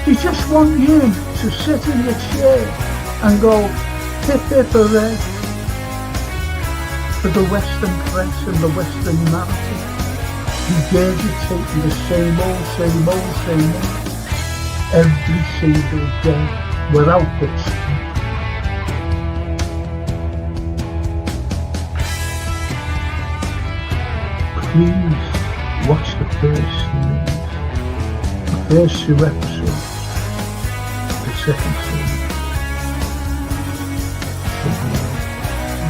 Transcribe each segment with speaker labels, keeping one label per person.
Speaker 1: They just want you to sit in your chair and go, hip hip hooray, for the Western press and the Western narrative, regurgitating the same old, every single day, without which please watch the first two episodes, the second series.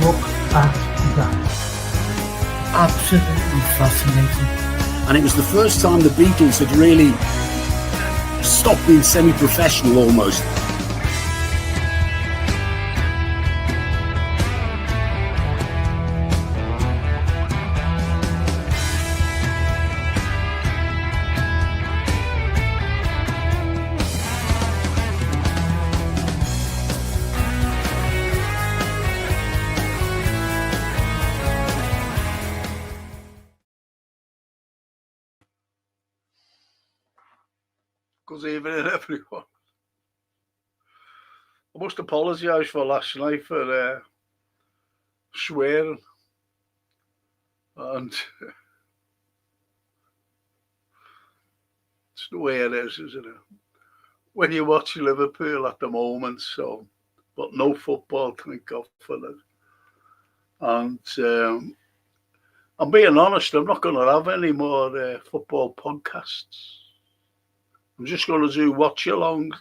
Speaker 1: Look at that.
Speaker 2: Absolutely fascinating.
Speaker 3: And it was the first time the Beatles had really stopped being semi-professional almost.
Speaker 4: Good evening, everyone. I must apologise for last night for swearing, and it's the way it is, isn't it? When you watch Liverpool at the moment, but no football, thank God for that. And I'm being honest, I'm not going to have any more football podcasts. I'm just going to do watch along.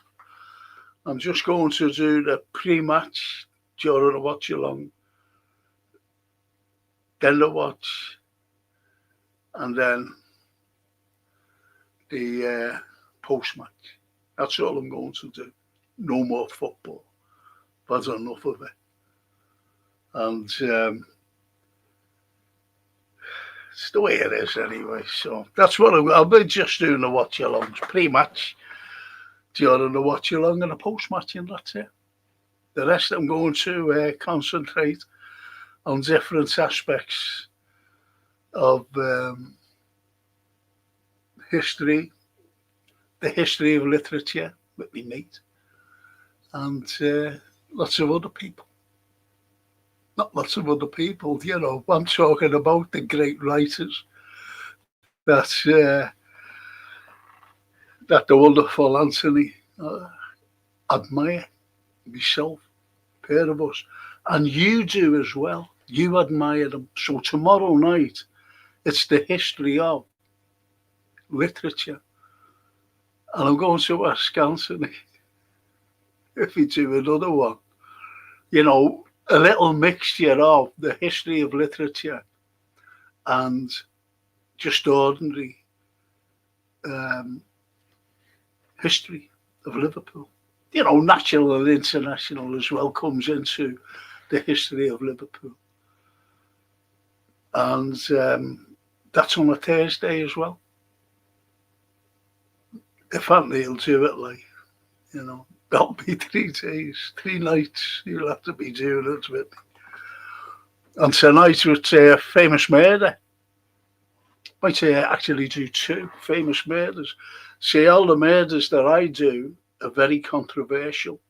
Speaker 4: I'm just going to do the pre-match during the watch along, then the watch, and then the post-match. That's all I'm going to do. No more football. That's enough of it. And it's the way it is anyway. So that's what I'll be just doing the watch alongs, pre-match, during the watch along, and the post-match, and that's it. The rest I'm going to concentrate on different aspects of history, the history of literature with me mate, and lots of other people. Not lots of other people, you know. I'm talking about the great writers that the wonderful Anthony admire, myself, pair of us, and you do as well. You admire them. So tomorrow night, it's the history of literature, and I'm going to ask Anthony if he do another one. You know, a little mixture of the history of literature and just ordinary history of Liverpool. You know, national and international as well comes into the history of Liverpool. And that's on a Thursday as well. If Anthony will do it, like, you know, that'll be 3 days, 3 nights. You'll have to be doing it with me. And tonight with Famous Murder. Might actually do 2 famous murders. See, all the murders that I do are very controversial.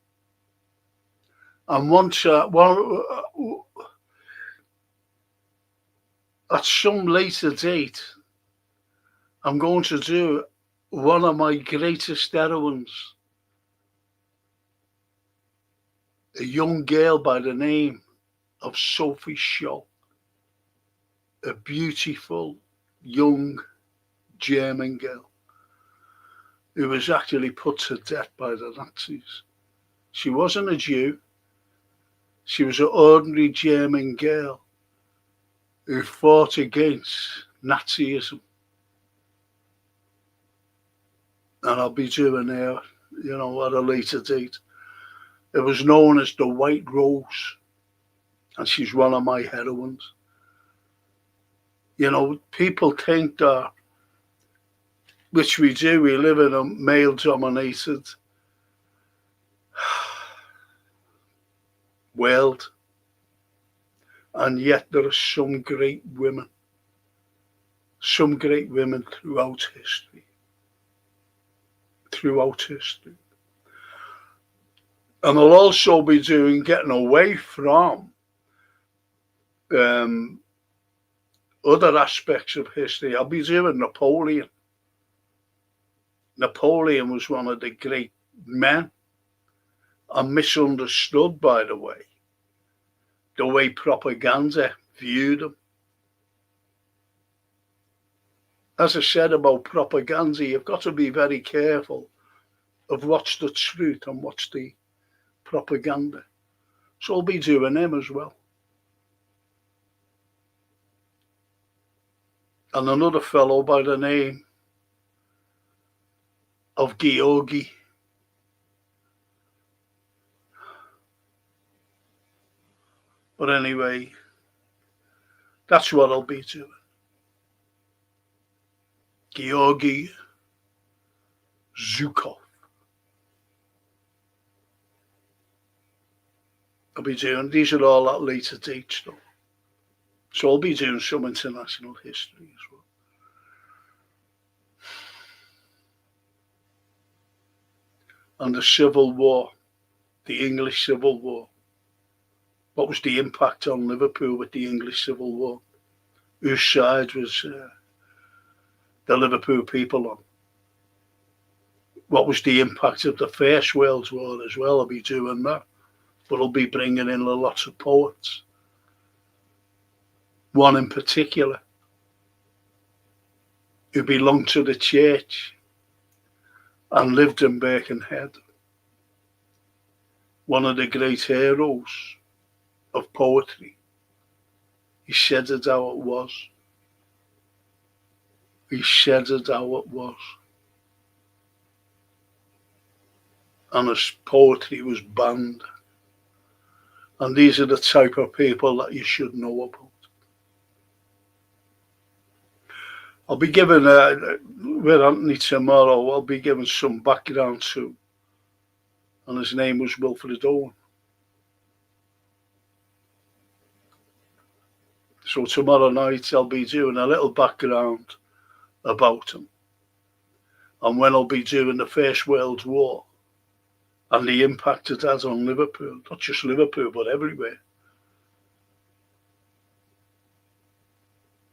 Speaker 4: And once, at some later date, I'm going to do one of my greatest heroines, a young girl by the name of Sophie Scholl, a beautiful, young German girl who was actually put to death by the Nazis. She wasn't a Jew. She was an ordinary German girl who fought against Nazism. And I'll be doing her, you know, at a later date. It was known as the White Rose, and she's one of my heroines. You know, people think that, which we do, we live in a male-dominated world, and yet there are some great women throughout history, throughout history. And I'll also be doing getting away from other aspects of history. I'll be doing Napoleon. Napoleon was one of the great men, and misunderstood, by the way propaganda viewed him. As I said about propaganda, you've got to be very careful of what's the truth and what's the propaganda. So I'll be doing him as well. And another fellow by the name of Georgi. But anyway, that's what I'll be doing. Georgi Zhukov. I'll be doing, these are all at later date stuff. So I'll be doing some international history as well. And the Civil War, the English Civil War. What was the impact on Liverpool with the English Civil War? Whose side was the Liverpool people on? What was the impact of the First World War as well? I'll be doing that. But I'll be bringing in lots of poets. One in particular, who belonged to the church and lived in Birkenhead. One of the great heroes of poetry. He said it how it was. He said it how it was. And his poetry was banned. And these are the type of people that you should know about. I'll be giving, with Anthony tomorrow, I'll be giving some background to. And his name was Wilfred Owen. So tomorrow night I'll be doing a little background about him. And when I'll be doing the First World War and the impact it had on Liverpool, not just Liverpool, but everywhere.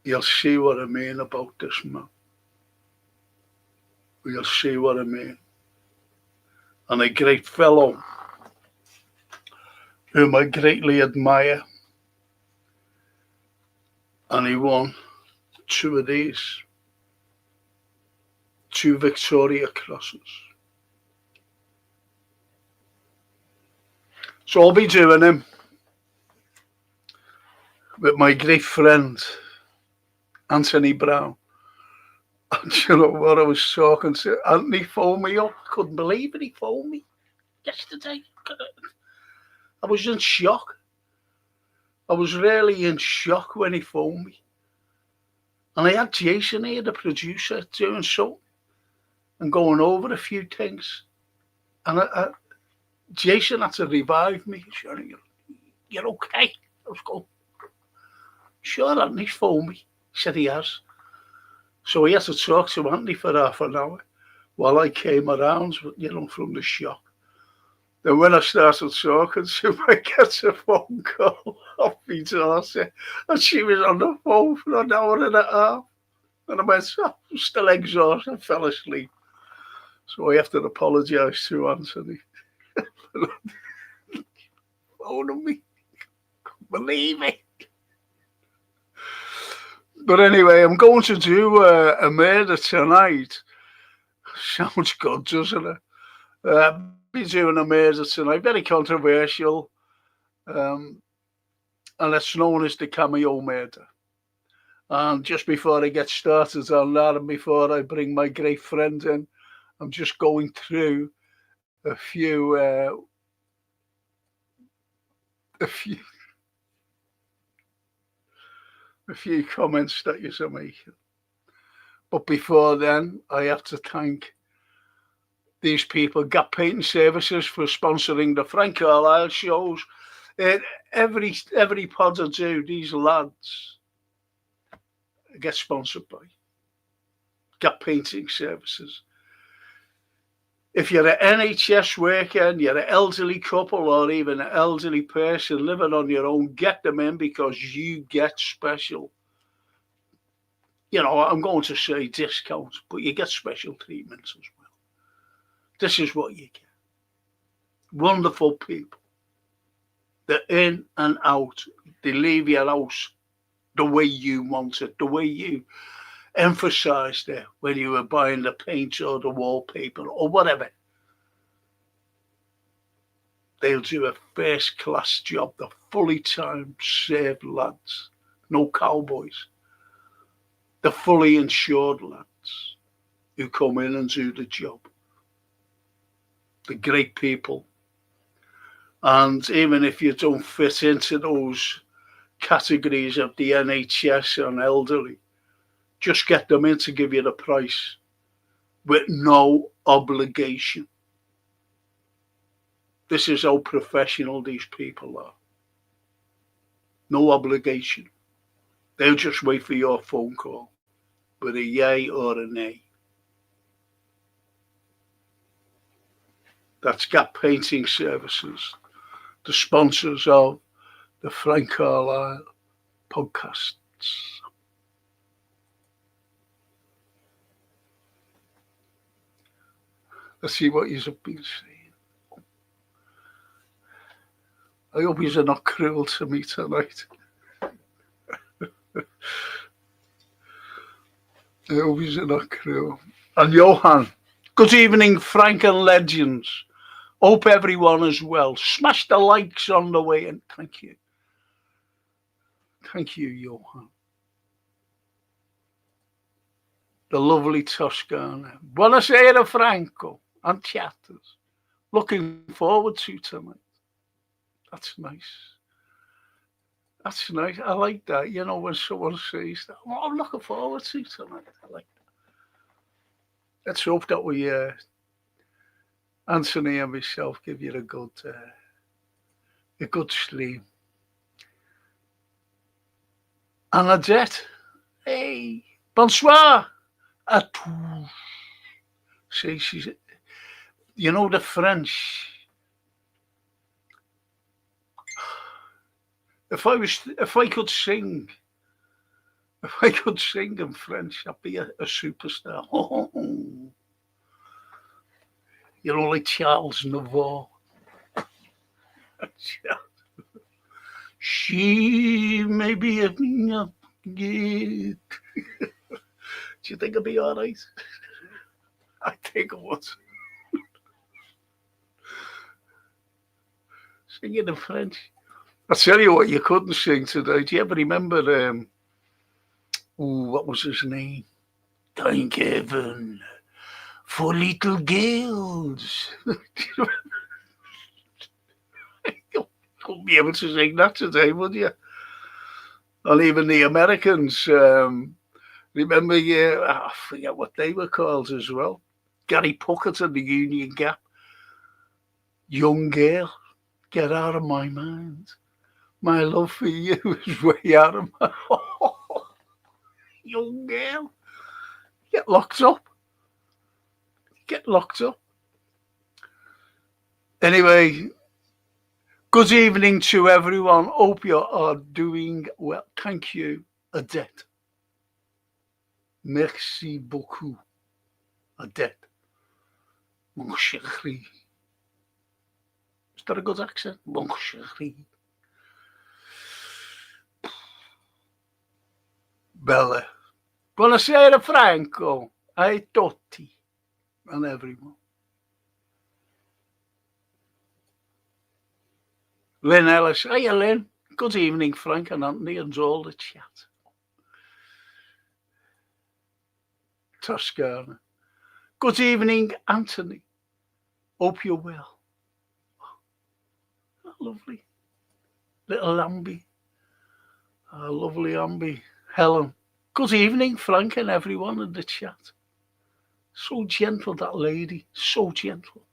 Speaker 4: You'll see what I mean about this man. You'll see what I mean. And a great fellow whom I greatly admire. And he won 2 of these, 2 Victoria Crosses. So I'll be doing him with my great friend, Anthony Brown. And you know what, I was talking to Anthony, phoned me up. Couldn't believe it, he phoned me yesterday. I was in shock. I was really in shock when he phoned me. And I had Jason here, the producer, doing something and going over a few things. And Jason had to revive me. Sure, you're okay. I was going, sure, Anthony's phoned me. He said he has. So he had to talk to Anthony for half an hour while I came around, you know, from the shock. Then when I started talking to him, I get a phone call off my daughter, and she was on the phone for an hour and a half. And I went, oh, I'm still exhausted, I fell asleep. So I have to apologise to Anthony. Phoning me. Couldn't believe it. But anyway, I'm going to do a murder tonight. Sounds good, doesn't it? Be doing a murder tonight. Very controversial. And it's known as the cameo murder. And just before I get started on that, and before I bring my great friend in, I'm just going through a few comments that you're making. But before then, I have to thank these people, Gap Painting Services, for sponsoring the Frank Carlyle shows. Every pod I do, these lads get sponsored by Gap Painting Services. If you're an NHS worker and you're an elderly couple or even an elderly person living on your own, get them in because you get special. You know, I'm going to say discounts, but you get special treatments as well. This is what you get. Wonderful people. They're in and out. They leave your house the way you want it, the way you emphasised it when you were buying the paint or the wallpaper or whatever. They'll do a first class job. They're fully time served lads, no cowboys. They're fully insured lads who come in and do the job. They're great people. And even if you don't fit into those categories of the NHS and elderly, just get them in to give you the price with no obligation. This is how professional these people are. No obligation. They'll just wait for your phone call with a yay or a nay. That's Gap Painting Services, the sponsors of the Frank Carlyle podcasts. Let's see what you've been saying. I hope you're not cruel to me tonight. I hope you're not cruel. And Johan, good evening, Frank and Legends. Hope everyone is well. Smash the likes on the way in. Thank you. Thank you, Johan. The lovely Toscana. Buonasera, Franco and chatters. Looking forward to tonight. That's nice. That's nice. I like that. You know, when someone says that, well, I'm looking forward to tonight. I like that. Let's hope that we, Anthony and myself, give you a good sleep. And Adette, hey, bonsoir à tous. See, she's, you know, the French. If I could sing in French, I'd be a superstar. Oh, you know, like Charles Navor. She may be a good. Do you think I'll be all right? I think I would. Singing in French. I tell you what, you couldn't sing today. Do you ever remember? What was his name? Thank heaven for little girls. You couldn't be able to sing that today, would you? And even the Americans. Remember? I forget what they were called as well. Gary Puckett and the Union Gap. Young girl, get out of my mind. My love for you is way out of my... Young girl, get locked up. Get locked up. Anyway, good evening to everyone. Hope you are doing well. Thank you, Adette. Merci beaucoup, Adette. Mon chéri. Is that a good accent? Mon chéri. Bella. Buonasera, Franco. Ai tutti. And everyone. Lynn Ellis. Hiya, Lynn. Good evening, Frank and Anthony and all the chat. Toscana. Good evening, Anthony. Hope you're well. Oh, lovely. Little Ambi. Oh, lovely Ambi. Helen. Good evening, Frank and everyone in the chat. So gentle, that lady. So gentle.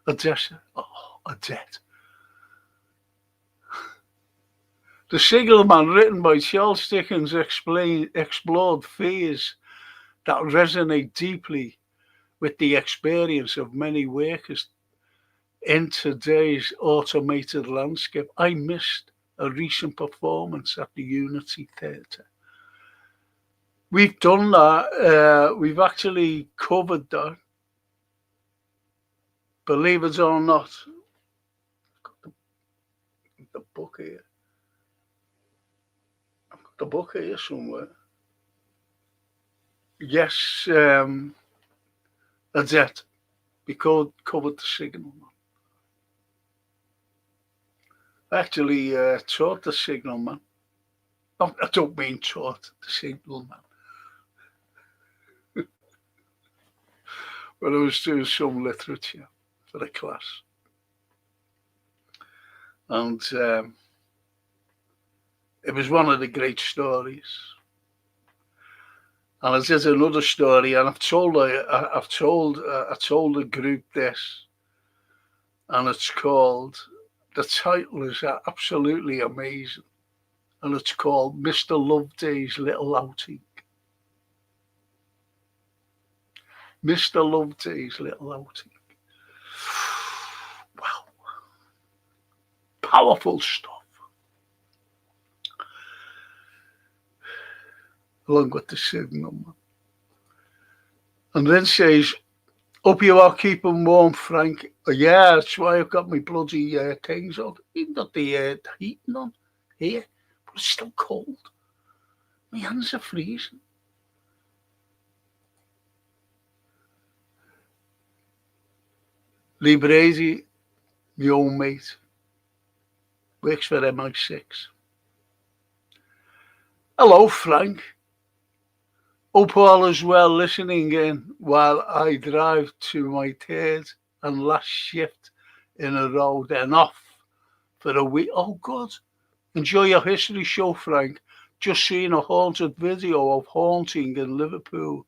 Speaker 4: Odessa. Oh, Odette. The Single Man, written by Charles Dickens, explored fears that resonate deeply with the experience of many workers in today's automated landscape. I missed a recent performance at the Unity Theatre. We've done that. We've actually covered that. Believe it or not, the book here. I've got the book here somewhere. Yes, that's it. We covered the Signal Man. I actually taught the Signal Man. No, I don't mean taught the Signal Man. But I was doing some literature for the class. And it was one of the great stories. And it is another story, and I told the group this, and it's called, the title is absolutely amazing, and it's called Mr. Loveday's Little Outing. Mr. Loveday's Little Outing. Wow. Powerful stuff. Along with the Signal Man. And then says, hope you are keeping warm, Frank. Yeah, that's why I've got my bloody things on. Even got the heating on here, but it's still cold. My hands are freezing. Lee Brady, my old mate, works for MI6. Hello, Frank. Hope all is well listening in while I drive to my third and last shift in a row, then off for a week. Oh, good. Enjoy your history show, Frank. Just seen a haunted video of haunting in Liverpool.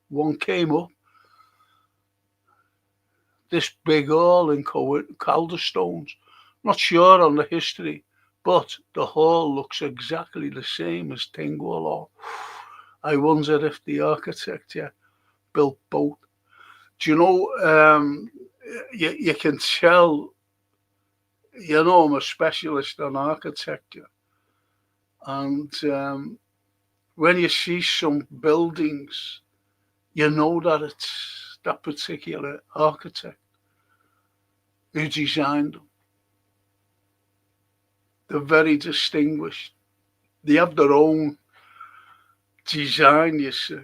Speaker 4: One came up. This big hall in Calderstones. Not sure on the history, but the hall looks exactly the same as Tingwall Hall. I wonder if the architecture built both. Do you know, you can tell, you know, I'm a specialist on architecture. And when you see some buildings, you know that it's that particular architect who designed them. They're very distinguished. They have their own design, you see.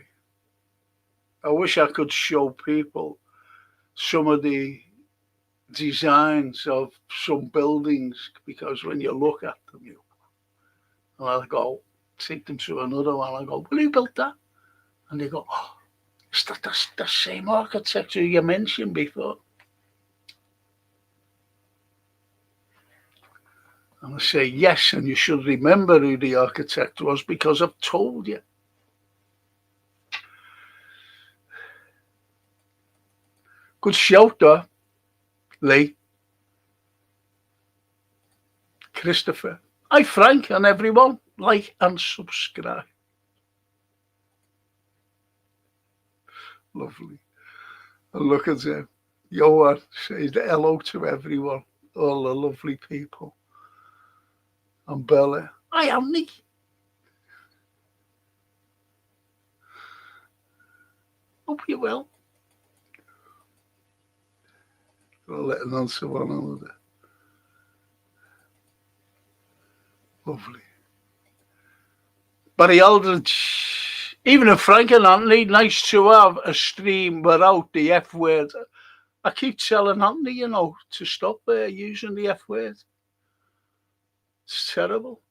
Speaker 4: I wish I could show people some of the designs of some buildings, because when you look at them, and I go, take them to another one, I go, well, who built that? And they go, oh, is that the same architecture you mentioned before? And I say, yes, and you should remember who the architect was because I've told you. Good shout there, Lee. Christopher. Hi, Frank, and everyone. Like and subscribe. Lovely. And look at him. Johan says hello to everyone, all the lovely people. And Bella. Hi, Annie. Hope you're well. I'll let an answer one another. Lovely. Barry Aldridge, even if Frank and Anthony, nice to have a stream without the F word. I keep telling Anthony, you know, to stop using the F word. It's terrible.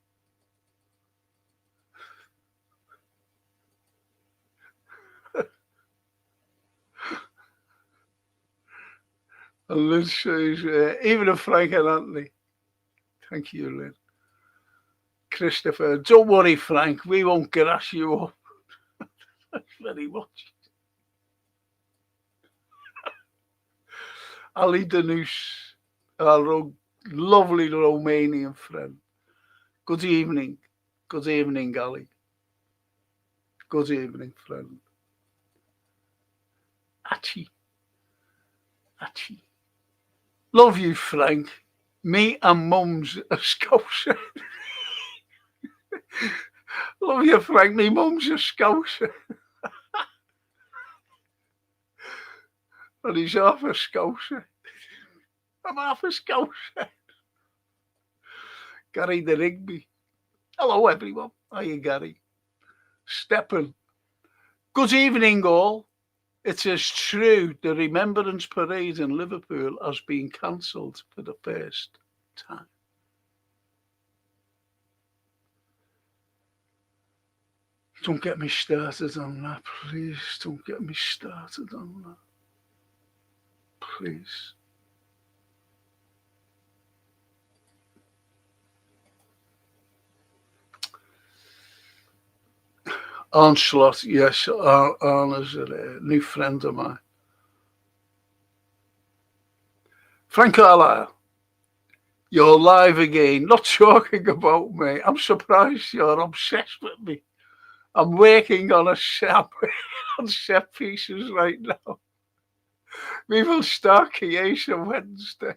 Speaker 4: And Lynn says, even if Frank and Anthony. Thank you, Lynn. Christopher, don't worry, Frank. We won't grass you up. Thanks very much. Ali Danus, our lovely Romanian friend. Good evening. Good evening, Ali. Good evening, friend. Achi. Achi. Love you, Frank. Me and Mum's a Scouser. Love you, Frank. Me Mum's a Scouser. And he's half a Scouser. I'm half a Scouser. Gary the Rigby. Hello, everyone. How are you, Gary? Steppen. Good evening, all. It is true the Remembrance Parade in Liverpool has been cancelled for the first time. Don't get me started on that, please. Don't get me started on that. Please. Onslaught, yes, Arna's a new friend of mine. Frank Carlyle, you're live again, not talking about me. I'm surprised you're obsessed with me. I'm working on a set, on set pieces right now. We will start creation Wednesday.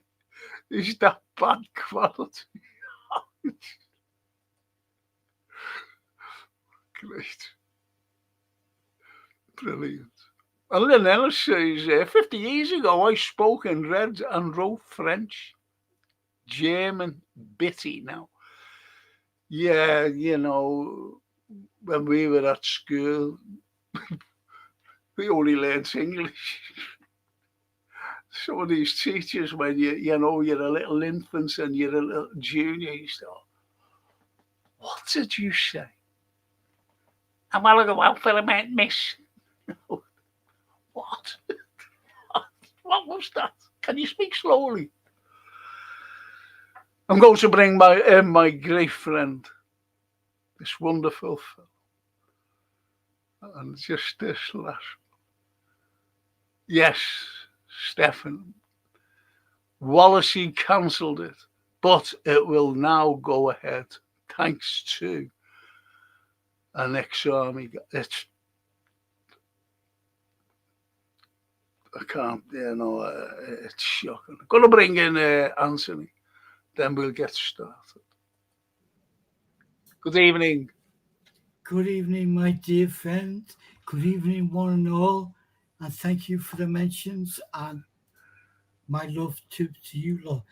Speaker 4: Is that bad quality? Great. Brilliant. And Lynn Ellis says, 50 years ago, I spoke and read and wrote French, German, bitty now. Yeah, you know, when we were at school, we only learned English. Some of these teachers, when you know, you're a little infant and you're a little junior, you start, what did you say? I want to go out for a minute, miss. What? What was that? Can you speak slowly? I'm going to bring my great friend, this wonderful film, and just this last. Yes, Stefan. Wallasey cancelled it, but it will now go ahead, thanks to an ex-army. I can't, you know, it's shocking. I'm going to bring in Anthony, then we'll get started. Good evening.
Speaker 2: Good evening, my dear friend. Good evening, one and all. And thank you for the mentions and my love to you lot.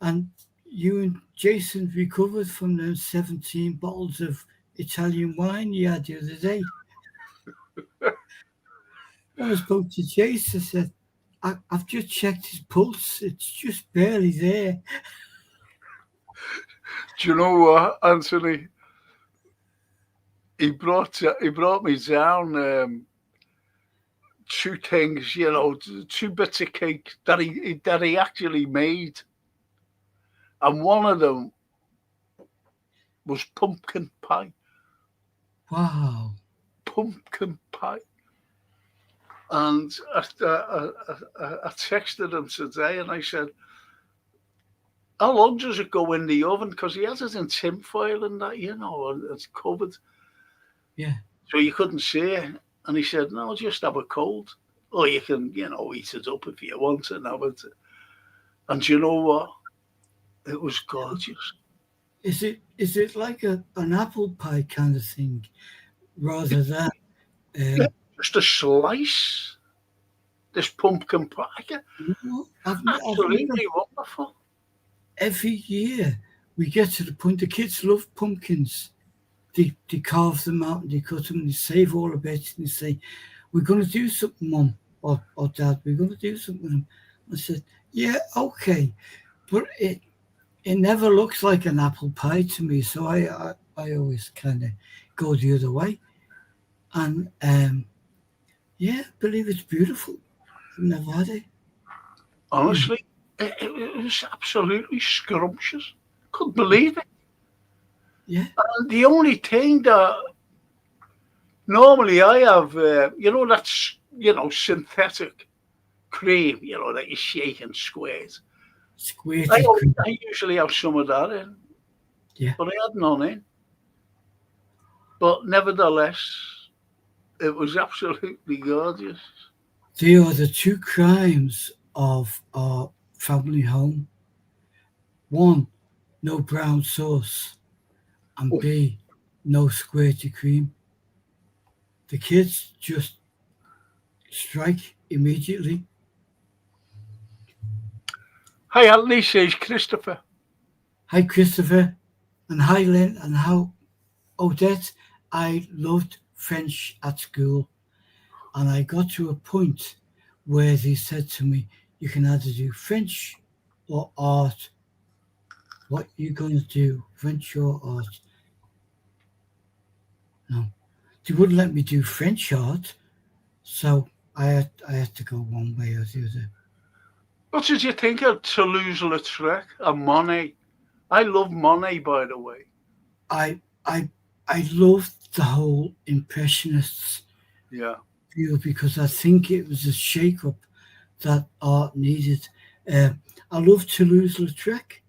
Speaker 2: And you and Jason recovered from those 17 bottles of Italian wine you had the other day. When I spoke to Jason, I said, I've just checked his pulse. It's just barely there.
Speaker 4: Do you know what, Anthony? He brought me down two things, you know, two bits of cake that he actually made, and one of them was pumpkin pie.
Speaker 2: Wow.
Speaker 4: Pumpkin pie. And I texted him today and I said, how long does it go in the oven? Because he has it in tin foil and that, you know, and it's covered.
Speaker 2: Yeah.
Speaker 4: So you couldn't see it. And he said, no, just have a cold. Or you can, you know, eat it up if you want and have it. And you know what? It was gorgeous.
Speaker 2: Is it like an apple pie kind of thing rather than...
Speaker 4: yeah, just a slice. This pumpkin pie. Absolutely wonderful.
Speaker 2: Every year we get to the point the kids love pumpkins. They carve them out and they cut them and they save all the bits and they say, we're going to do something, Mum or Dad. We're going to do something with them. I said, yeah, okay. But it never looks like an apple pie to me. So I always kind of go the other way. And yeah, I believe it's beautiful. I've never had it.
Speaker 4: Honestly, it was absolutely scrumptious. Couldn't believe it.
Speaker 2: Yeah.
Speaker 4: And the only thing that normally I have, you know, that's, you know, synthetic cream, you know, that you shake and squeeze. I usually have some of that in.
Speaker 2: Yeah.
Speaker 4: But I had none in. But nevertheless, it was absolutely gorgeous.
Speaker 2: They are the two crimes of our family home. One, no brown sauce, and
Speaker 4: Oh,
Speaker 2: B, no squirty cream. The kids just strike immediately.
Speaker 4: hi, Anthony, says Christopher.
Speaker 2: Hi, Christopher, and hi, Lynn, and how Odette. I loved French at school, and I got to a point where they said to me, "You can either do French or art. What you going to do, French or art?" No, they wouldn't let me do French art, so I had to go one way or the other.
Speaker 4: What did you think of Toulouse-Lautrec and Monet? I love Monet, by the way.
Speaker 2: I I I loved the whole Impressionists
Speaker 4: Yeah.
Speaker 2: view because I think it was a shake-up that art needed. I love Toulouse-Lautrec.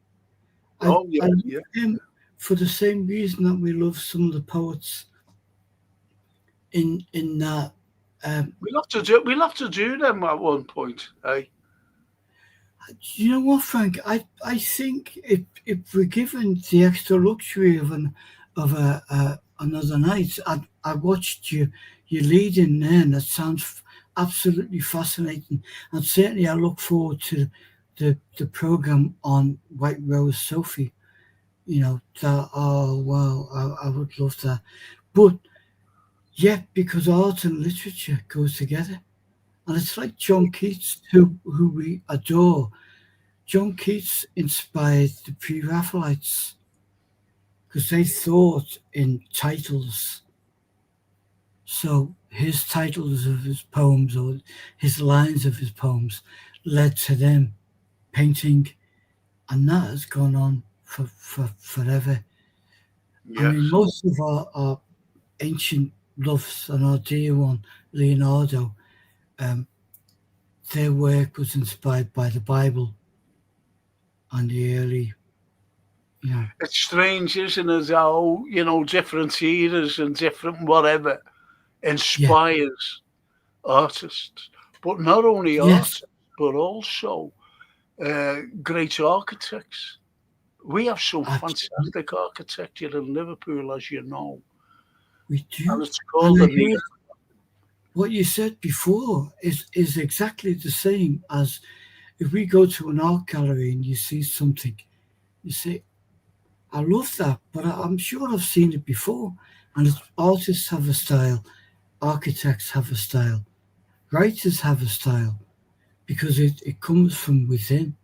Speaker 4: Oh,
Speaker 2: I
Speaker 4: yeah,
Speaker 2: love
Speaker 4: yeah.
Speaker 2: him for the same reason that we love some of the poets in that. Um,
Speaker 4: We'll have to do them at one point. Hey,
Speaker 2: you know what, Frank? I think if we're given the extra luxury of another night, I watched you lead in there, and that sounds absolutely fascinating. And certainly, I look forward to the program on White Rose Sophie. You know that. Oh wow, I would love that. But yeah, because art and literature goes together, and it's like John Keats, who we adore. John Keats inspired the Pre-Raphaelites because they thought in titles. So his titles of his poems or his lines of his poems led to them painting, and that has gone on for forever. I mean,
Speaker 4: yes.
Speaker 2: most of our ancient loves and our dear one, Leonardo, um, their work was inspired by the Bible and the early, you know,
Speaker 4: It's strange, isn't it, how, different eras and different whatever
Speaker 2: yeah,
Speaker 4: inspires artists. But not only
Speaker 2: yes,
Speaker 4: artists, but also great architects. We have some
Speaker 2: absolutely.
Speaker 4: fantastic architecture in Liverpool, as you know,
Speaker 2: We
Speaker 4: and
Speaker 2: do.
Speaker 4: it's
Speaker 2: And
Speaker 4: called
Speaker 2: I
Speaker 4: the
Speaker 2: heard
Speaker 4: neo.
Speaker 2: what you said before is exactly the same as if we go to an art gallery and you see something, you say, I love that, but I'm sure I've seen it before. And it's, artists have a style, architects have a style, writers have a style, because it comes from within,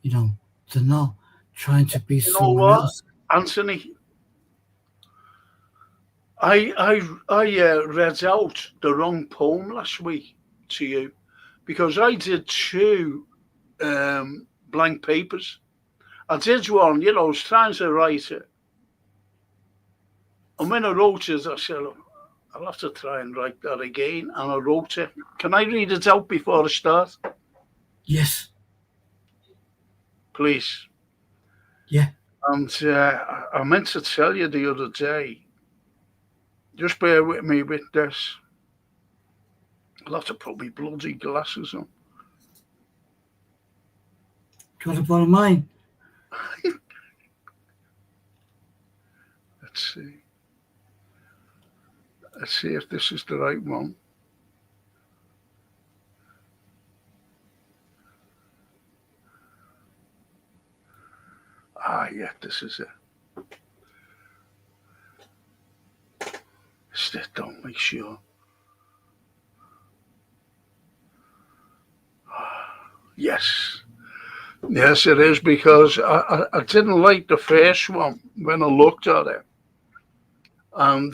Speaker 2: you know, they're not trying to be
Speaker 4: You know
Speaker 2: someone
Speaker 4: what,
Speaker 2: else.
Speaker 4: Anthony? I read out the wrong poem last week to you because I did two blank papers. I did one, I was trying to write it. And when I wrote it, I said, "Oh, I'll have to try and write that again." And I wrote it. Can I read it out before I start?
Speaker 2: Yes,
Speaker 4: Please.
Speaker 2: yeah.
Speaker 4: And I meant to tell you the other day, just bear with me with this. I'll have to put my bloody glasses on.
Speaker 2: Do you want to borrow mine?
Speaker 4: Let's see. Let's see if this is the right one. Ah, yeah, this is it. Sit down, make sure. Yes. Yes, it is because I didn't like the first one when I looked at it. And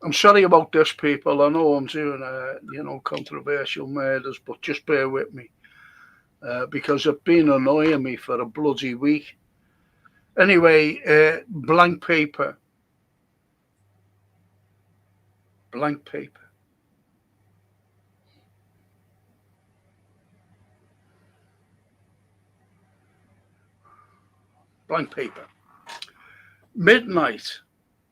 Speaker 4: I'm sorry about this, people. I know I'm doing, controversial murders, but just bear with me because it's been annoying me for a bloody week. Anyway, blank paper. Blank paper. Blank paper. Midnight,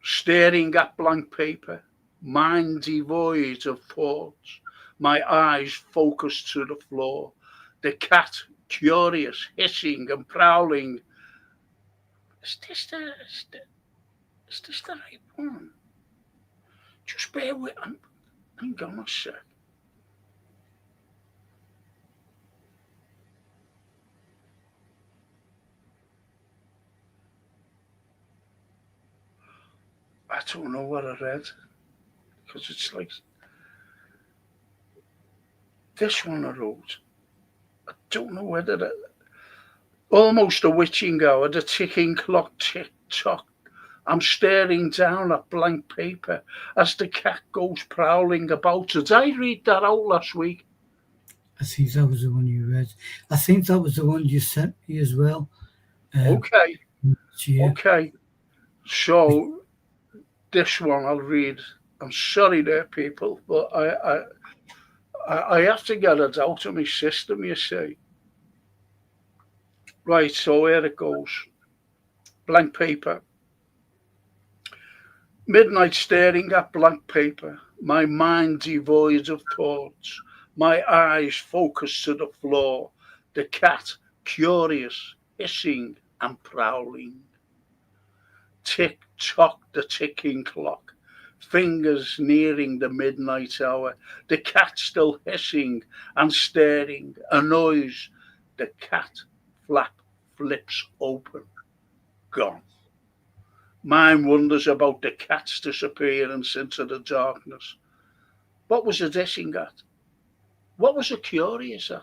Speaker 4: staring at blank paper. mind devoid of thoughts, my eyes focused to the floor, the cat curious, hissing and prowling. Is this the right one? Just bear with me. Hang on a sec. I don't know what I read, because it's like this one I wrote. I don't know whether that. Almost a witching hour, the ticking clock tick tock. I'm staring down at blank paper as the cat goes prowling about. Did I read that out last week?
Speaker 2: I think that was the one you read. I think that was the one you sent me as well.
Speaker 4: Okay.
Speaker 2: Yeah.
Speaker 4: Okay. So this one I'll read. I'm sorry there, people, but I have to get it out of my system, you see. Right, so here it goes. Blank paper. Midnight staring at blank paper, my mind devoid of thoughts, my eyes focused to the floor, the cat curious, hissing and prowling. Tick tock, the ticking clock, fingers nearing the midnight hour, the cat still hissing and staring, a noise, the cat flap flips open, gone. Mine wonders about the cat's disappearance into the darkness. What was it hissing at? What was it curious at?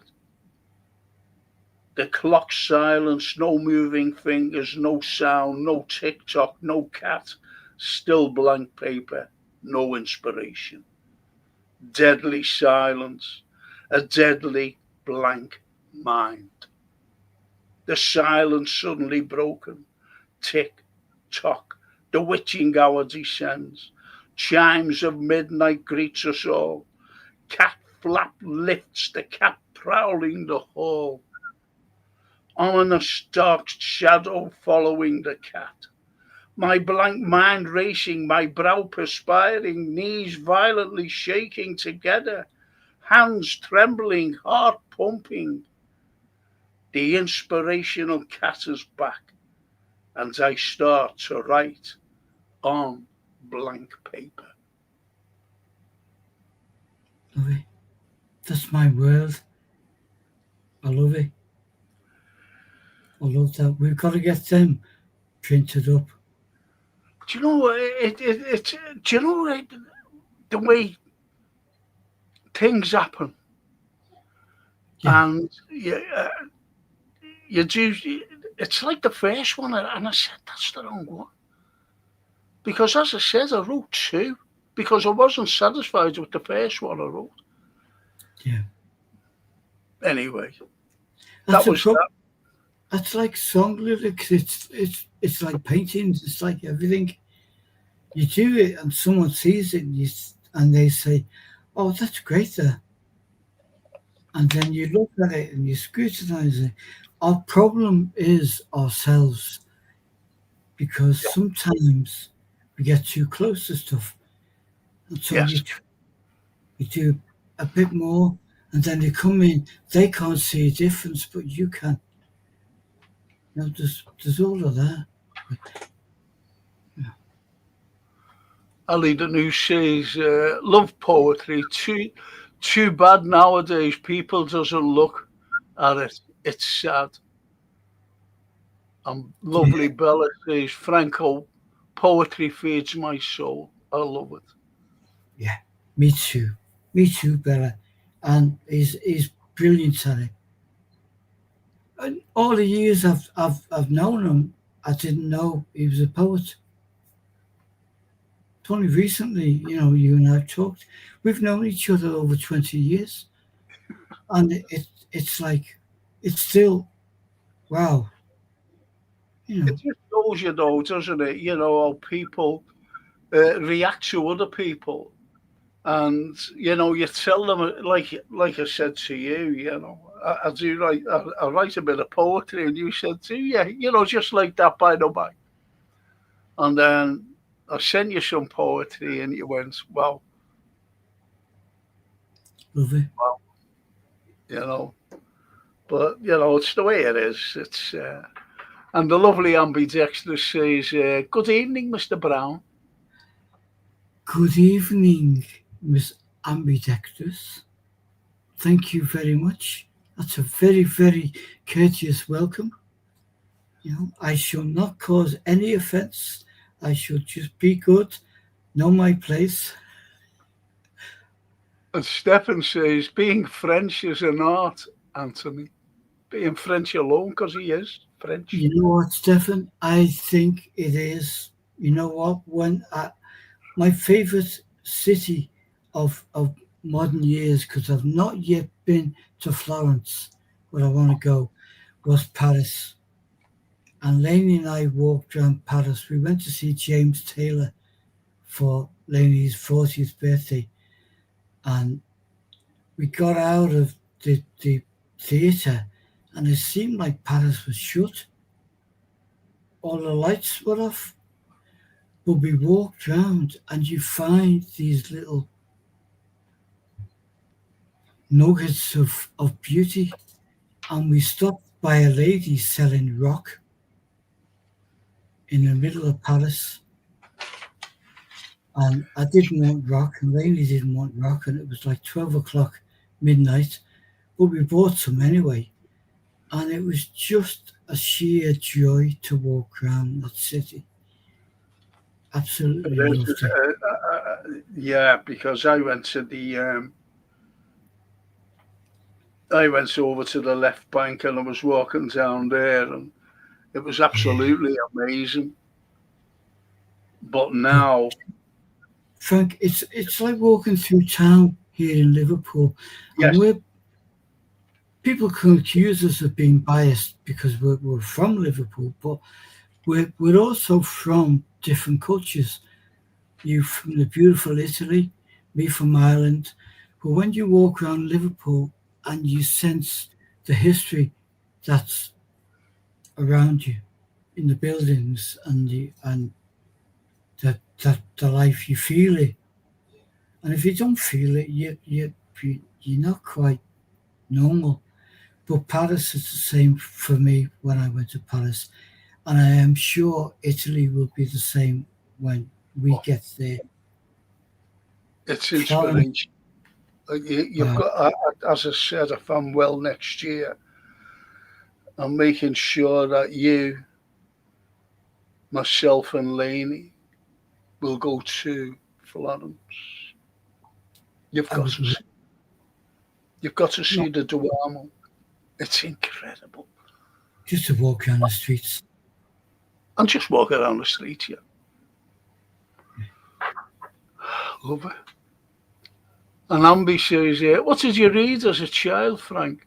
Speaker 4: The clock's silence, no moving fingers, no sound, no tick-tock, no cat, still blank paper, no inspiration. Deadly silence, a deadly blank mind. The silence suddenly broken, tick-tock, the witching hour descends. Chimes of midnight greets us all. Cat flap lifts, the cat prowling the hall. Ominous dark shadow following the cat. My blank mind racing, my brow perspiring, knees violently shaking together, hands trembling, heart pumping. The inspirational cat is back, and I start to write on blank paper.
Speaker 2: Love it. That's my world. I love it. I love that. We've got to get them printed up.
Speaker 4: Do you know do you know the way things happen?
Speaker 2: Yeah.
Speaker 4: And you do. It's like the first one, and I said that's the wrong one, because as I said, I wrote two because I wasn't satisfied with the first one I wrote.
Speaker 2: Yeah.
Speaker 4: Anyway,
Speaker 2: That's
Speaker 4: that was that.
Speaker 2: That's like song lyrics. It's like paintings. It's like everything. You do it, and someone sees it, and they say, "Oh, that's great there." And then you look at it and you scrutinize it. Our problem is ourselves, because
Speaker 4: Yeah.
Speaker 2: sometimes we get too close to stuff, and so
Speaker 4: Yes.
Speaker 2: you do a bit more, and then they come in. They can't see a difference, but you can. There's all of that.
Speaker 4: Ali the new says, love poetry. Too bad nowadays people doesn't look at it. It's sad. And lovely
Speaker 2: Yeah,
Speaker 4: Bella says, Franco, poetry feeds my soul. I love it.
Speaker 2: yeah. Me too. Me too, Bella. And he's brilliant at it. And all the years I've known him, I didn't know he was a poet. It's only recently, you and I talked. We've known each other over 20 years, and it's like it's still wow. You
Speaker 4: It
Speaker 2: know,
Speaker 4: just shows you, though, doesn't it? You know, how people react to other people. And, you tell them, like I said to you, I do write, I write a bit of poetry, and you said too, yeah, just like that, by the by. And then I sent you some poetry, and you went, wow,
Speaker 2: Lovely.
Speaker 4: wow, you know. But you know, it's the way it is. It's and the lovely ambidextrous says, "Good evening, Mr. Brown."
Speaker 2: Good evening, Miss Ambidextrous. Thank you very much. That's a very, very courteous welcome. You know, I shall not cause any offence. I shall just be good, know my place.
Speaker 4: And Stephen says, "Being French is an art, Anthony. Being French alone, because he is French."
Speaker 2: You know what, Stefan? I think it is. You know what? My favourite city of modern years, because I've not yet been to Florence, where I want to go, was Paris. And Lainey and I walked around Paris. We went to see James Taylor for Lainey's 40th birthday, and we got out of the theatre, and it seemed like Paris was shut. All the lights were off, but we walked around, and you find these little nuggets of beauty. And we stopped by a lady selling rock in the middle of Paris. And I didn't want rock, and Lainey didn't want rock, and it was like 12 o'clock midnight. But we bought some anyway. And it was just a sheer joy to walk around that city. Absolutely loved it.
Speaker 4: Yeah, because I went to I went over to the left bank, and I was walking down there, and it was absolutely amazing. But now,
Speaker 2: Frank, it's like walking through town here in Liverpool, and
Speaker 4: yes,
Speaker 2: people can accuse us of being biased because we're from Liverpool, but we're also from different cultures. You from the beautiful Italy, me from Ireland. But when you walk around Liverpool and you sense the history that's around you in the buildings and the life, you feel it. And if you don't feel it, you're not quite normal. But Paris is the same for me when I went to Paris, and I am sure Italy will be the same when we get there.
Speaker 4: it's
Speaker 2: Florence,
Speaker 4: inspiration. You've got, as I said, if I'm well next year, I'm making sure that you, myself, and Lainey will go to Florence. You've
Speaker 2: I
Speaker 4: got
Speaker 2: would
Speaker 4: to see, you've got to see the Duomo. It's incredible.
Speaker 2: just to walk around the streets.
Speaker 4: And just walk around the street here. Love it. And Ambi says, what did you read as a child, Frank?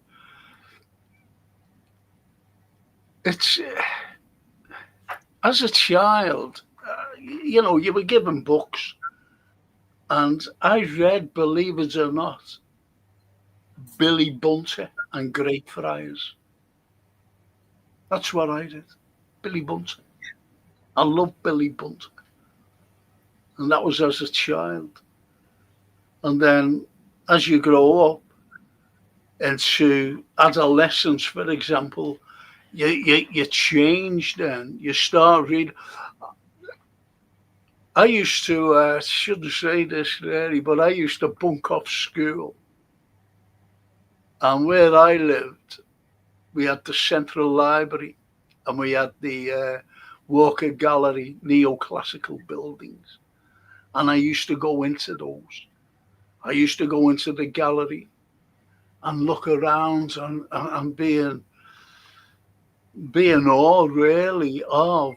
Speaker 4: It's as a child, you know, you were given books, and I read, believe it or not, Billy Bunter and Greyfriars. That's what I did. Billy Bunter. I love Billy Bunter. And that was as a child. And then as you grow up into adolescence, for example, you change then. You start reading. I used to, shouldn't say this really, but I used to bunk off school. And where I lived, we had the Central Library, and we had the Walker Gallery neoclassical buildings. And I used to go into those. I used to go into the gallery and look around and be in awe, really, of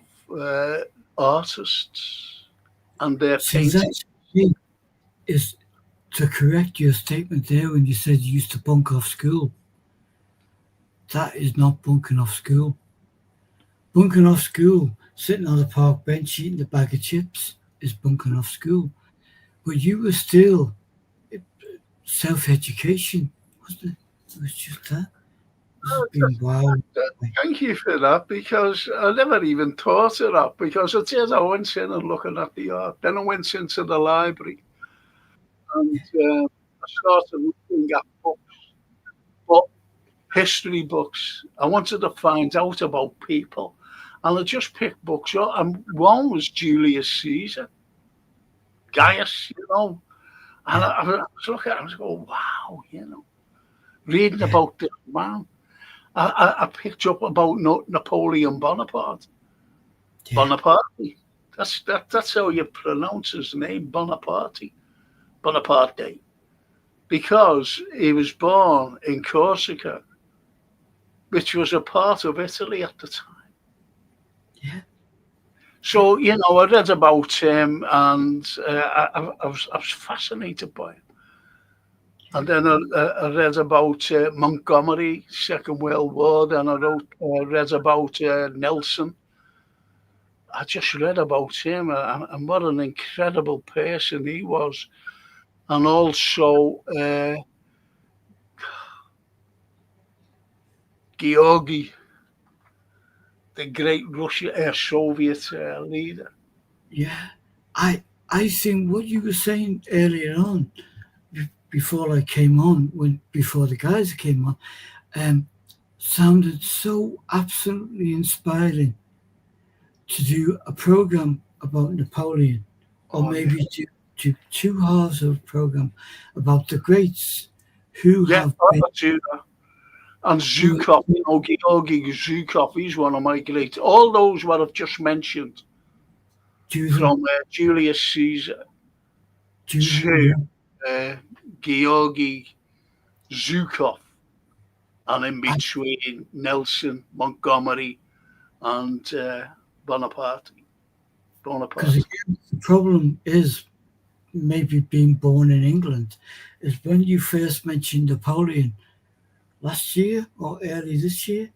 Speaker 4: artists and their paintings.
Speaker 2: That is to correct your statement there when you said you used to bunk off school. That is not bunking off school. Bunking off school, sitting on the park bench eating a bag of chips, is bunking off school. But you were still self-education, wasn't it? It was just that. This has been wow.
Speaker 4: Thank you for that, because I never even thought of that, because it is, I went in and looking at the art. Then I went into the library and I started looking at books, history books. I wanted to find out about people. And I just picked books up, and one was Julius Caesar, Gaius, And I was looking at it, I was going, wow, reading about this man. I picked up about Napoleon Bonaparte.
Speaker 2: Yeah.
Speaker 4: Bonaparte. That's how you pronounce his name, Bonaparte. Bonaparte. Because he was born in Corsica, which was a part of Italy at the time.
Speaker 2: Yeah.
Speaker 4: So, I read about him, and I was fascinated by him. And then I read about Montgomery, Second World War. Then I read about Nelson. I just read about him, and what an incredible person he was. And also Georgy, the great Soviet leader.
Speaker 2: Yeah. I think what you were saying earlier on, before I came on, before the guys came on, sounded so absolutely inspiring to do a program about Napoleon, or maybe to two halves of a program about the greats who have been.
Speaker 4: Do that. And Zhukov, Georgy Zhukov, he's one of my great. All those what I've just mentioned, from Julius Caesar to Georgy Zhukov, and in between Nelson, Montgomery, and Bonaparte.
Speaker 2: Because the problem is, maybe being born in England, is when you first mentioned Napoleon last year or early this year,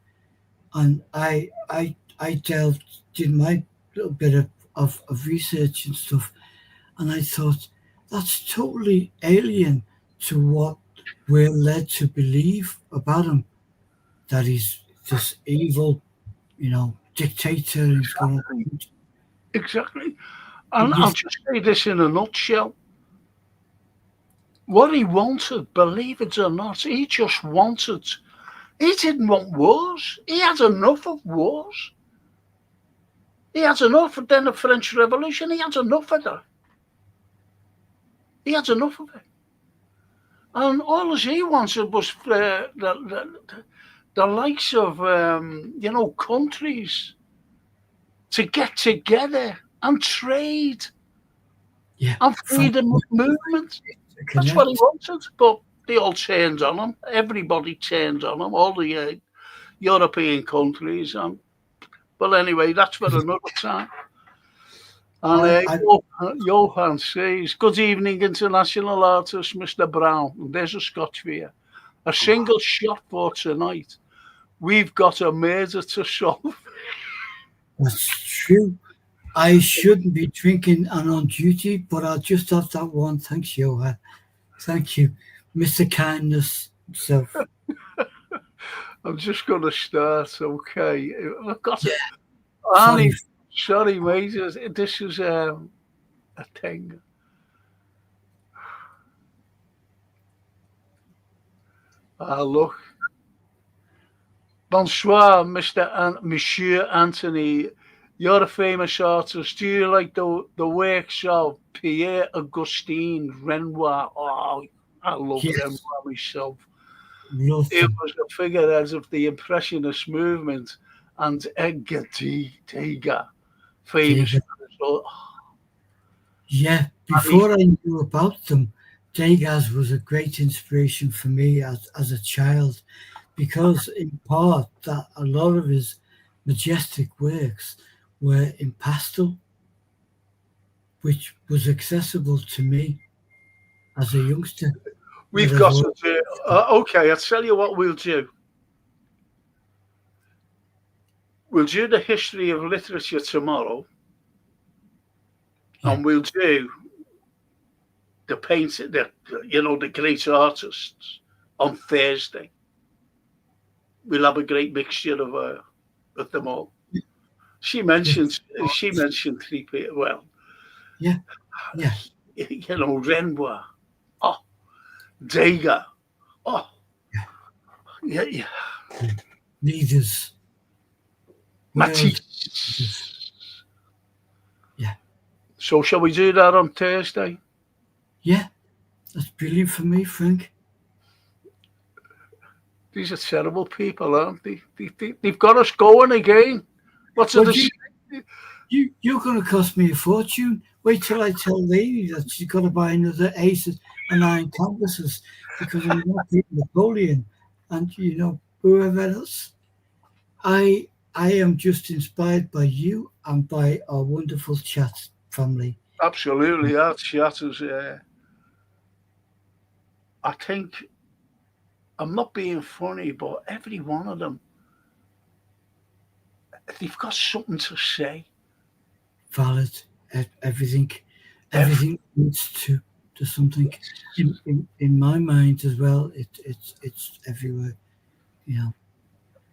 Speaker 2: and I did my little bit of research and stuff, and I thought that's totally alien to what we're led to believe about him, that he's this evil, dictator.
Speaker 4: Exactly. And I'll just say this in a nutshell. What he wanted, believe it or not, he just wanted. He didn't want wars. He had enough of wars. He had enough of the French Revolution. He had enough of that. He had enough of it. And all he wanted was the likes of, countries to get together and trade and freedom of movement. That's what he wanted. But they all turned on him. Everybody turned on him, all the European countries. But anyway, that's for another time. And Johan says, good evening, international artist, Mr. Brown. And there's a Scotch for you. A single shot for tonight. We've got a murder to solve.
Speaker 2: That's true. I shouldn't be drinking and on duty, but I'll just have that one. Thanks, Johan. Thank you, Mr. Kindness himself.
Speaker 4: I'm just going to start, okay. I've got it. Sorry, mate. This is a thing. Look. Bonsoir, Monsieur Anthony. You're a famous artist. Do you like the works of Pierre Augustin Renoir? Oh, I love Renoir myself. It was a figurehead of the Impressionist movement, and Edgar Degas, famous.
Speaker 2: Yeah, before I knew about them, Degas was a great inspiration for me as a child, because in part that a lot of his majestic works were in pastel, which was accessible to me as a youngster.
Speaker 4: We've got to do. Okay, I'll tell you what we'll do. We'll do the history of literature tomorrow, and we'll do the painting, the great artists on Thursday. we'll have a great mixture of them all. She mentioned 3 people. Well,
Speaker 2: Yeah.
Speaker 4: Renoir, Degas, yeah.
Speaker 2: Leaders.
Speaker 4: Matisse.
Speaker 2: Yeah.
Speaker 4: So shall we do that on Thursday?
Speaker 2: Yeah, that's brilliant for me, Frank.
Speaker 4: These are terrible people, aren't they? They've got us going again. What's
Speaker 2: Well,
Speaker 4: it?
Speaker 2: you're going to cost me a fortune. Wait till I tell Lady that she's got to buy another 8 and 9 canvases because I'm not beating Napoleon and whoever else. I am just inspired by you and by our wonderful chat family.
Speaker 4: Absolutely, our chat is. I think I'm not being funny, but every one of them, they've got something to say.
Speaker 2: Valid. Everything leads to something. In my mind as well. It's everywhere.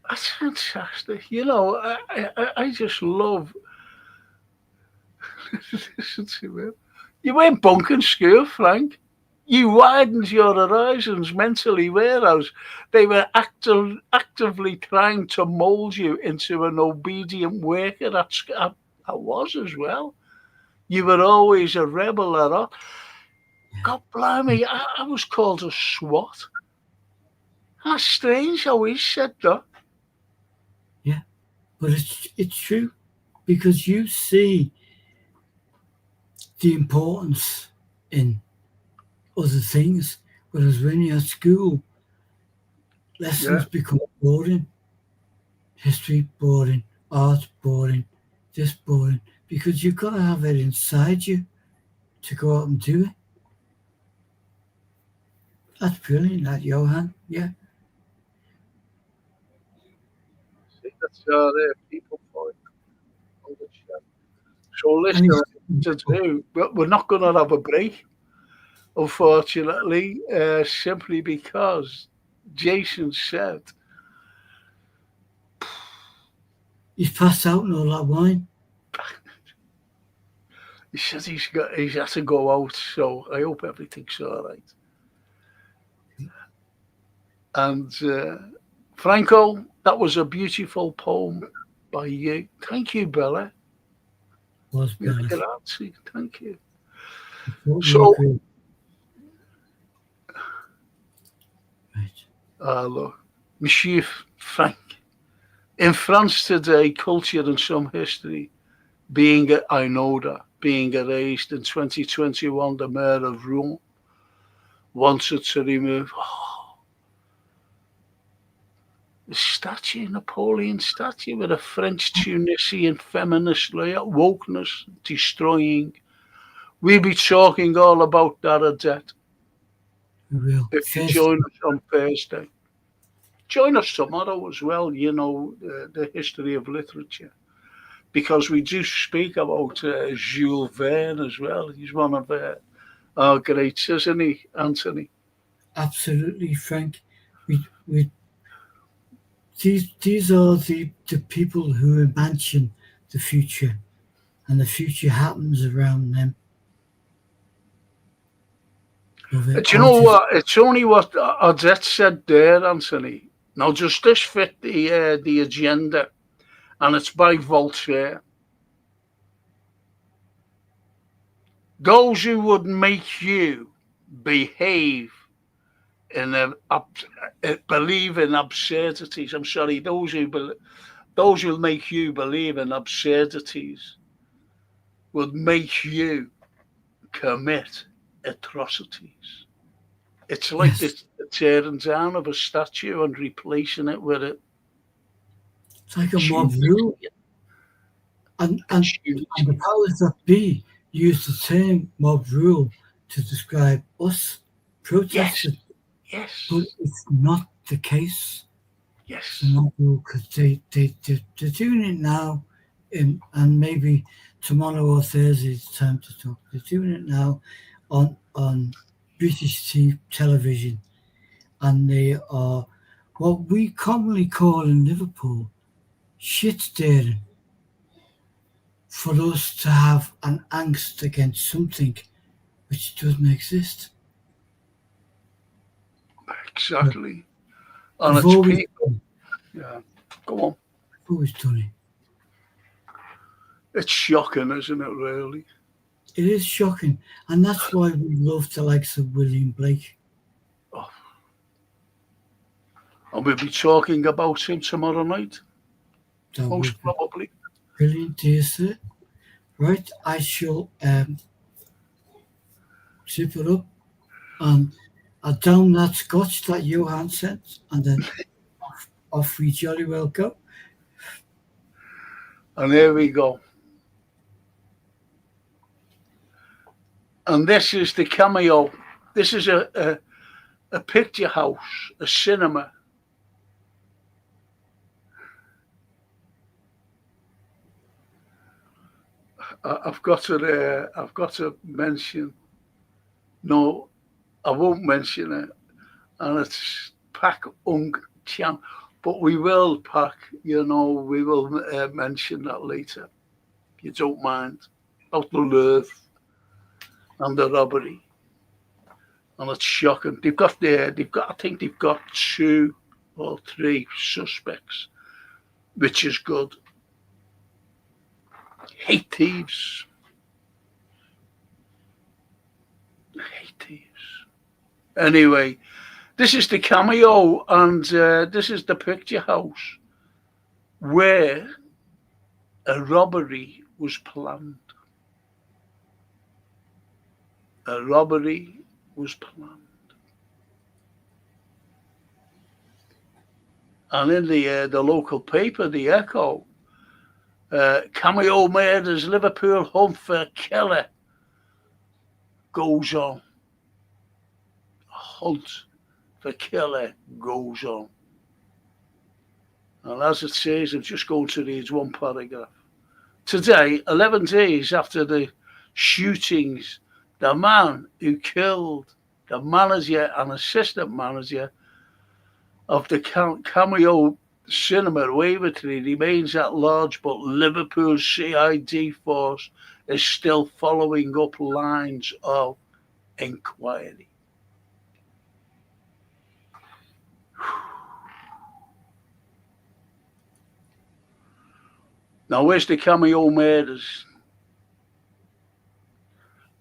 Speaker 4: That's fantastic. I just love. Listen to him. You weren't bunking school, Frank. You widened your horizons mentally, whereas they were actively trying to mould you into an obedient worker. I was as well. You were always a rebel at all. God blimey, I was called a swat. That's strange how he said that.
Speaker 2: Yeah, but it's true because you see the importance in other things, whereas when you're at school, lessons become boring. History boring, art boring, this boring, because you've got to have it inside you to go out and do it. That's brilliant, that Johan. Yeah.
Speaker 4: See, that's people point on the chat. So listen, we're not going to have a break, unfortunately, simply because Jason said
Speaker 2: he's passed out and all that wine.
Speaker 4: He says he's had to go out, so I hope everything's all right. And Franco, that was a beautiful poem by you. Thank you, Bella.
Speaker 2: Was Bella.
Speaker 4: Grazie. Thank you.
Speaker 2: So,
Speaker 4: right. Look, Monsieur Frank. In France today, culture and some history, being erased in 2021, the mayor of Rouen wanted to remove the statue, Napoleon statue, with a French Tunisian feminist layer, wokeness, destroying. We'll be talking all about that at that. If you join us on Thursday. Join us tomorrow as well, the history of literature. Because we do speak about Jules Verne as well. He's one of our greats, isn't he, Anthony?
Speaker 2: Absolutely, Frank. These are the people who imagine the future, and the future happens around them.
Speaker 4: Do you know what? It's only what Odette said there, Anthony. Now, does this fit the agenda? And it's by Voltaire. Those who would make you behave believe in absurdities. I'm sorry, those who make you believe in absurdities would make you commit atrocities. It's like the tearing down of a statue and replacing it with it.
Speaker 2: It's like a mob rule. And the powers that be use the same mob rule to describe us protesters.
Speaker 4: Yes.
Speaker 2: But it's not the case.
Speaker 4: Yes.
Speaker 2: It's a mob rule because they're doing it now, and maybe tomorrow or Thursday it's time to talk. They're doing it now on British television, and they are what we commonly call in Liverpool shit staring, for us to have an angst against something which doesn't exist.
Speaker 4: Exactly. And
Speaker 2: We've
Speaker 4: it's
Speaker 2: always,
Speaker 4: people. Yeah. Go on.
Speaker 2: always done it.
Speaker 4: It's shocking, isn't it, really?
Speaker 2: It is shocking, and that's why we love the likes of William Blake.
Speaker 4: Oh. And we'll be talking about him tomorrow night,
Speaker 2: That
Speaker 4: most
Speaker 2: would be
Speaker 4: probably.
Speaker 2: brilliant, dear sir. Right, I shall zip it up and I down that scotch that Johan sent, and then off we jolly well go.
Speaker 4: And here we go. And this is the cameo. This is a picture house, a cinema. I've got to mention. No, I won't mention it. And it's Pack Ung Cham. But we will, Pack, we will mention that later. If you don't mind. About the Louvre and the robbery. And it's shocking. I think they've got 2 or 3 suspects, which is good. Hate thieves. Hate thieves. Anyway, this is the cameo, and this is the picture house where a robbery was planned. A robbery was planned. And in the local paper, the Echo, cameo murders, Liverpool hunt for killer goes on. Hunt for killer goes on. And as it says, I'm just going to read one paragraph. Today, 11 days after the shootings, the man who killed the manager and assistant manager of the Cameo Cinema Wavertree remains at large, but Liverpool's CID force is still following up lines of inquiry. Now, where's the Cameo murders?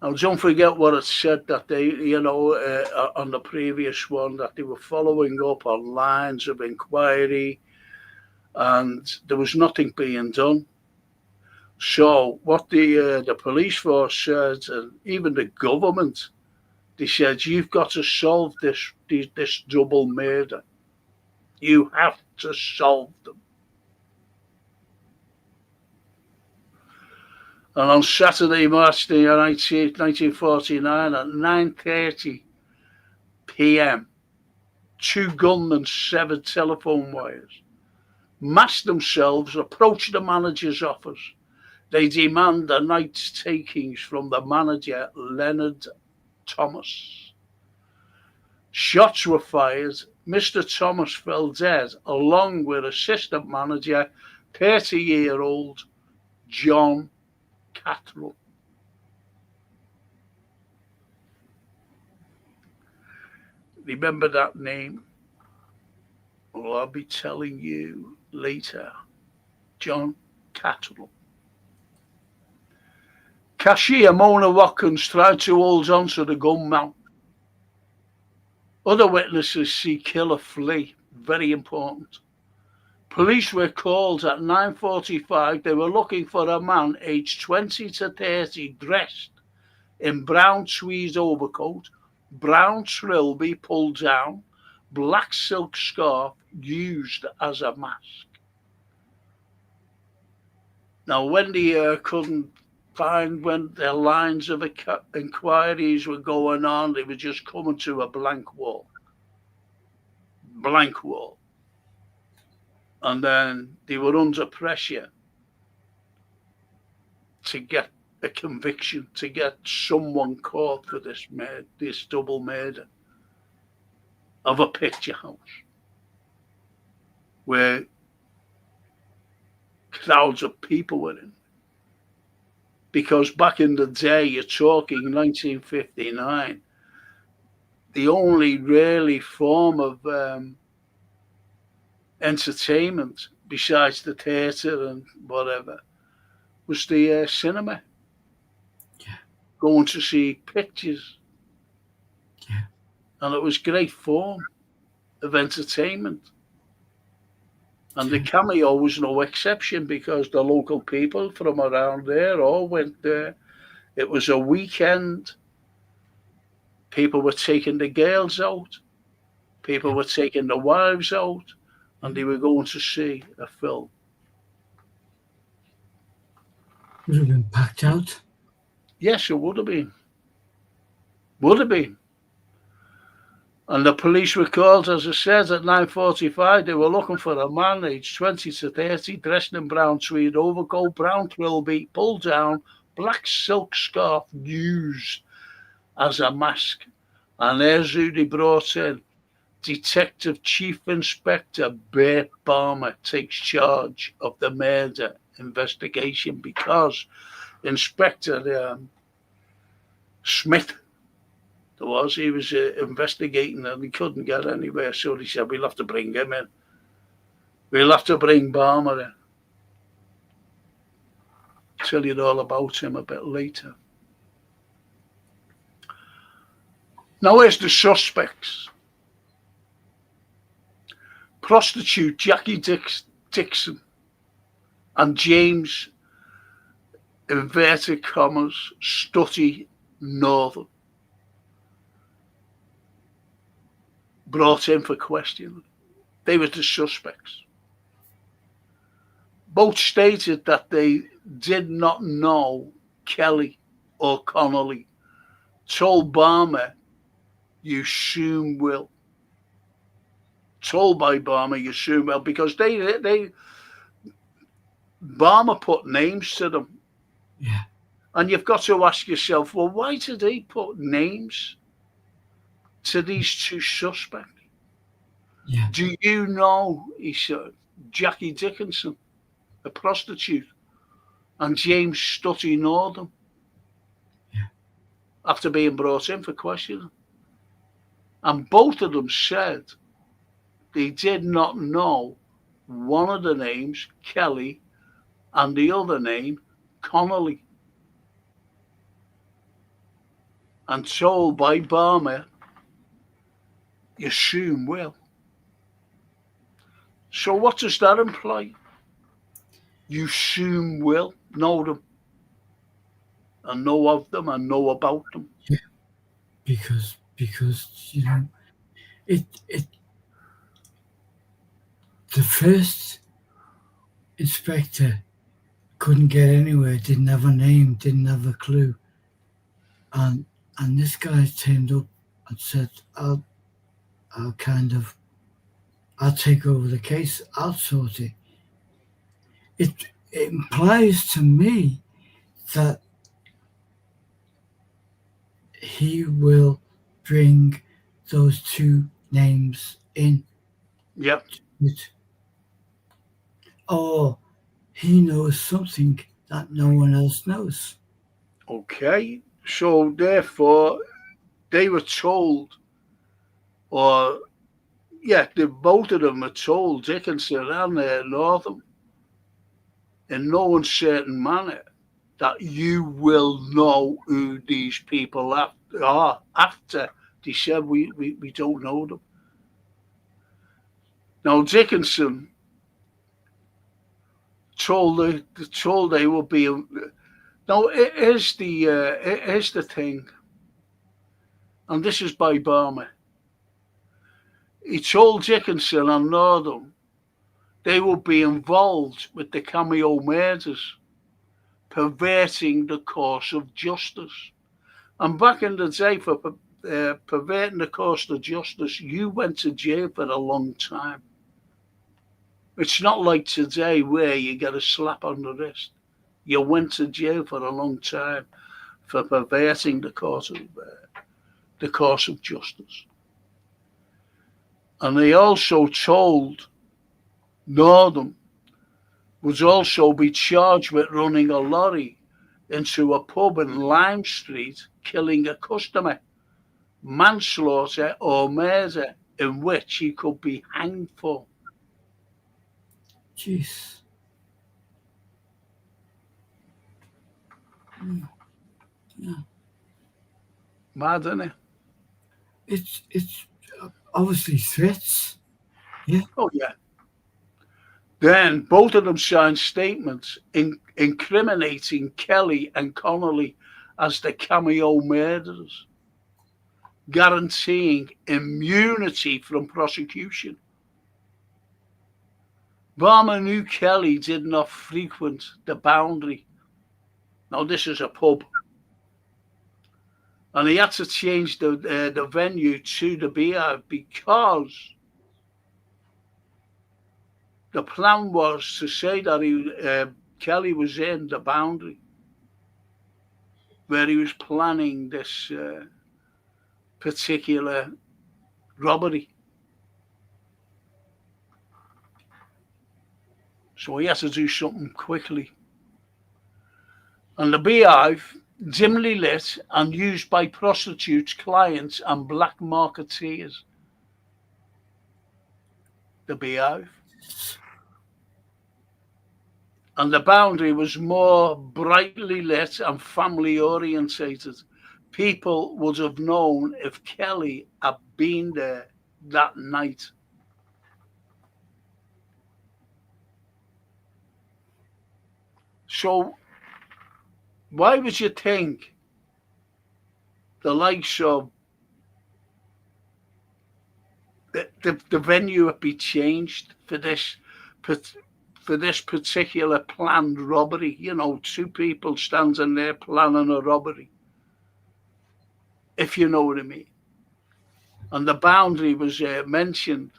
Speaker 4: Now, don't forget what it said that they, on the previous one, that they were following up on lines of inquiry and there was nothing being done. So what the police force said, and even the government, they said, you've got to solve this double murder. You have to solve them. And on Saturday, March the 19th, 1949, at 9:30 p.m., 2 gunmen severed telephone wires, masked themselves, approached the manager's office. They demand the night's takings from the manager, Leonard Thomas. Shots were fired. Mr. Thomas fell dead, along with assistant manager, 30-year-old John Cattrall. Remember that name? Well, I'll be telling you later. John Cattrall. Cashier Mona Watkins tried to hold on to the gunman. Other witnesses see killer flee. Very important. Police were called at 9:45. They were looking for a man aged 20 to 30 dressed in brown tweed overcoat, brown trilby pulled down, black silk scarf used as a mask. Now, when they couldn't find when the lines of inquiries were going on, they were just coming to a blank wall. Blank wall. And then they were under pressure to get a conviction, to get someone caught for this double murder of a picture house. where crowds of people were in. Because back in the day, you're talking 1959, the only really form of entertainment besides the theatre and whatever was the cinema.
Speaker 2: Yeah.
Speaker 4: Going to see pictures.
Speaker 2: Yeah.
Speaker 4: And it was great form of entertainment. And the cameo was no exception because the local people from around there all went there. It was a weekend. People were taking the girls out. People were taking the wives out. And they were going to see a film.
Speaker 2: Would have been packed out.
Speaker 4: Yes, it would have been. Would have been. And the police were called, as I said, at 9:45. They were looking for a man aged 20 to 30, dressed in brown tweed overcoat, brown trilby, pulled down, black silk scarf used as a mask. And there's who they brought in. Detective Chief Inspector Bert Balmer takes charge of the murder investigation because Inspector Smith, he was investigating and he couldn't get anywhere, so he said, we'll have to bring him in. We'll have to bring Balmer in. I'll tell you all about him a bit later. Now here's the suspects. Prostitute Jackie Dixon and James, inverted commas, Stutty Northern, brought in for questioning. They were the suspects. Both stated that they did not know Kelly or Connolly. Told Balmer, you soon will. Told by Balmer, you soon will, because Balmer put names to them.
Speaker 2: Yeah.
Speaker 4: And you've got to ask yourself, well, why did they put names to these two suspects?
Speaker 2: Yeah.
Speaker 4: Do you know, he said, Jackie Dickinson, a prostitute, and James Stutty Northern, after being brought in for questioning? And both of them said they did not know one of the names, Kelly, and the other name, Connolly. And told by Balmer, you soon will. So what does that imply? You soon will know them and know of them and know about them.
Speaker 2: Yeah. Because you know, it the first inspector couldn't get anywhere, didn't have a name, didn't have a clue. And this guy turned up and said, I'll take over the case, I'll sort it. It implies to me that he will bring those two names in.
Speaker 4: Yep.
Speaker 2: Or he knows something that no one else knows.
Speaker 4: Okay. So therefore, they were told, both of them were told, Dickinson and Northern, in no uncertain manner, that you will know who these people are after they said we don't know them. Now Dickinson told they will be. Now here's the thing, and this is by Balmer. He told Dickinson and Northern they will be involved with the Cameo murders, perverting the course of justice. And back in the day, for perverting the course of justice, you went to jail for a long time. It's not like today where you get a slap on the wrist. You went to jail for a long time for perverting the course of justice. And they also told Northam would also be charged with running a lorry into a pub in Lime Street, killing a customer, manslaughter or murder, in which he could be hanged for.
Speaker 2: Jeez.
Speaker 4: Mad, isn't it?
Speaker 2: It's obviously threats. Yeah.
Speaker 4: Oh, yeah. Then both of them signed statements incriminating Kelly and Connolly as the cameo murderers, guaranteeing immunity from prosecution. Barmer knew Kelly did not frequent the Boundary. Now, this is a pub. And he had to change the venue to the Beehive because the plan was to say that Kelly was in the Boundary, where he was planning this particular robbery. So he had to do something quickly. And the Beehive, dimly lit and used by prostitutes, clients, and black marketeers. The Beehive. And the Boundary was more brightly lit and family orientated. People would have known if Kelly had been there that night. So why would you think the likes of the venue would be changed for this particular planned robbery? You know, two people standing there planning a robbery, if you know what I mean. And the Boundary was mentioned,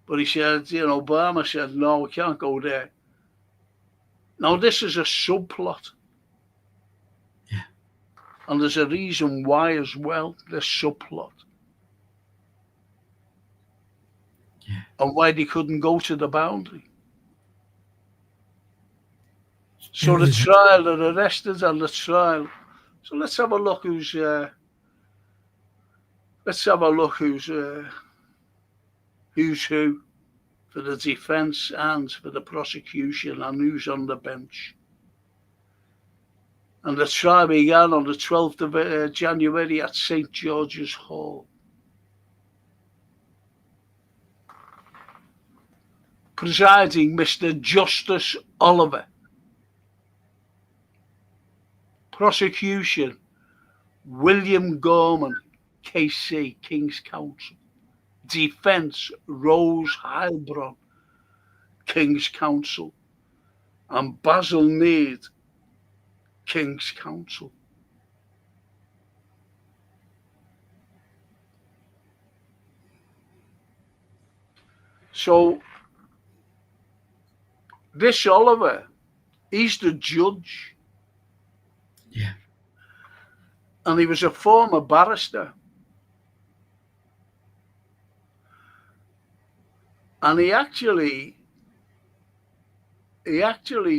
Speaker 4: but he said, you know, Barmer said, no, we can't go there. Now, this is a subplot.
Speaker 2: Yeah.
Speaker 4: And there's a reason why as well, this subplot.
Speaker 2: Yeah.
Speaker 4: And why they couldn't go to the Boundary. So the trial, they're arrested and the trial. So let's have a look who's who for the defence and for the prosecution, and who's on the bench. And the trial began on the 12th of January at St. George's Hall. Presiding Mr. Justice Oliver. Prosecution, William Gorman, KC, King's Counsel. Defence, Rose Heilbronn, King's Counsel. And Basil Need, King's Counsel. So, this Oliver, he's the judge.
Speaker 2: Yeah.
Speaker 4: And he was a former barrister. And he actually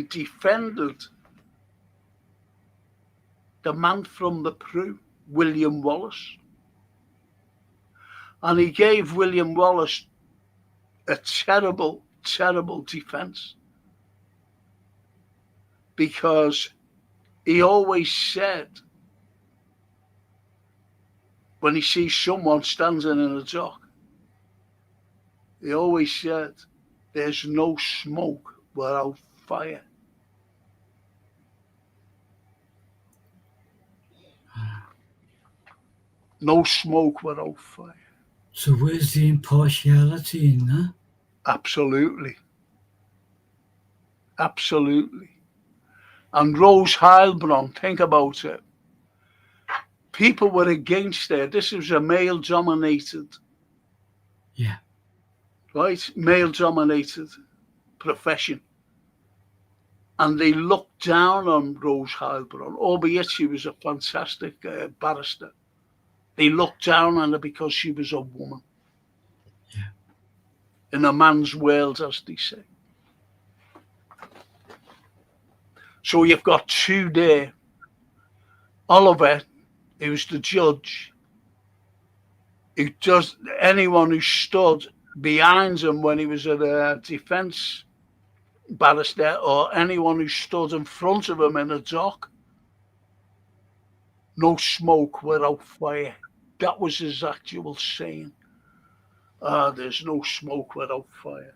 Speaker 4: defended the man from the Prue, William Wallace. And he gave William Wallace a terrible, terrible defense. Because he always said, when he sees someone standing in a dock, he always said, there's no smoke without fire. No smoke without fire.
Speaker 2: So where's the impartiality in that?
Speaker 4: Absolutely. Absolutely. And Rose Heilbronn, think about it. People were against her. This was a male-dominated.
Speaker 2: Yeah.
Speaker 4: Right? Male-dominated profession. And they looked down on Rose Heilbronn, albeit she was a fantastic barrister. They looked down on her because she was a woman.
Speaker 2: Yeah.
Speaker 4: in a man's world, as they say. So you've got two there. Oliver, who's the judge, who does anyone who stood behind him when he was a defence barrister, or anyone who stood in front of him in a dock, no smoke without fire. That was his actual saying. There's no smoke without fire.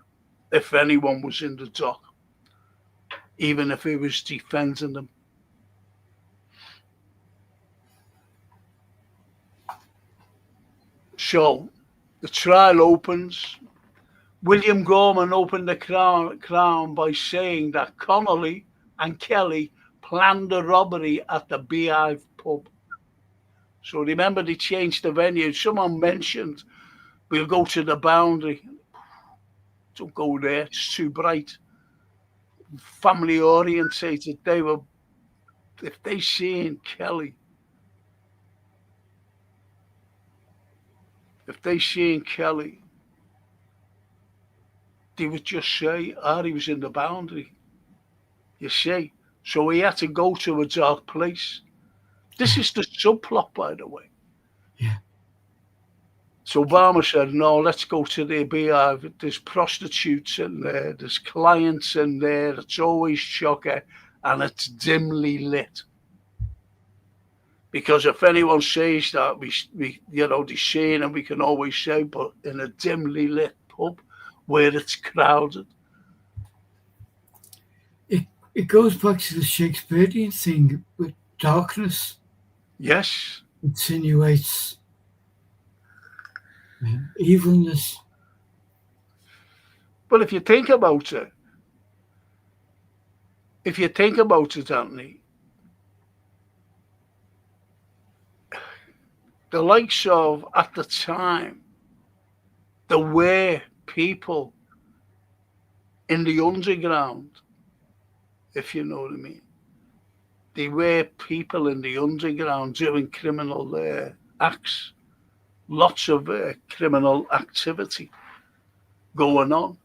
Speaker 4: If anyone was in the dock, even if he was defending them. So the trial opens. William Gorman opened the crown by saying that Connolly and Kelly planned the robbery at the Beehive pub. So remember, they changed the venue. Someone mentioned, we'll go to the Boundary. Don't go there, it's too bright. Family orientated. If they seen Kelly, they would just say, he was in the Boundary. You see? So he had to go to a dark place. This is the subplot, by the way.
Speaker 2: Yeah.
Speaker 4: So Obama said, no, let's go to the Beehive. There's prostitutes in there. There's clients in there. It's always chocker, and it's dimly lit. Because if anyone says that, we they're saying, and we can always say, but in a dimly lit pub where it's crowded.
Speaker 2: It goes back to the Shakespearean thing with darkness.
Speaker 4: Yes.
Speaker 2: Insinuates evilness.
Speaker 4: But if you think about it, Anthony, the likes of, at the time, there were people in the underground, if you know what I mean. There were people in the underground doing criminal acts, lots of criminal activity going on.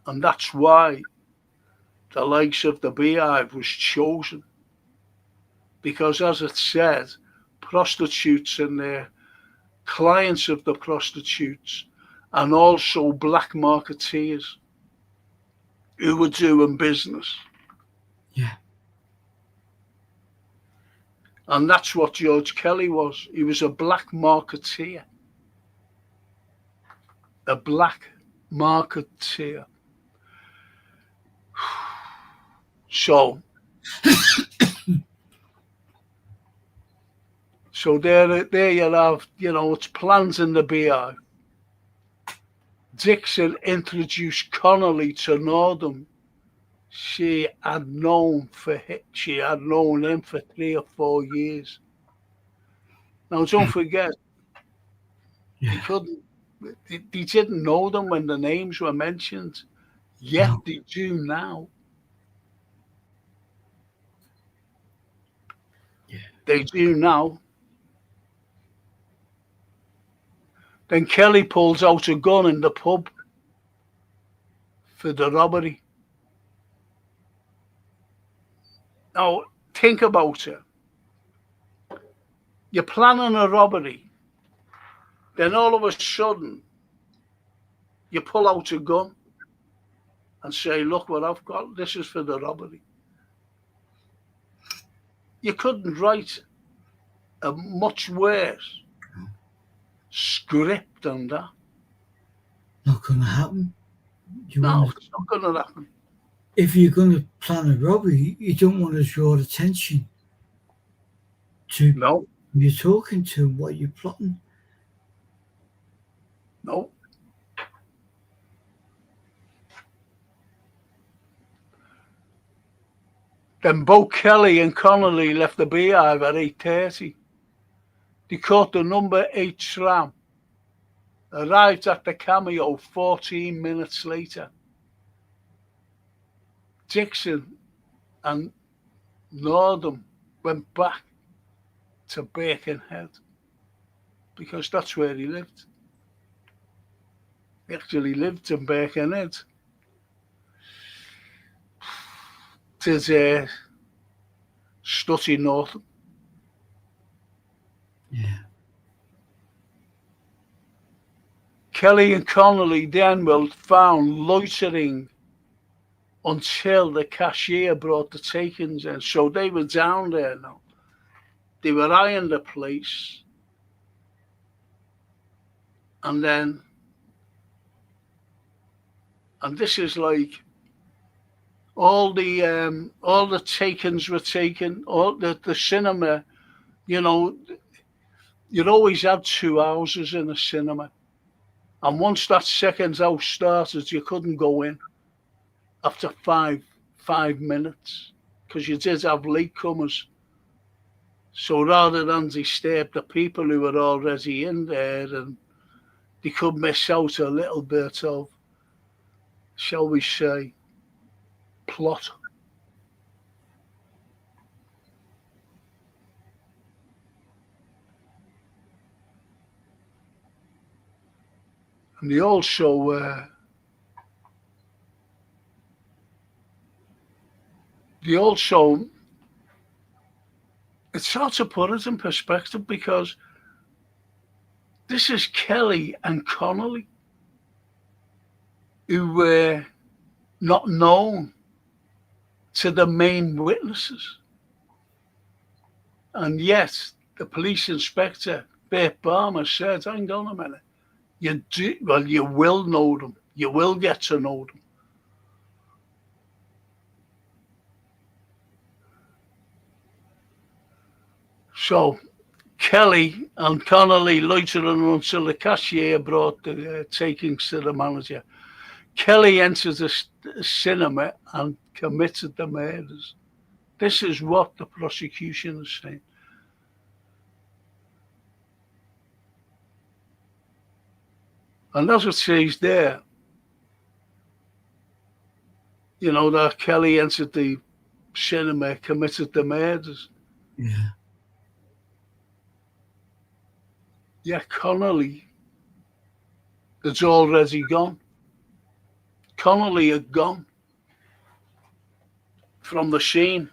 Speaker 4: And that's why the likes of the Beehive was chosen. Because as it said, prostitutes in there, clients of the prostitutes, and also black marketeers who were doing business.
Speaker 2: Yeah.
Speaker 4: And that's what George Kelly was. He was a black marketeer. A black marketeer. So there you have, it's plans in the Beehive. Dixon introduced Connolly to Northam. She had known him for 3 or 4 years. Now, don't forget, they didn't know them when the names were mentioned. Yet they do now.
Speaker 2: Yeah.
Speaker 4: They do now. Then Kelly pulls out a gun in the pub for the robbery. Now, think about it. You're planning a robbery. Then all of a sudden, you pull out a gun and say, look what I've got. This is for the robbery. You couldn't write a much worse script than that.
Speaker 2: Not going to happen.
Speaker 4: It's not going to happen.
Speaker 2: If you're going to plan a robbery, you don't want to draw attention to who you're talking to, what you're plotting.
Speaker 4: No. Then both Kelly and Connolly left the Beehive at 8:30. They caught the number 8 tram, arrived at the Cameo 14 minutes later. Dixon and Northam went back to Birkenhead because that's where he lived. He actually lived in Birkenhead. There's Stutty North.
Speaker 2: Yeah.
Speaker 4: Kelly and Connolly then were found loitering until the cashier brought the takings in. So they were down there now. They were eyeing the place. And this is like all the takings were taken, all the cinema, you know, you'd always had 2 houses in a cinema. And once that second house started, you couldn't go in after five minutes, because you did have latecomers. So rather than disturb the people who were already in there, and they could miss out a little bit of, shall we say, plot. And they also it's hard to put it in perspective, because this is Kelly and Connolly, who were not known to the main witnesses. And yet the police inspector, Bert Barmer, said, hang on a minute, you will know them. You will get to know them. So Kelly and Connolly loitering until the cashier brought the takings to the manager. Kelly entered the cinema and committed the murders. This is what the prosecution is saying. And as it says there, you know, that Kelly entered the cinema, committed the murders.
Speaker 2: Yeah.
Speaker 4: Yeah, Connolly had already gone. Connolly had gone from the scene,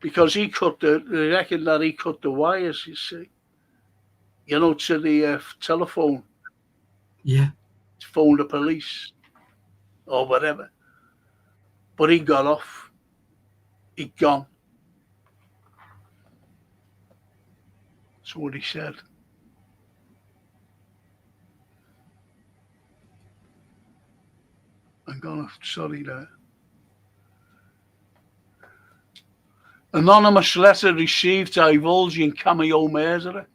Speaker 4: because they reckon that he cut the wires, you see, you know, to the telephone.
Speaker 2: Yeah.
Speaker 4: To phone the police or whatever. But he got off. He'd gone. That's what he said. I'm gonna, sorry there. Anonymous letter received divulging cameo murderer.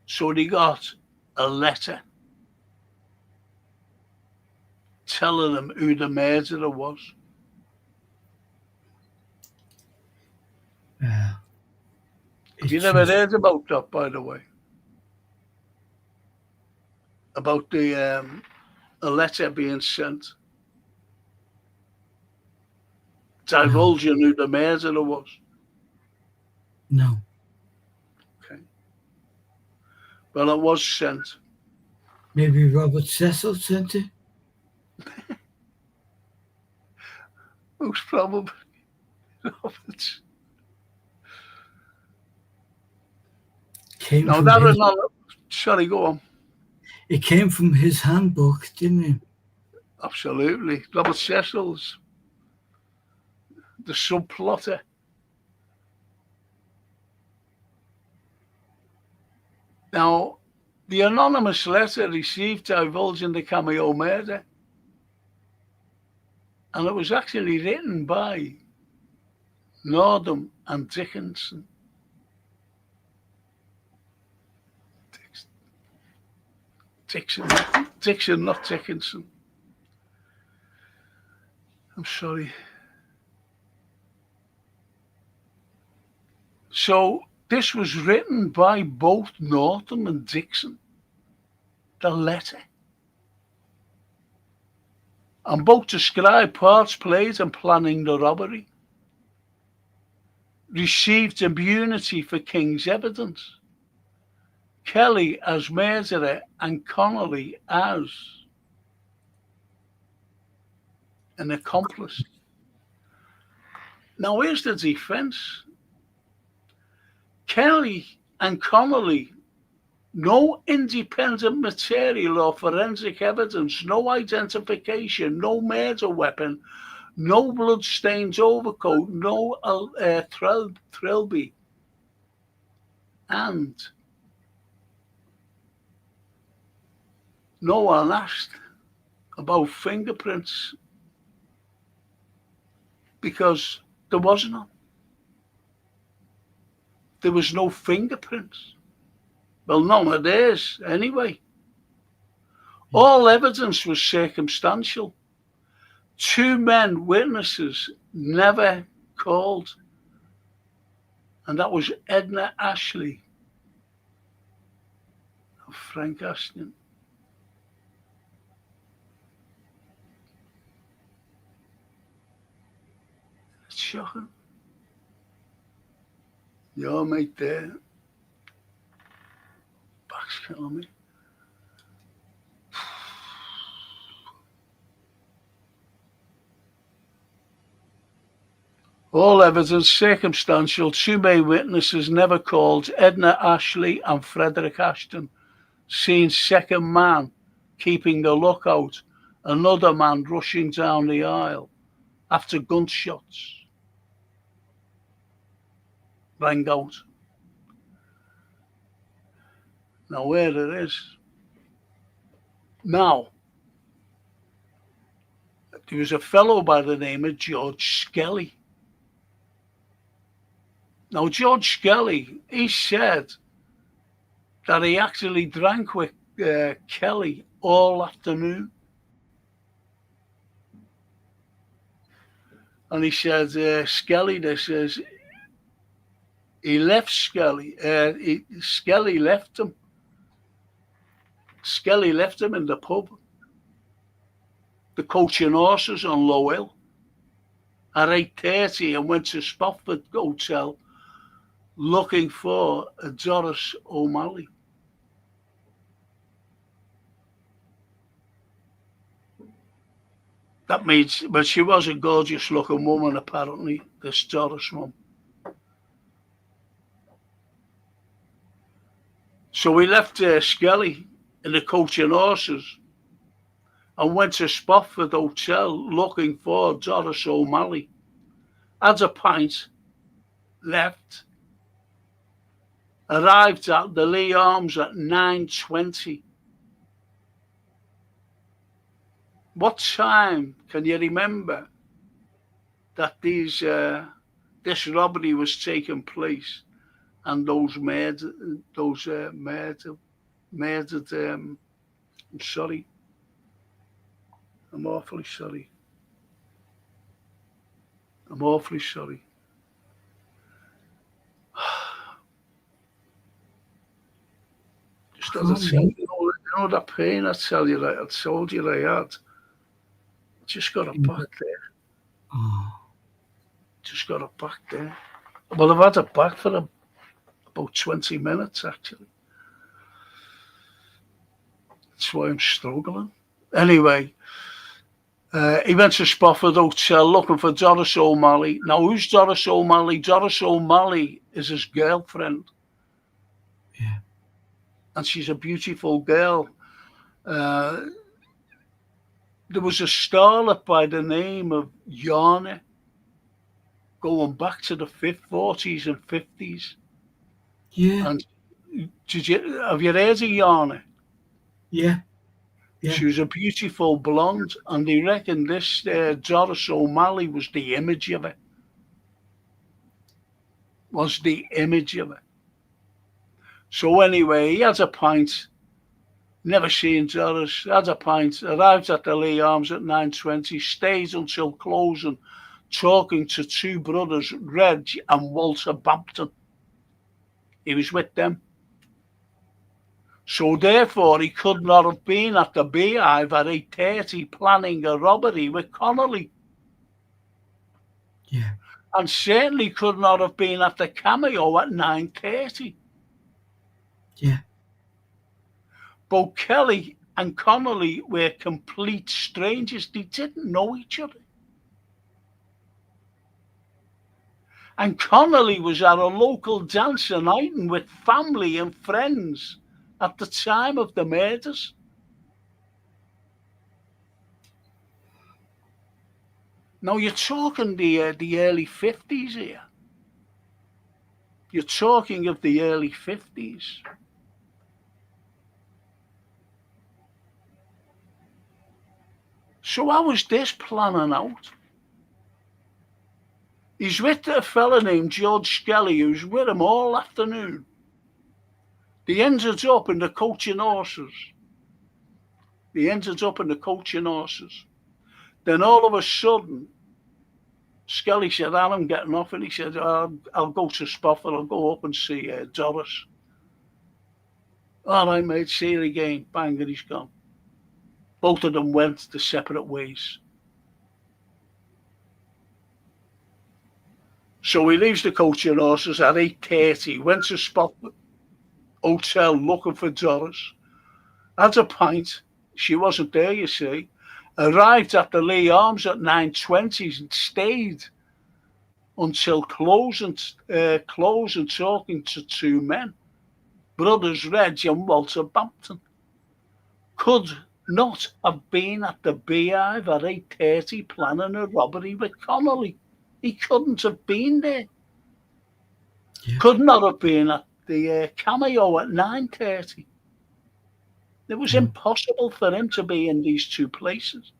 Speaker 4: So they got a letter telling them who the murderer was.
Speaker 2: Yeah.
Speaker 4: Have you never heard about that, by the way? About the a letter being sent divulging who the murderer was?
Speaker 2: No.
Speaker 4: Okay. Well, it was sent.
Speaker 2: Maybe Robert Cecil sent it?
Speaker 4: Most probably. Robert. No, that was not. Sorry, go on.
Speaker 2: It came from his handbook, didn't it?
Speaker 4: Absolutely. Robert Cecil's the subplotter. Now, the anonymous letter received divulging the cameo murder, and it was actually written by Nordham and Dickinson. Dixon, not Dickinson. I'm sorry. So this was written by both Northam and Dixon, the letter. And both described parts played in planning the robbery, received immunity for King's evidence, Kelly as murderer and Connolly as an accomplice. Now, here's the defense. Kelly and Connolly, no independent material or forensic evidence, no identification, no murder weapon, no blood-stained overcoat, no trilby, and no one asked about fingerprints because there was none. There was no fingerprints. Well, none of theirs anyway. All evidence was circumstantial. 2 men witnesses never called, and that was Edna Ashley and Frank Ashton. It's shocking. Your mate there, back's killing me. All evidence circumstantial. 2 main witnesses never called. Edna Ashley and Frederick Ashton. Seen second man keeping the lookout. Another man rushing down the aisle after gunshots rang out. Now where it is. Now, there was a fellow by the name of George Skelly. Now, George Skelly, he said that he actually drank with Kelly all afternoon. And he said, Skelly, this is, he left Skelly. Skelly left him. Skelly left him in the pub, the Coach and Horses on Low Hill, at 8:30 and went to Spofford Hotel looking for a Doris O'Malley. That means, but she was a gorgeous looking woman, apparently, this Doris mum. So we left Skelly in the Coach and Horses and went to Spofford Hotel looking for Doris O'Malley. Had a pint, left, arrived at the Lee Arms at 9:20. What time can you remember that this robbery was taking place and those murdered? I'm sorry. I'm awfully sorry. I'm awfully sorry. Just as I said, you know that pain I told you I had. Just got it back there.
Speaker 2: Oh.
Speaker 4: Just got it back there. Well, I've had it back for about 20 minutes, actually. That's why I'm struggling. Anyway, he went to Spofford Hotel looking for Doris O'Malley. Now, who's Doris O'Malley? Doris O'Malley is his girlfriend.
Speaker 2: Yeah.
Speaker 4: And she's a beautiful girl. There was a starlet by the name of Yarner going back to the 40s and 50s.
Speaker 2: Yeah.
Speaker 4: And have you heard of Yarner?
Speaker 2: Yeah. Yeah.
Speaker 4: She was a beautiful blonde, and they reckon this Doris O'Malley was the image of her. So anyway, he had a pint, never seen Doris, had a pint, arrived at the Lee Arms at 9:20, stayed until closing, talking to 2 brothers, Reg and Walter Bampton. He was with them. So therefore, he could not have been at the Beehive at 8:30 planning a robbery with Connolly.
Speaker 2: Yeah.
Speaker 4: And certainly could not have been at the Cameo at 9:30.
Speaker 2: Yeah.
Speaker 4: Both Kelly and Connolly were complete strangers. They didn't know each other. And Connolly was at a local dance in Iton with family and friends at the time of the murders. Now, you're talking the early 50s here. You're talking of the early 50s. So how was this planning out? He's with a fella named George Skelly, who's with him all afternoon. They ended up in the Coach and Horses. Then all of a sudden, Skelly said, I'm getting off. And he said, I'll go to Spofford. I'll go up and see Doris. All right, mate, see you again. Bang, and he's gone. Both of them went their separate ways. So he leaves the Coach and Horses at 8:30, went to Spofford Hotel looking for Doris. Had a pint. She wasn't there, you see. Arrived at the Lee Arms at 9:20 and stayed until closing, talking to two men, brothers Reg and Walter Bampton. Could not have been at the Beehive at 8:30 planning a robbery with Connolly. He couldn't have been there.
Speaker 2: Yeah.
Speaker 4: Could not have been at the Cameo at 9:30. It was impossible for him to be in these two places,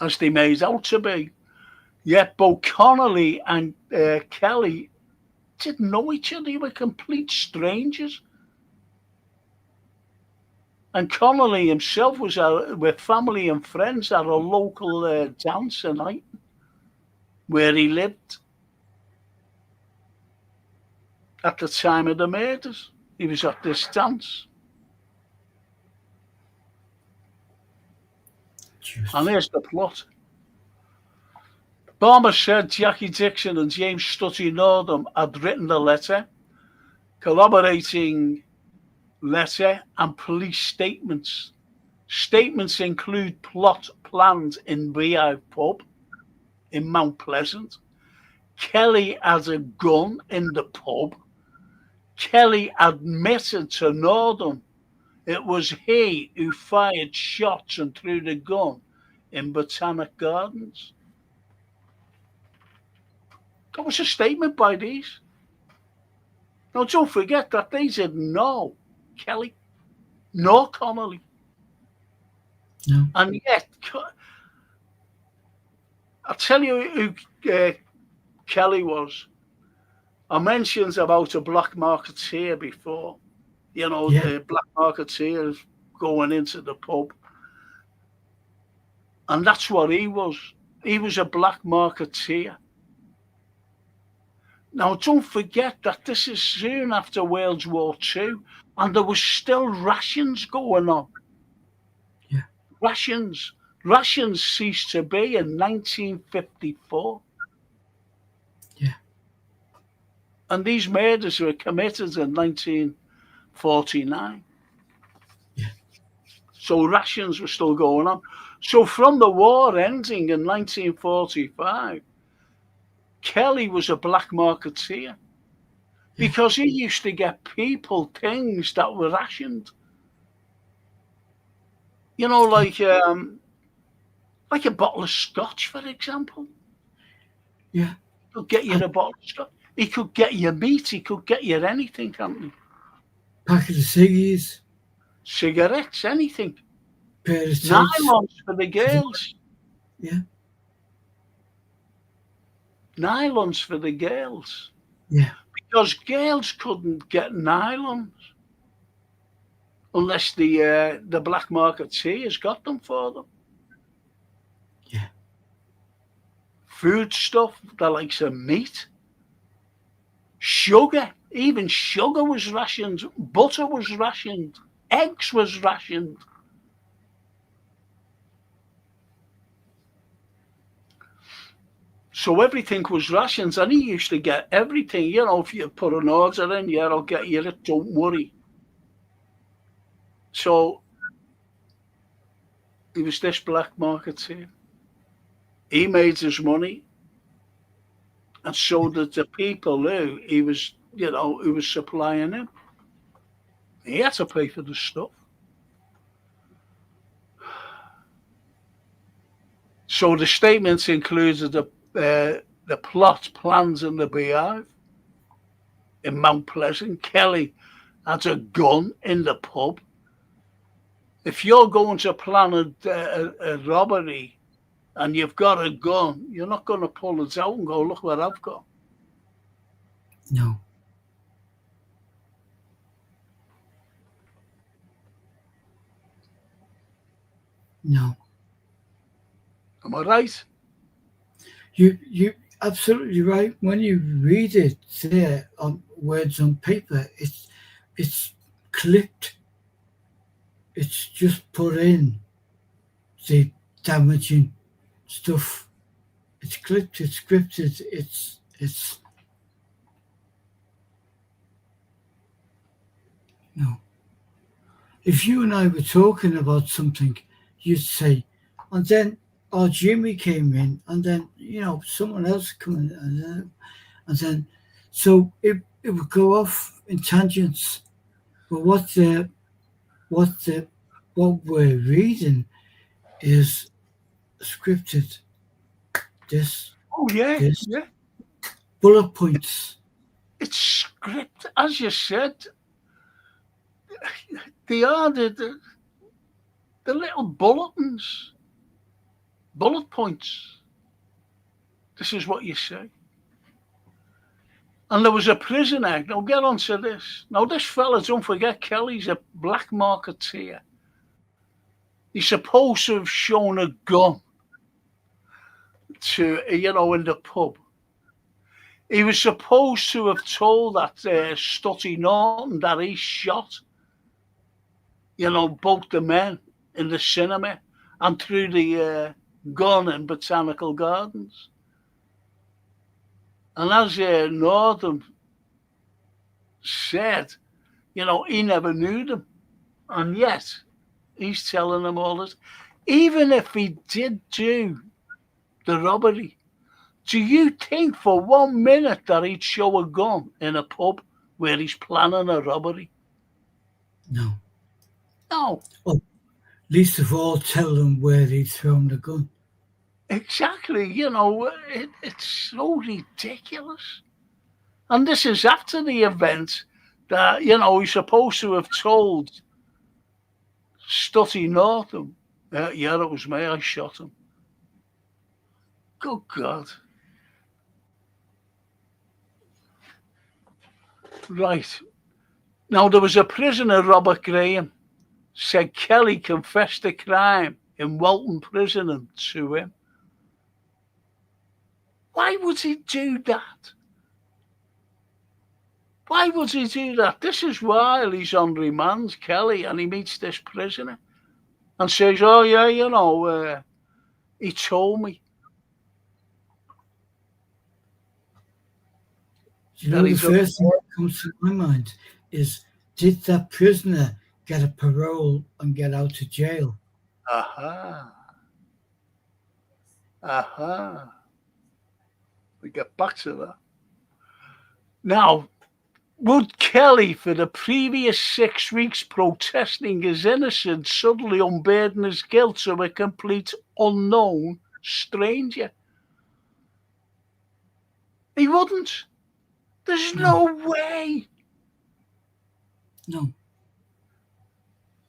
Speaker 4: as they made out to be. Yet both Connolly and Kelly didn't know each other. They were complete strangers. And Connolly himself was with family and friends at a local dance night where he lived at the time of the murders. He was at this dance.
Speaker 2: Just...
Speaker 4: And here's the plot. Balmer said Jackie Dixon and James Stutty Northam had written the letter, corroborating letter and police statements. Statements include plot planned in Beehive Pub in Mount Pleasant. Kelly has a gun in the pub. Kelly admitted to Northam it was he who fired shots and threw the gun in Botanic Gardens. That was a statement by these. Now, don't forget that they didn't know Kelly nor Connolly.
Speaker 2: No.
Speaker 4: And yet, I'll tell you who Kelly was. I mentioned about a black marketeer before. You know, the black marketeers going into the pub. And that's what he was. He was a black marketeer. Now, don't forget that this is soon after World War II, and there was still rations going on.
Speaker 2: Yeah.
Speaker 4: Rations ceased to be in 1954.
Speaker 2: Yeah.
Speaker 4: And these murders were committed in 1949.
Speaker 2: Yeah.
Speaker 4: So rations were still going on. So from the war ending in 1945, Kelly was a black marketeer because he used to get people things that were rationed. You know, like a bottle of scotch, for example.
Speaker 2: Yeah.
Speaker 4: He could get you a bottle of scotch. He could get you meat. He could get you anything, can't he?
Speaker 2: Packet of ciggies.
Speaker 4: Cigarettes, anything.
Speaker 2: Pair of tights.
Speaker 4: Nylons for the girls.
Speaker 2: Yeah.
Speaker 4: Nylons for the girls.
Speaker 2: Yeah.
Speaker 4: Because girls couldn't get nylons unless the black marketeers got them for them.
Speaker 2: Yeah.
Speaker 4: Food stuff, the likes of meat, sugar, even sugar was rationed, butter was rationed, eggs was rationed. So everything was rations, and he used to get everything. You know, if you put an order in, yeah, I'll get you it, don't worry. So he was this black marketeer. He made his money, and so did the people who he was, who was supplying him. He had to pay for the stuff. So the statements included the plot, plans, and the beehive. In Mount Pleasant, Kelly had a gun in the pub. If you're going to plan a robbery and you've got a gun, you're not going to pull it out and go, look what I've got.
Speaker 2: No. No.
Speaker 4: Am I right?
Speaker 2: You absolutely right. When you read it there on words on paper, it's clipped. It's just put in the damaging stuff. It's clipped, it's scripted, it's no. If you and I were talking about something, you'd say, and then Jimmy came in, and then someone else come in, and then so it would go off in tangents. But what we're reading is scripted. This bullet points.
Speaker 4: It's script, as you said. They are the little bulletins, bullet points. This is what you say. And there was a prisoner. Now get on to this. Now this fella, don't forget, Kelly's a black marketeer. He's supposed to have shown a gun to, in the pub. He was supposed to have told that Stutty Norton that he shot, both the men in the cinema and threw the gun in Botanical Gardens. And as Norton said, he never knew them. And yet, he's telling them all this. Even if he did do the robbery, do you think for 1 minute that he'd show a gun in a pub where he's planning a robbery?
Speaker 2: No.
Speaker 4: No.
Speaker 2: Well, least of all, tell them where he'd thrown the gun.
Speaker 4: Exactly. It's so ridiculous. And this is after the event that, he's supposed to have told Stutty Norton, yeah, it was me, I shot him. Good God. Right. Now, there was a prisoner, Robert Graham, said Kelly confessed the crime in Walton Prison to him. Why would he do that? Why would he do that? This is while he's on remand, Kelly, and he meets this prisoner and says, oh, yeah, he told me.
Speaker 2: The first thing that comes to my mind is, did that prisoner get a parole and get out of jail?
Speaker 4: Aha. We get back to that. Now, would Kelly, for the previous 6 weeks protesting his innocence, suddenly unburden his guilt to a complete unknown stranger? He wouldn't. There's no way.
Speaker 2: No.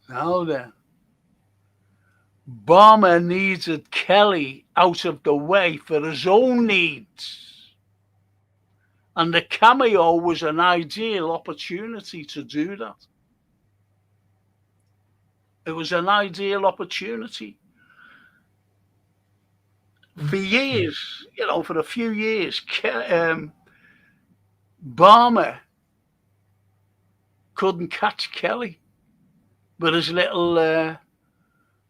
Speaker 4: Now then, Balmer needed Kelly out of the way for his own needs. And the cameo was an ideal opportunity to do that. It was an ideal opportunity. For years, for a few years, Balmer couldn't catch Kelly with his little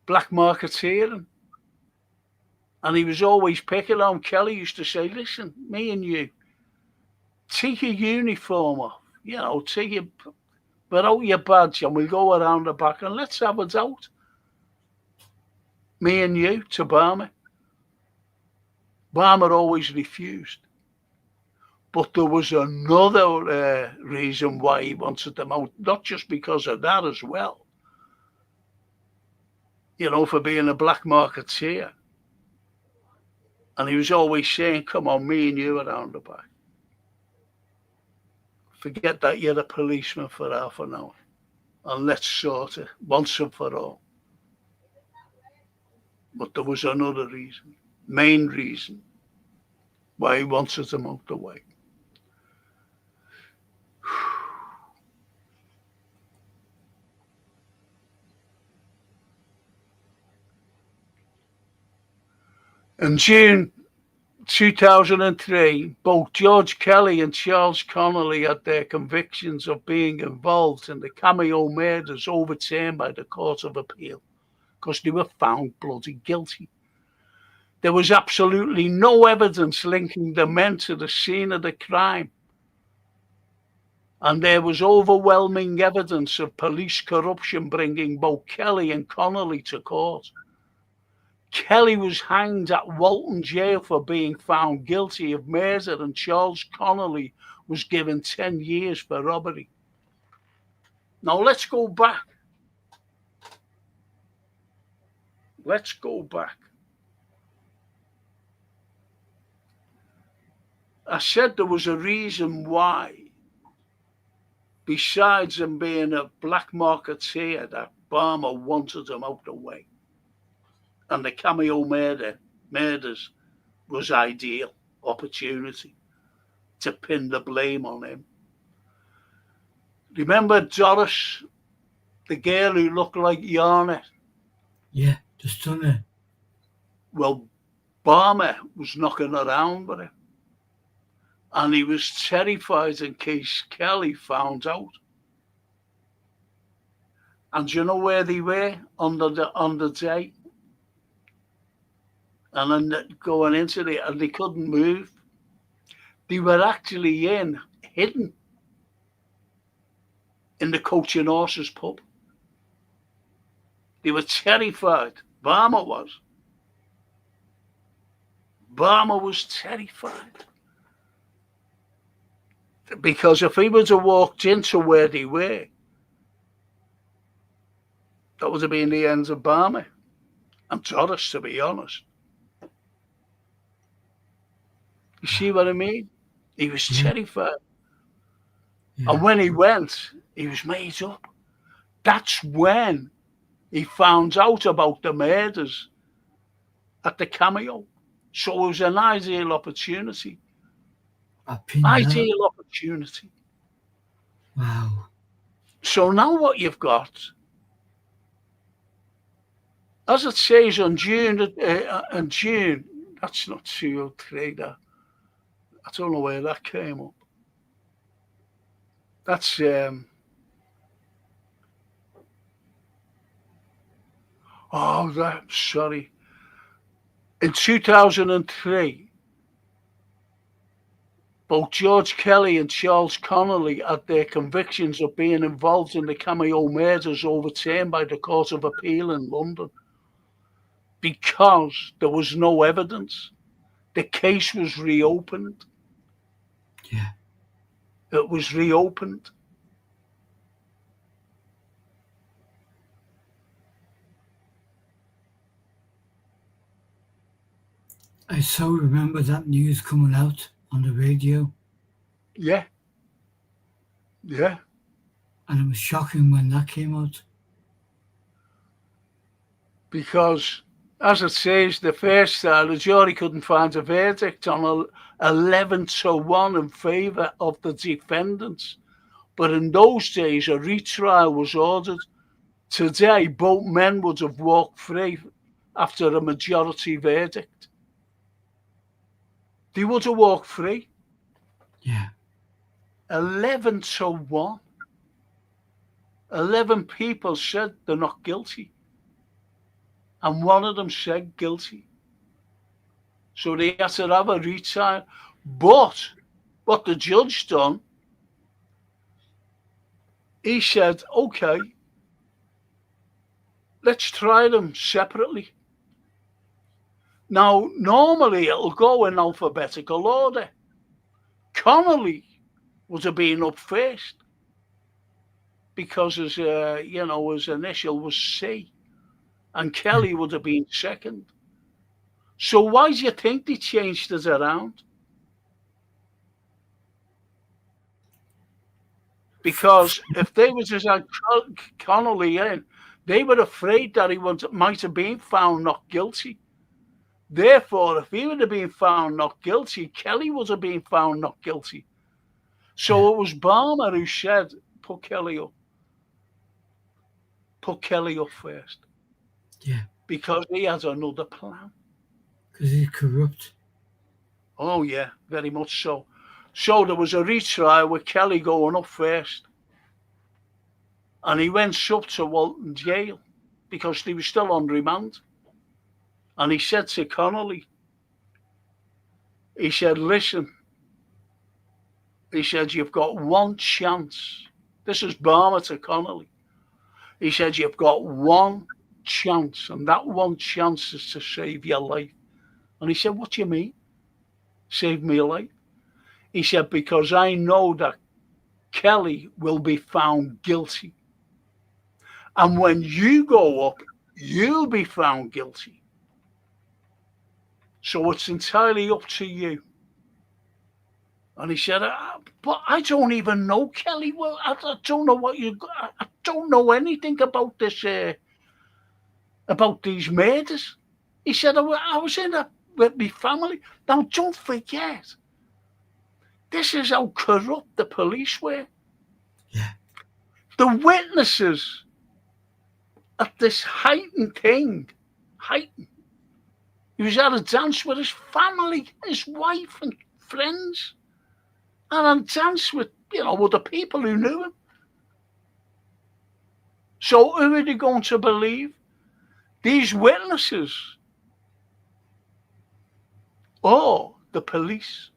Speaker 4: black marketeering. And he was always picking on Kelly. Used to say, listen, me and you, take your uniform off, without your badge, and we'll go around the back and let's have it out. Me and you to Barmer. Barmer always refused. But there was another reason why he wanted them out, not just because of that as well. You know, for being a black marketeer. And he was always saying, come on, me and you around the back. Forget that you're a policeman for half an hour. And let's sort it once and for all. But there was another reason, main reason, why he wanted them out the way. In June 2003, both George Kelly and Charles Connolly had their convictions of being involved in the Cameo murders overturned by the Court of Appeal because they were found bloody guilty. There was absolutely no evidence linking the men to the scene of the crime. And there was overwhelming evidence of police corruption bringing both Kelly and Connolly to court. Kelly was hanged at Walton Jail for being found guilty of murder, and Charles Connolly was given 10 years for robbery. Now let's go back. Let's go back. I said there was a reason why, besides him being a black marketeer, that Barmer wanted him out the way. And the Cameo murders was ideal opportunity to pin the blame on him. Remember Doris, the girl who looked like Yarnet?
Speaker 2: Yeah, the stunner.
Speaker 4: Well, Barmer was knocking around with him. And he was terrified in case Kelly found out. And do you know where they were on the day? And then going into it, and they couldn't move. They were actually hidden in the Coach and Horses pub. They were terrified. Barmer was. Barmer was terrified. Because if he would have walked into where they were, that would have been the end of Barmer. And Doris, to be honest. You see what I mean? He was terrified. Yeah. And when he went, he was made up. That's when he found out about the murders at the Cameo. So it was an ideal opportunity. Ideal opportunity.
Speaker 2: Wow.
Speaker 4: So now what you've got, as it says on June, that's not 203, that. I don't know where that came up. That's sorry. In 2003, both George Kelly and Charles Connolly had their convictions of being involved in the Cameo murders overturned by the Court of Appeal in London because there was no evidence. The case was reopened.
Speaker 2: Yeah.
Speaker 4: It was reopened.
Speaker 2: I so remember that news coming out on the radio.
Speaker 4: Yeah. Yeah.
Speaker 2: And it was shocking when that came out.
Speaker 4: Because, as it says, the first the jury couldn't find a verdict on 11-1 in favour of the defendants. But in those days, a retrial was ordered. Today, both men would have walked free after a majority verdict. They would have walked free.
Speaker 2: Yeah.
Speaker 4: 11-1. 11 people said they're not guilty. And one of them said guilty. So they had to have a retrial. But what the judge done, he said, okay, let's try them separately. Now, normally it'll go in alphabetical order. Connolly would have been up first because his, his initial was C, and Kelly would have been second. So why do you think they changed it around? Because if they was just had Connolly in, they were afraid that he might have been found not guilty. Therefore, if he would have been found not guilty, Kelly would have been found not guilty. So it was Balmer who said, put Kelly up. Put Kelly up first.
Speaker 2: Yeah.
Speaker 4: Because he has another plan.
Speaker 2: Because he's corrupt.
Speaker 4: Oh, yeah, very much so. So there was a retrial with Kelly going up first. And he went up to Walton Jail because he was still on remand. And he said to Connolly, he said, listen, he said, you've got one chance. This is Balmer to Connolly. He said, you've got one chance, and that one chance is to save your life. And he said, what do you mean? Save me life? He said, because I know that Kelly will be found guilty. And when you go up, you'll be found guilty. So it's entirely up to you. And he said, but I don't even know Kelly. Well, I don't know I don't know anything about this, about these murders. He said, I was in it with my family. Now, don't forget, this is how corrupt the police were.
Speaker 2: Yeah.
Speaker 4: The witnesses at this heightened thing, he was at a dance with his family, his wife and friends, and a dance with, with the people who knew him. So who are they going to believe? These witnesses or the police?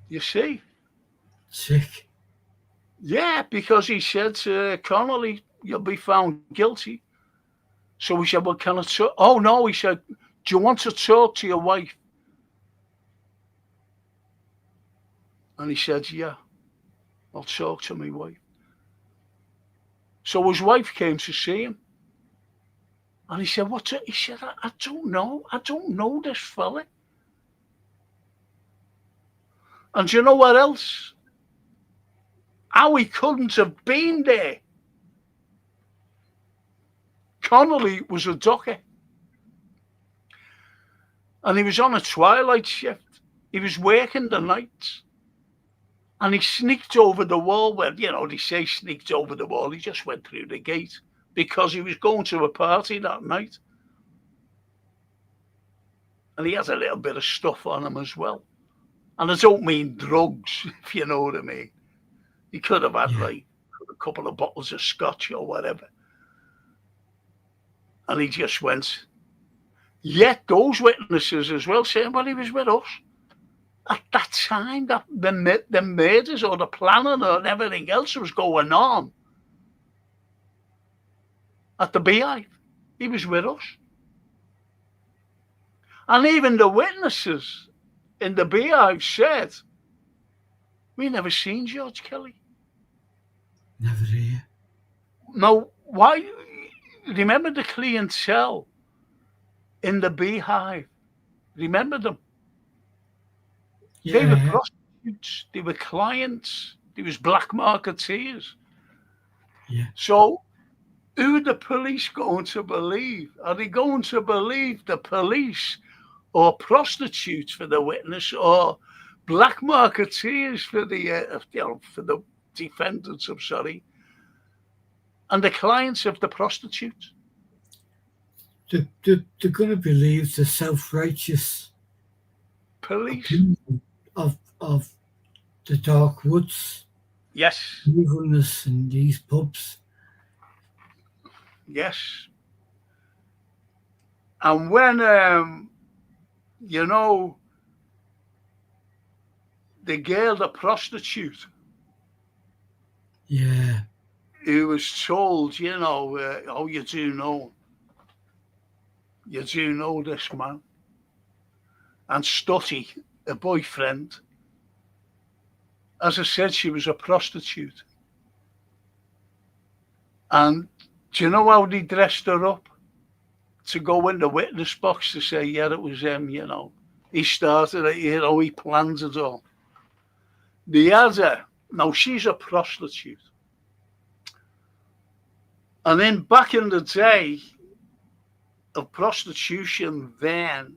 Speaker 4: You see?
Speaker 2: Sick.
Speaker 4: Yeah, because he said to Connolly, you'll be found guilty. So he said, well, can I talk? Oh, no, he said, do you want to talk to your wife? And he said, yeah, I'll talk to my wife. So his wife came to see him. And he said, what's it? He said, I don't know. I don't know this fella. And do you know what else? How he couldn't have been there. Connolly was a docker. And he was on a twilight shift. He was working the nights. And he sneaked over the wall where, they say sneaked over the wall. He just went through the gate because he was going to a party that night. And he had a little bit of stuff on him as well. And I don't mean drugs, if you know what I mean. He could have had like a couple of bottles of scotch or whatever. And he just went. Yet those witnesses as well saying, well, he was with us at that time, that the murders or the planning or everything else was going on at the Beehive. He was with us. And even the witnesses in the Beehive said, we never seen George Kelly.
Speaker 2: Never here.
Speaker 4: Now, why? Remember the clientele in the Beehive? Remember them?
Speaker 2: Yeah.
Speaker 4: They were prostitutes. They were clients. They was black marketeers.
Speaker 2: Yeah.
Speaker 4: So who are the police going to believe? Are they going to believe the police or prostitutes for the witness or black marketeers for the defendants, I'm sorry, and the clients of the prostitutes?
Speaker 2: They're going to believe the self-righteous
Speaker 4: Police
Speaker 2: of the dark woods.
Speaker 4: Yes.
Speaker 2: Evilness in these pubs.
Speaker 4: Yes. And when, the girl, the prostitute,
Speaker 2: Yeah.
Speaker 4: who was told, oh, you do know this man. And Stutty, a boyfriend, as I said, she was a prostitute. And do you know how they dressed her up? To go in the witness box to say, yeah, it was him, He started it, he planned it all. The other, now she's a prostitute. And then back in the day of prostitution then,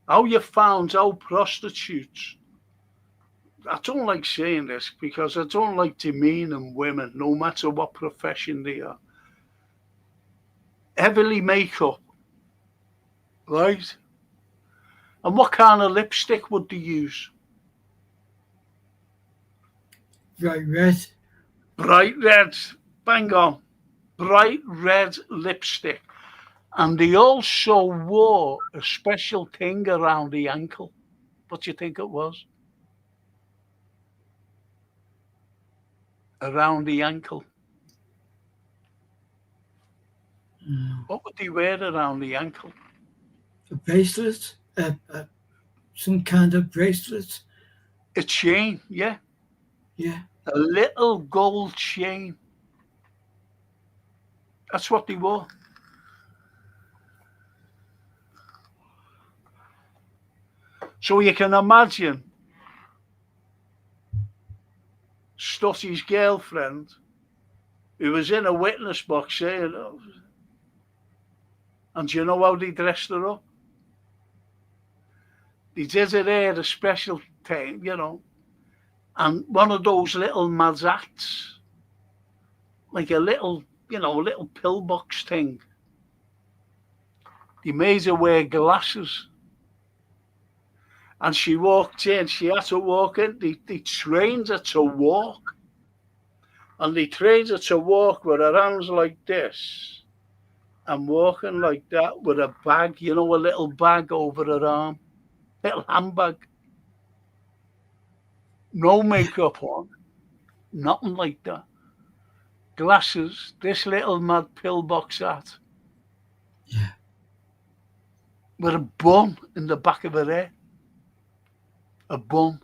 Speaker 4: how you found out prostitutes, I don't like saying this because I don't like demeaning women, no matter what profession they are. Heavily makeup, right? And what kind of lipstick would they use?
Speaker 2: Bright red.
Speaker 4: Bright red, bang on. Bright red lipstick. And they also wore a special thing around the ankle. What do you think it was? Around the ankle. What would they wear around the ankle?
Speaker 2: A bracelet? Some kind of bracelet?
Speaker 4: A chain, yeah.
Speaker 2: Yeah.
Speaker 4: A little gold chain. That's what they wore. So you can imagine Stutty's girlfriend, who was in a witness box saying, and do you know how they dressed her up? They did her hair a special thing, and one of those little mazats, like a little, little pillbox thing. They made her wear glasses. And she walked in, she had to walk in, they trained her to walk. And they trained her to walk with her hands like this and walking like that with a bag, a little bag over her arm, little handbag. No makeup on, nothing like that. Glasses, this little mad pillbox hat.
Speaker 2: Yeah.
Speaker 4: With a bun in the back of her head. A bun.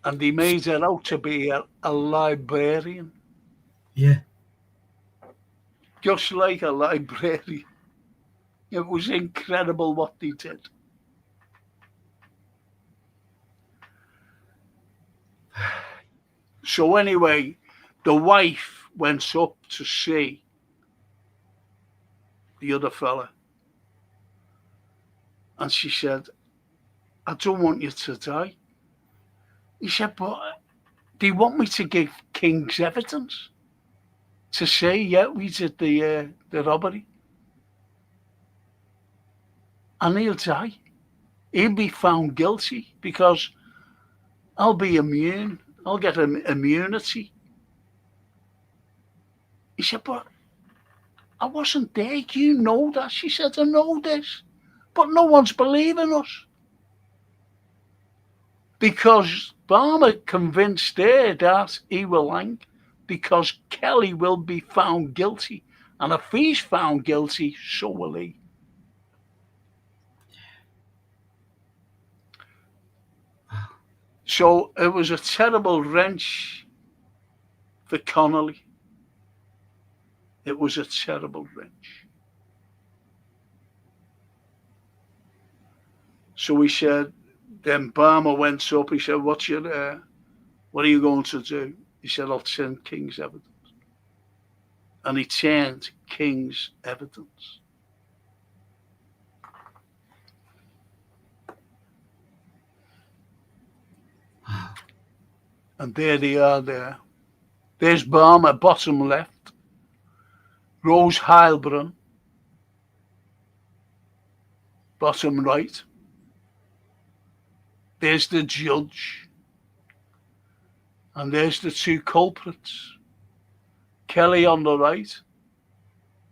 Speaker 4: And they made her out to be a librarian.
Speaker 2: Yeah.
Speaker 4: Just like a librarian. It was incredible what they did. So anyway, the wife went up to see the other fella. And she said, I don't want you to die. He said, but do you want me to give King's evidence? To say, yeah, we did the robbery. And he'll die. He'll be found guilty because I'll be immune. I'll get immunity. He said, but I wasn't there. You know that. She said, I know this. But no one's believing us. Because Barmer convinced her that he will hang because Kelly will be found guilty. And if he's found guilty, so will he. So it was a terrible wrench for Connolly. It was a terrible wrench. So he said, then Barmer went up. He said, what are you going to do? He said, I'll turn King's evidence. And he turned King's evidence. And there they are there. There's Barmer, bottom left. Rose Heilbrunn, bottom right. There's the judge. And there's the two culprits. Kelly on the right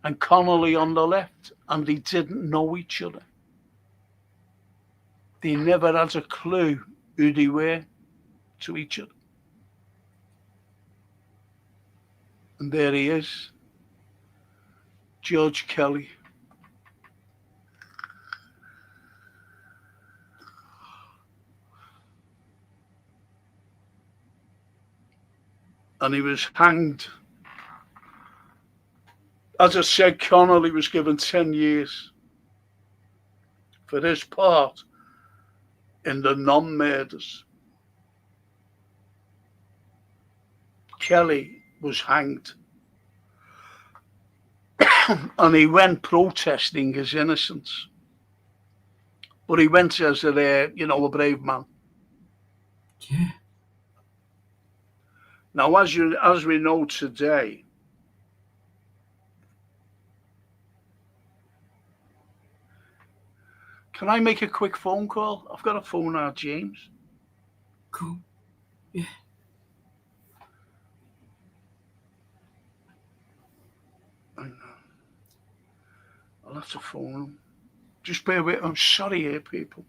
Speaker 4: and Connolly on the left. And they didn't know each other. They never had a clue who they were to each other. And there he is, George Kelly. And he was hanged. As I said, Connolly was given 10 years for his part in the non-murders. Kelly was hanged. And he went protesting his innocence. But he went as a brave man.
Speaker 2: Yeah.
Speaker 4: Now, as we know today, can I make a quick phone call? I've got a phone now, James.
Speaker 2: Cool. Yeah.
Speaker 4: I know. I'll have to phone him. Just bear with. I'm sorry here, people.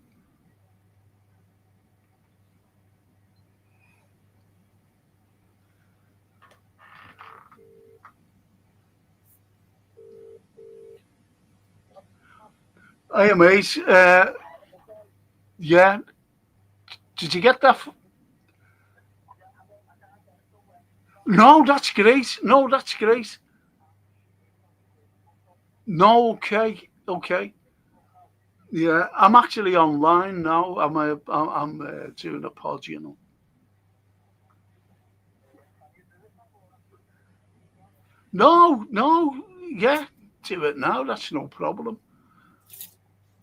Speaker 4: Hey, mate. Yeah. Did you get that? No, that's great. No, that's great. No, okay. Yeah, I'm actually online now. I'm doing a pod, you know. No, yeah, do it now. That's no problem.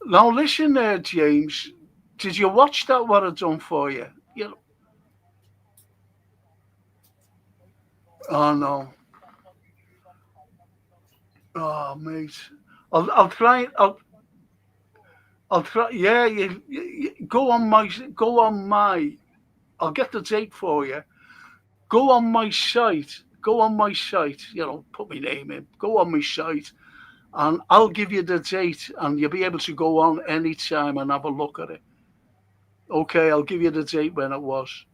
Speaker 4: Now listen there, James. Did you watch that? What I done for you? You know. Oh no. Oh mate. I'll try. I'll try. Yeah, you go on my. I'll get the date for you. Go on my site. You know, put my name in. Go on my site, and I'll give you the date, and you'll be able to go on any time and have a look at it. Okay, I'll give you the date when it was.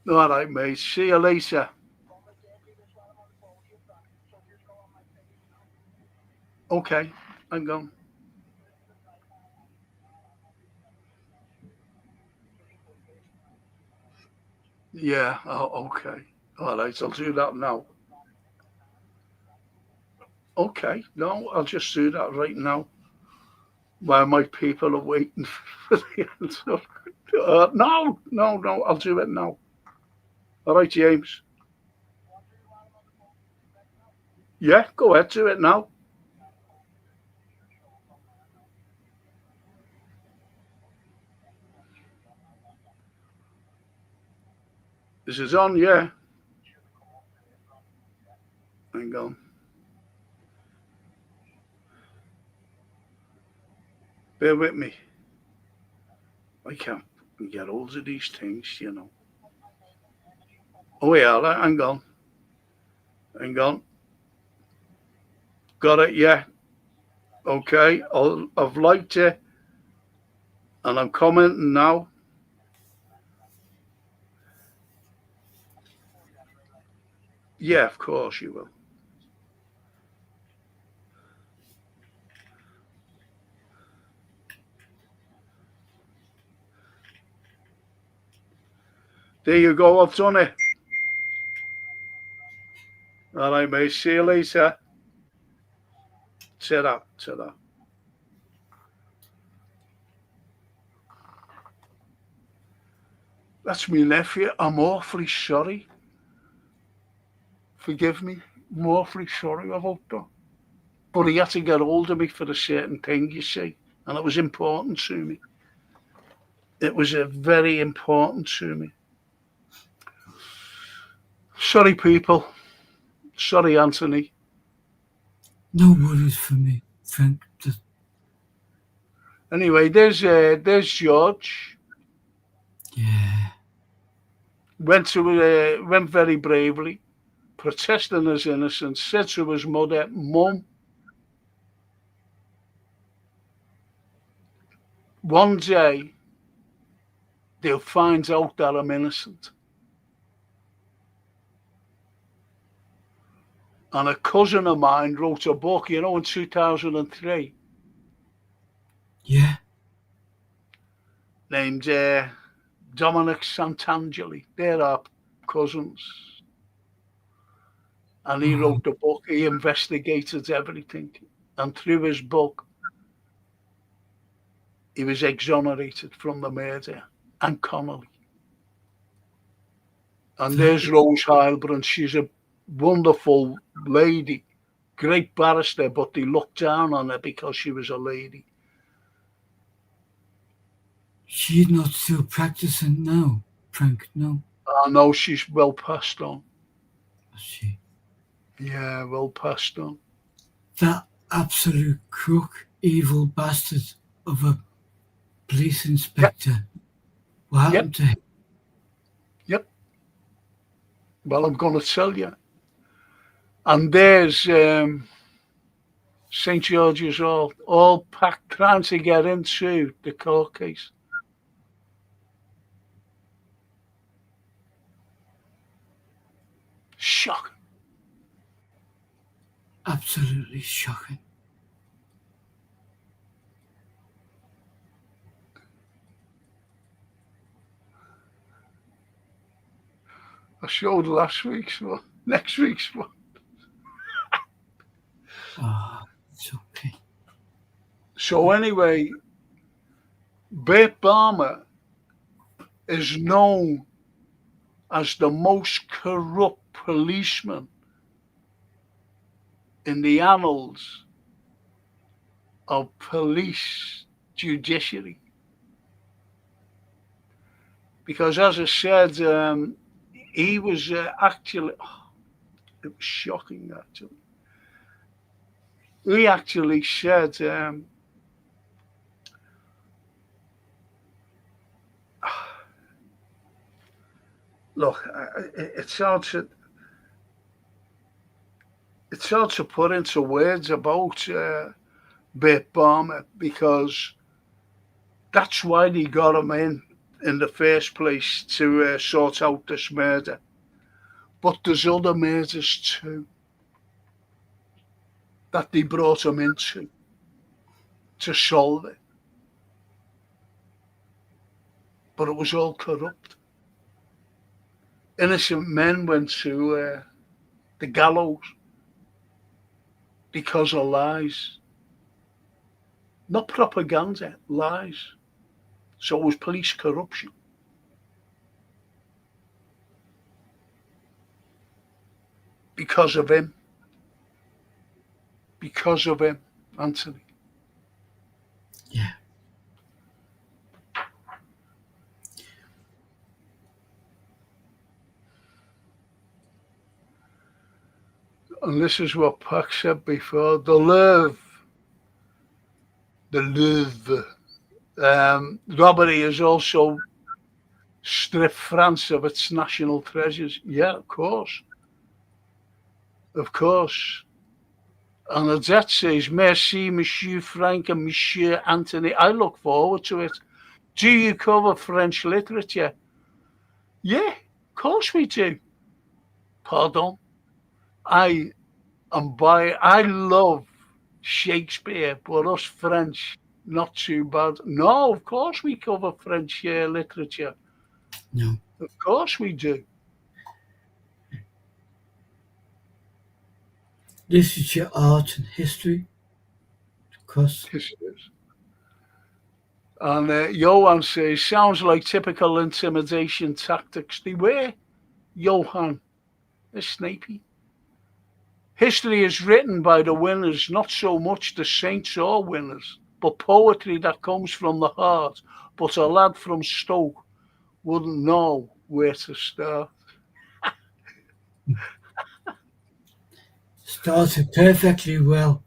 Speaker 4: All right, mate. See you later. Okay, I'm gone. Yeah, okay. All right, I'll do that now. Okay, no, I'll just do that right now while my people are waiting for the answer. No, I'll do it now. All right, James. Yeah, go ahead, do it now. This is on, yeah. Hang on. Bear with me. I can't get hold of these things, you know. Oh, yeah, hang on. Got it, yeah. Okay, I've liked it, and I'm commenting now. Yeah, of course you will. There you go, I've done it. All right, mate, see you later. Ta-da. That's me nephew. I'm awfully sorry. Forgive me. I'm awfully sorry about that. But he had to get hold of me for a certain thing, you see. And it was important to me. It was very important to me. Sorry, people. Sorry, Anthony.
Speaker 2: No worries for me, Frank.
Speaker 4: Anyway, there's George.
Speaker 2: Yeah.
Speaker 4: Went very bravely, protesting his innocence. Said to his mother, "Mum, one day they'll find out that I'm innocent. And a cousin of mine wrote a book, you know, in 2003,
Speaker 2: Yeah.
Speaker 4: named Dominic Santangeli. They're our cousins. And he wrote the book. He investigated everything. And through his book, he was exonerated from the murder. And Connolly. And there's Rose Heilbrunn. She's a wonderful lady, great barrister, but they looked down on her because she was a lady.
Speaker 2: She's not still practicing now, Frank, no.
Speaker 4: I know she's well passed on.
Speaker 2: Is she?
Speaker 4: Yeah, well passed on.
Speaker 2: That absolute crook, evil bastard of a police inspector. What happened to him?
Speaker 4: Yep. Well, I'm going to tell you. And there's St. George's Hall, all packed, trying to get into the court case. Shocking.
Speaker 2: Absolutely shocking.
Speaker 4: I showed last week's one, next week's one.
Speaker 2: It's okay.
Speaker 4: So anyway, Bert Balmer is known as the most corrupt policeman in the annals of police judiciary. Because as I said, he was actually, it was shocking actually. He actually said, look, it's hard to put into words about Bert Balmer, because that's why they got him in the first place, to sort out this murder. But there's other murders too that they brought him into to solve it. But it was all corrupt. Innocent men went to the gallows because of lies. Not propaganda, lies. So it was police corruption. Because of him. Because of him, Anthony.
Speaker 2: Yeah.
Speaker 4: And this is what Pac said before, the robbery has also stripped France of its national treasures. Yeah, of course. Of course. And Adette says, merci, Monsieur Frank and Monsieur Anthony. I look forward to it. Do you cover French literature? Yeah, of course we do. Pardon? I love Shakespeare, but us French, not too bad. No, of course we cover French literature.
Speaker 2: No.
Speaker 4: Of course we do.
Speaker 2: Literature, art, and history. Of course.
Speaker 4: And Johan says, sounds like typical intimidation tactics. They were, Johan. They're snapey. History is written by the winners, not so much the saints or winners, but poetry that comes from the heart. But a lad from Stoke wouldn't know where to start.
Speaker 2: Started perfectly well.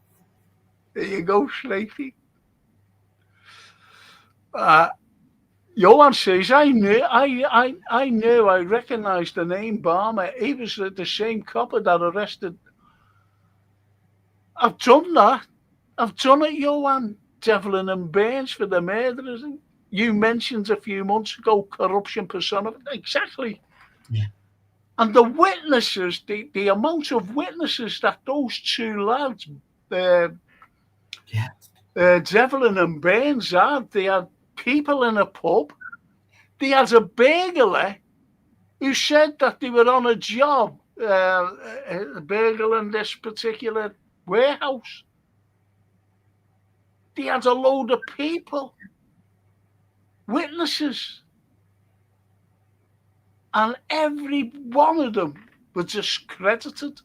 Speaker 4: There you go, Snapey. Johan says, I recognised the name Balmer. He was the same copper that arrested. I've done that. I've done it, Johan. Devlin and Burns for the murderers. You mentioned a few months ago corruption personified. Exactly.
Speaker 2: Yeah.
Speaker 4: And the witnesses, the amount of witnesses that those two lads, Devlin and Burns had, they had people in a pub. They had a burglar who said that they were on a job, a burglar in this particular warehouse. They had a load of people, witnesses, and every one of them was discredited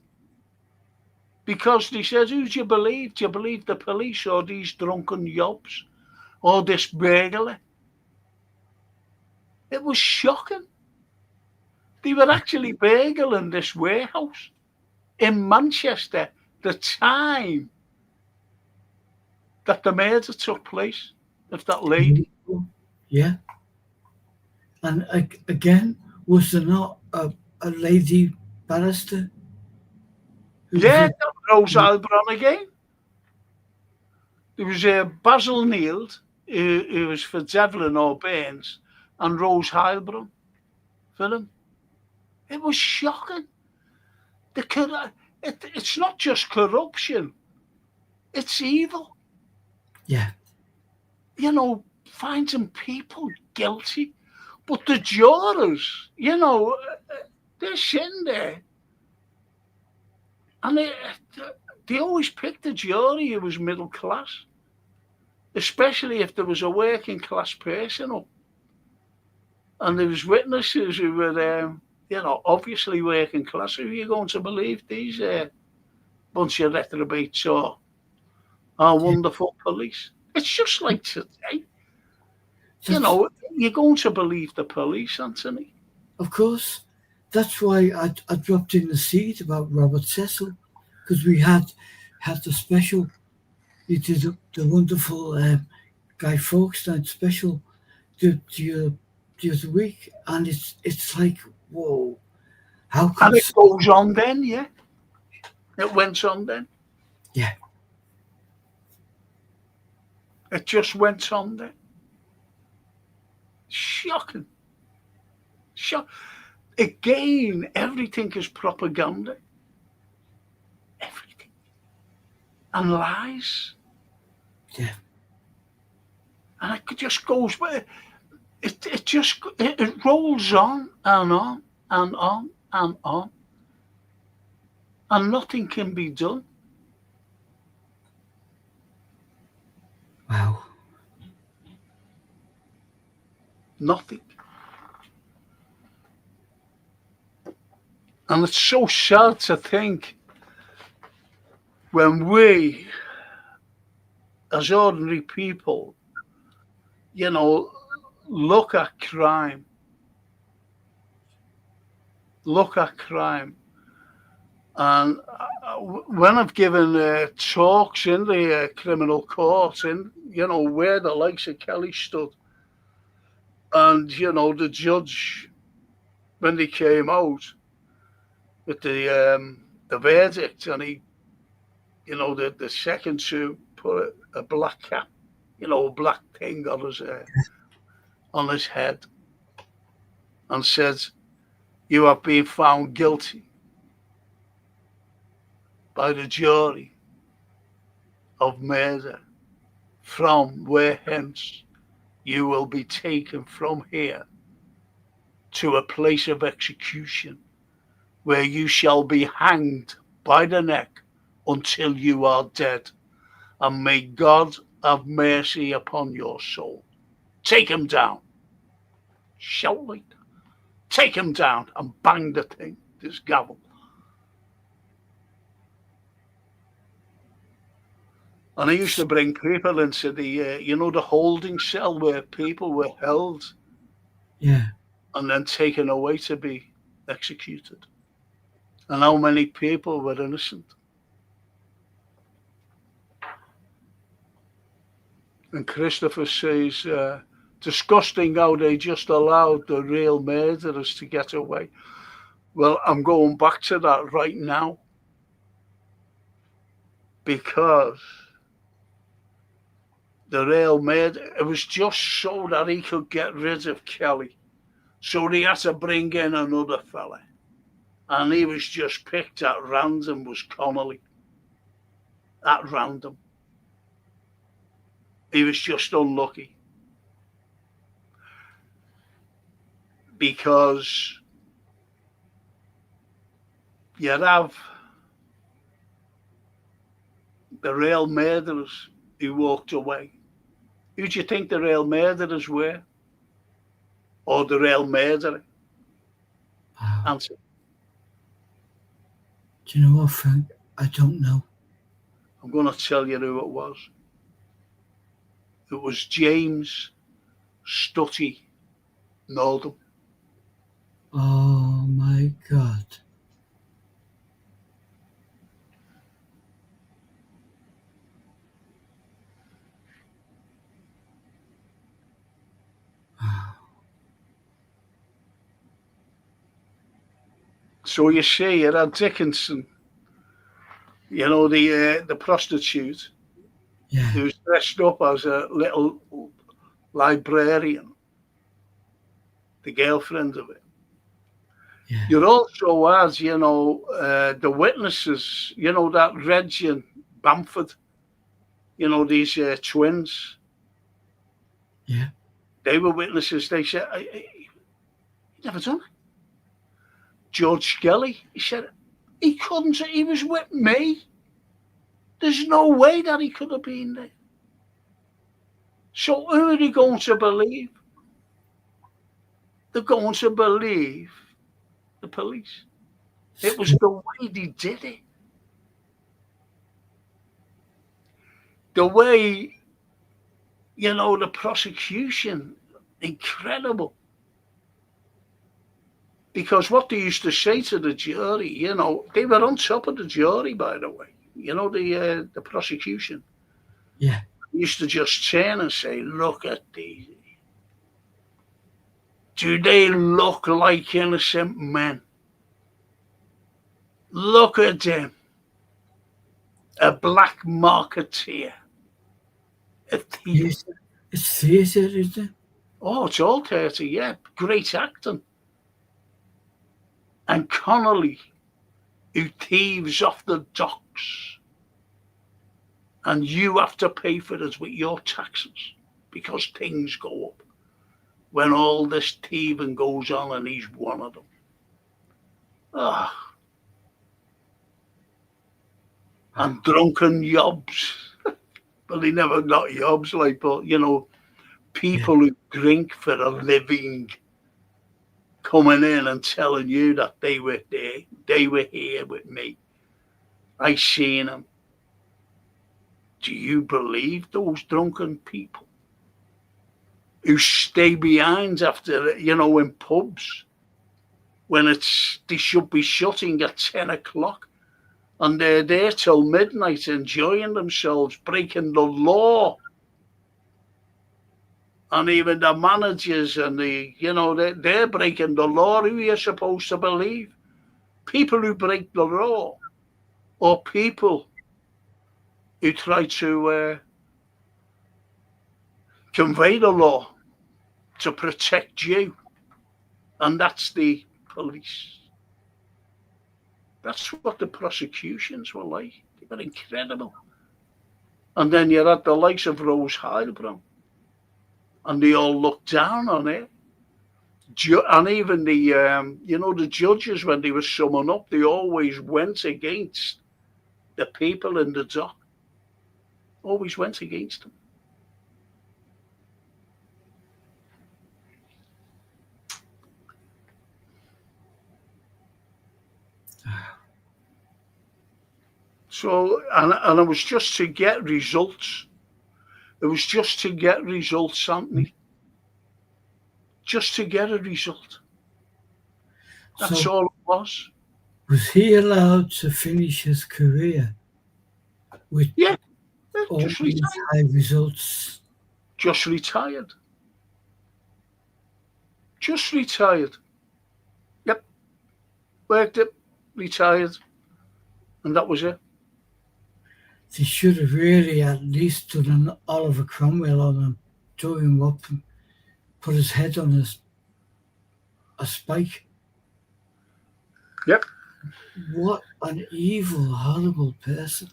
Speaker 4: because they said, who do you believe? Do you believe the police or these drunken yobs or this burglar? It was shocking. They were actually burgling this warehouse in Manchester the time that the murder took place of that lady.
Speaker 2: Yeah. And again, was there not a lady barrister?
Speaker 4: Yeah, Rose Heilbronn again. There was Basil Neild, who was for Devlin or Burns, and Rose Heilbronn for them. It was shocking. It's not just corruption, it's evil.
Speaker 2: Yeah.
Speaker 4: You know, finding people guilty. But the jurors, you know, they're sitting there. And they always picked a jury who was middle class, especially if there was a working class person up. And there was witnesses who were, you know, obviously working class. Who are you going to believe these bunch of reprobates or our wonderful police? It's just like today. You know, you're going to believe the police, Anthony.
Speaker 2: Of course. That's why I dropped in the seed about Robert Cecil, because we had the special. He did the wonderful Guy Fawkes night special the other week, and it's like, whoa, how could
Speaker 4: and it goes on then? Yeah, it went on then.
Speaker 2: Yeah,
Speaker 4: it just went on then. Shocking. Again, everything is propaganda. Everything. And lies.
Speaker 2: Yeah.
Speaker 4: And it just goes, it rolls on and on and on and on. And nothing can be done.
Speaker 2: Wow.
Speaker 4: Nothing. And it's so sad to think when we, as ordinary people, you know, look at crime. And when I've given talks in the criminal court, in, you know, where the likes of Kelly stood, and, you know, the judge, when they came out with the verdict, and he, you know, the second to put a black cap, you know, a black thing on his head, and says, "You have been found guilty by the jury of murder, from where hence you will be taken from here to a place of execution, where you shall be hanged by the neck until you are dead. And may God have mercy upon your soul. Take him down." Shout like that. Take him down, and bang the thing, this gavel. And I used to bring people into the, you know, the holding cell where people were held.
Speaker 2: Yeah.
Speaker 4: And then taken away to be executed. And how many people were innocent. And Christopher says, disgusting how they just allowed the real murderers to get away. Well, I'm going back to that right now. Because the rail murder. It was just so that he could get rid of Kelly. So they had to bring in another fella. And he was just picked at random, was Connolly. At random. He was just unlucky. Because you'd have the real murderers who walked away. Who do you think the real murderers were? Or the real murderer?
Speaker 2: Wow.
Speaker 4: Answer.
Speaker 2: Do you know what, Frank? I don't know.
Speaker 4: I'm going to tell you who it was. It was James Stutty Nordham.
Speaker 2: Oh my God. Wow.
Speaker 4: So you see, you had Dickinson, you know, the prostitute,
Speaker 2: Yeah.
Speaker 4: who was dressed up as a little librarian, the girlfriend of it.
Speaker 2: Yeah.
Speaker 4: You also had, you know, the witnesses, you know, that Reggie and Bamford, you know, these twins.
Speaker 2: Yeah.
Speaker 4: They were witnesses. They said, he never done it. George Skelly, he said, he couldn't, he was with me. There's no way that he could have been there. So who are they going to believe? They're going to believe the police. It was the way they did it. The way, you know, the prosecution, incredible. Because what they used to say to the jury, you know, they were on top of the jury, by the way. You know, the prosecution.
Speaker 2: Yeah.
Speaker 4: They used to just turn and say, look at these. Do they look like innocent men? Look at them. A black marketeer. A thief.
Speaker 2: It's theatre, is it?
Speaker 4: Oh, it's all 30, yeah. Great acting. And Connolly, who thieves off the docks. And you have to pay for it with your taxes because things go up when all this thieving goes on, and he's one of them. Ah. And drunken yobs. Well, they never got yobs, like, but, you know, people who drink for a living coming in and telling you that they were there, they were here with me. I seen them. Do you believe those drunken people who stay behind after, you know, in pubs when they should be shutting at 10 o'clock and they're there till midnight enjoying themselves, breaking the law? And even the managers and you know, they're breaking the law. Who are you supposed to believe? People who break the law, or people who try to convey the law to protect you? And that's the police. That's what the prosecutions were like. They were incredible. And then you had the likes of Rose Heilbronn, and they all looked down on it. And even the, you know, the judges, when they were summing up, they always went against the people in the dock. Always went against them. So, and it was just to get results. It was just to get results, Anthony. Just to get a result. That's all it was.
Speaker 2: Was he allowed to finish his career with all
Speaker 4: just
Speaker 2: these
Speaker 4: retired.
Speaker 2: high results?
Speaker 4: Just retired. Just retired. Yep. Worked it, retired, and that was it.
Speaker 2: they should have really at least done an Oliver Cromwell on him, drove him up and put his head on a spike.
Speaker 4: Yep.
Speaker 2: What an evil, horrible person.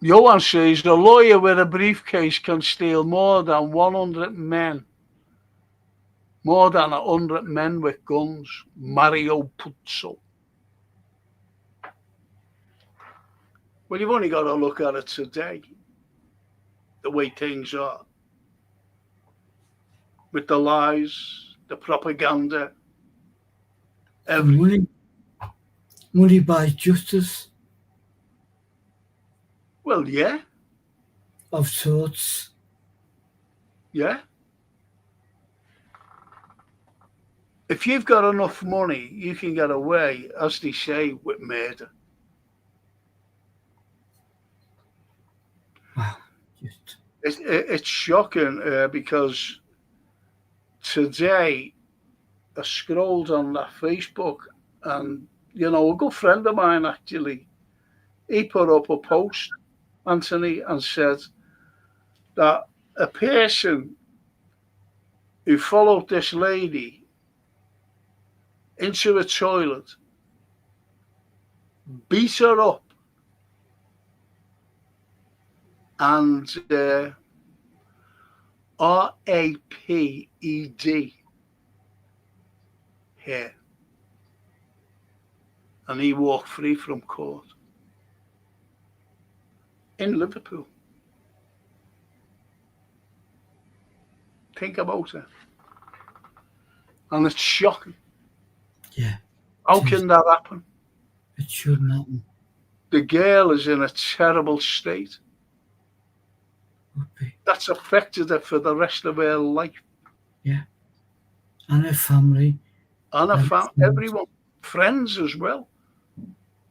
Speaker 4: Johan says a lawyer with a briefcase can steal more than 100 men. More than 100 men with guns. Mario Puzo. Well, you've only got to look at it today, the way things are. With the lies, the propaganda, everything.
Speaker 2: Money buys justice
Speaker 4: Well, yeah,
Speaker 2: of sorts.
Speaker 4: yeah. If you've got enough money, you can get away, as they say, with murder.
Speaker 2: Wow.
Speaker 4: It's shocking because today I scrolled on that Facebook and, you know, a good friend of mine actually, he put up a post, Anthony, and said that a person who followed this lady into a toilet, beat her up, and raped her. And he walked free from court in Liverpool. Think about it. And it's shocking.
Speaker 2: Yeah.
Speaker 4: How can that happen?
Speaker 2: It shouldn't happen.
Speaker 4: The girl is in a terrible state.
Speaker 2: Would be.
Speaker 4: That's affected her for the rest of her life.
Speaker 2: Yeah. And her family.
Speaker 4: And her family, everyone, friends as well.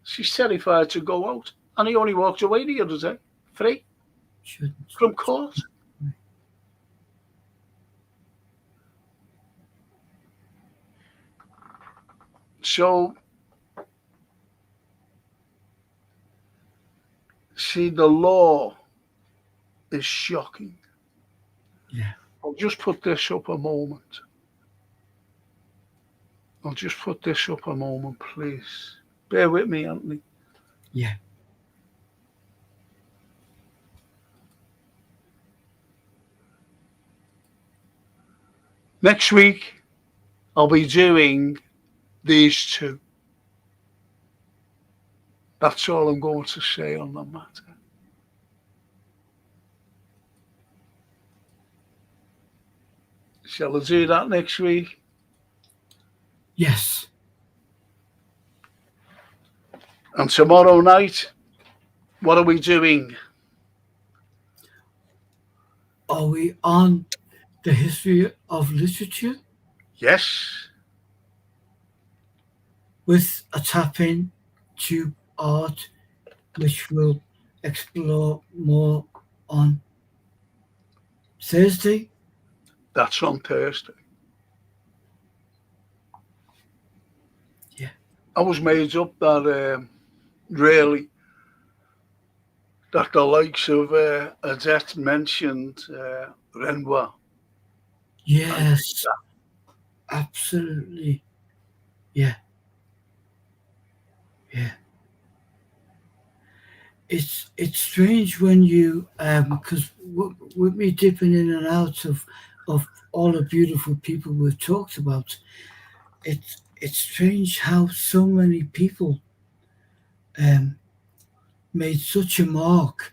Speaker 4: She's terrified to go out. And he only walked away the other day, free, from court. So, see, the law is shocking.
Speaker 2: Yeah.
Speaker 4: I'll just put this up a moment. Please. Bear with me, Anthony.
Speaker 2: Yeah.
Speaker 4: Next week, I'll be doing these two. That's all I'm going to say on the matter. Shall I do that next week?
Speaker 2: Yes.
Speaker 4: And tomorrow night, what are we doing?
Speaker 2: Are we on the history of literature?
Speaker 4: Yes.
Speaker 2: With a tap-in to art, which we'll explore more on Thursday.
Speaker 4: That's on Thursday.
Speaker 2: Yeah.
Speaker 4: I was made up that really that the likes of Adette mentioned Renoir.
Speaker 2: Yes. Absolutely. Yeah. Yeah. It's strange when you because with me dipping in and out of all the beautiful people we've talked about, it's strange how so many people made such a mark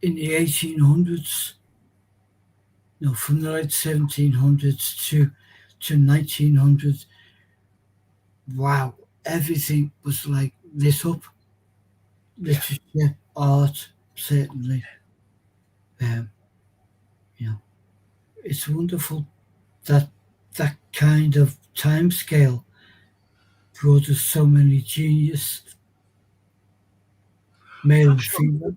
Speaker 2: in the 1800s. No, from the late 1700s to 1900s. Wow, everything was like lit up. Literature, art, certainly. You know, it's wonderful that kind of time scale brought us so many genius, male and female.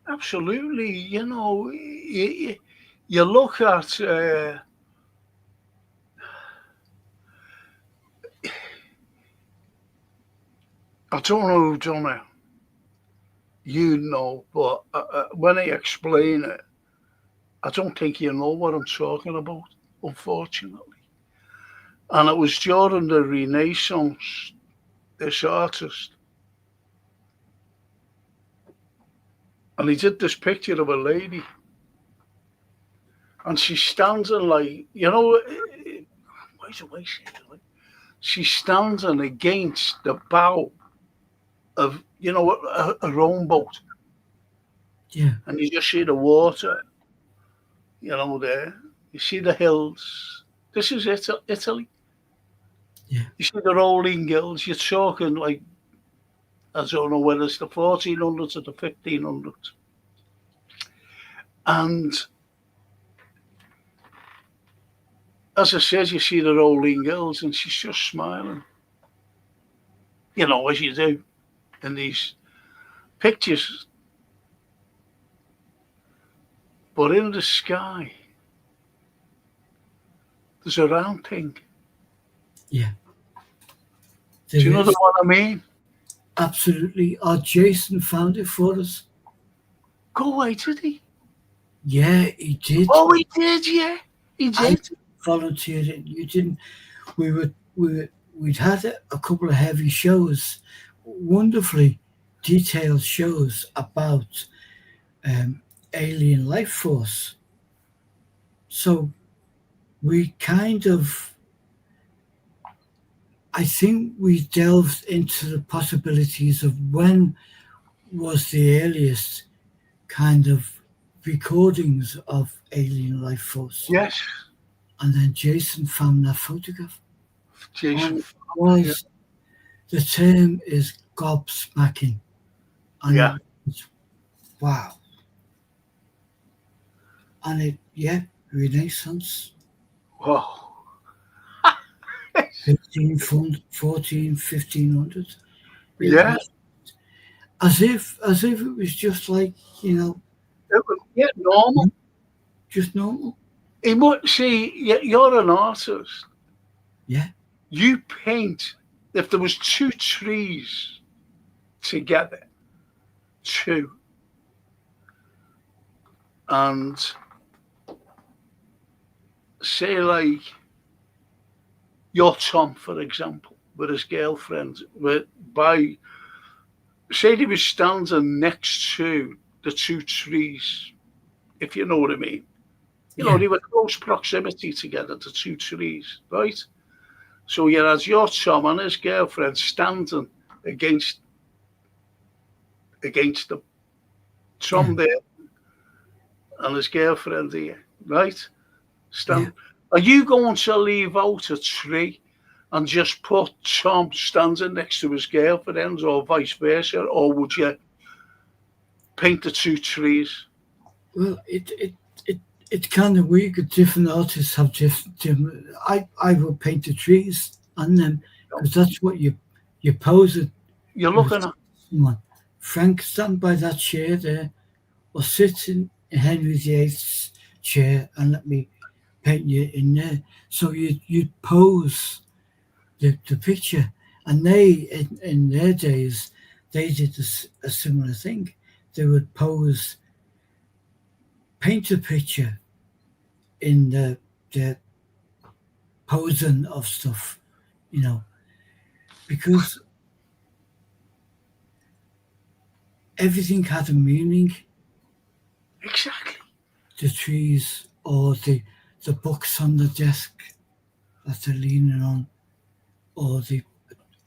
Speaker 4: Absolutely. You know, you look at I don't know who done it. You know, but when I explain it, I don't think you know what I'm talking about, unfortunately. And it was during the Renaissance, this artist, and he did this picture of a lady, and she's standing like, wait away, she's standing against the bow of, a rowboat,
Speaker 2: Yeah.
Speaker 4: and you just see the water, there. You see the hills. This is Italy.
Speaker 2: Yeah.
Speaker 4: You see the rolling hills. You're talking like, I don't know whether it's the 1400s or the 1500s. And as I said, you see the rolling hills, and she's just smiling. As you do in these pictures. But in the sky, there's a round thing.
Speaker 2: Yeah.
Speaker 4: Do you know what I mean?
Speaker 2: Absolutely. Our Jason found it for us.
Speaker 4: Go away, did he?
Speaker 2: Yeah, he did.
Speaker 4: Oh, he did, yeah. He did.
Speaker 2: I volunteered it. You didn't. We'd had a couple of heavy shows, wonderfully detailed shows about alien life force. So we kind of, I think we delved into the possibilities of when was the earliest kind of recordings of alien life force.
Speaker 4: Yes.
Speaker 2: And then Jason found that photograph.
Speaker 4: Jason.
Speaker 2: The term is gobsmacking. And
Speaker 4: yeah.
Speaker 2: Wow. And Renaissance.
Speaker 4: Wow.
Speaker 2: 1500.
Speaker 4: Yeah.
Speaker 2: As if it was just like,
Speaker 4: it was normal.
Speaker 2: Just normal.
Speaker 4: He might see you're an artist.
Speaker 2: Yeah.
Speaker 4: You paint. If there was two trees together, and say like your Tom, for example, with his girlfriend, say he was standing next to the two trees, if you know what I mean. They were close proximity together, the two trees, right? So you had your Tom and his girlfriend standing against the Tom there and his girlfriend there, right? Are you going to leave out a tree and just put Tom standing next to his girlfriend, or vice versa, or would you paint the two trees?
Speaker 2: Well, it's kind of weird. Different artists have different. I will paint the trees on them because that's what you pose it.
Speaker 4: You're looking at
Speaker 2: someone. Frank, stand by that chair there, or sit in Henry VIII's chair and let me paint you in there. So you'd pose the picture, and they in their days they did a similar thing. They would paint a picture in the posing of stuff, because everything had a meaning.
Speaker 4: Exactly.
Speaker 2: The trees, or the books on the desk that they're leaning on, or the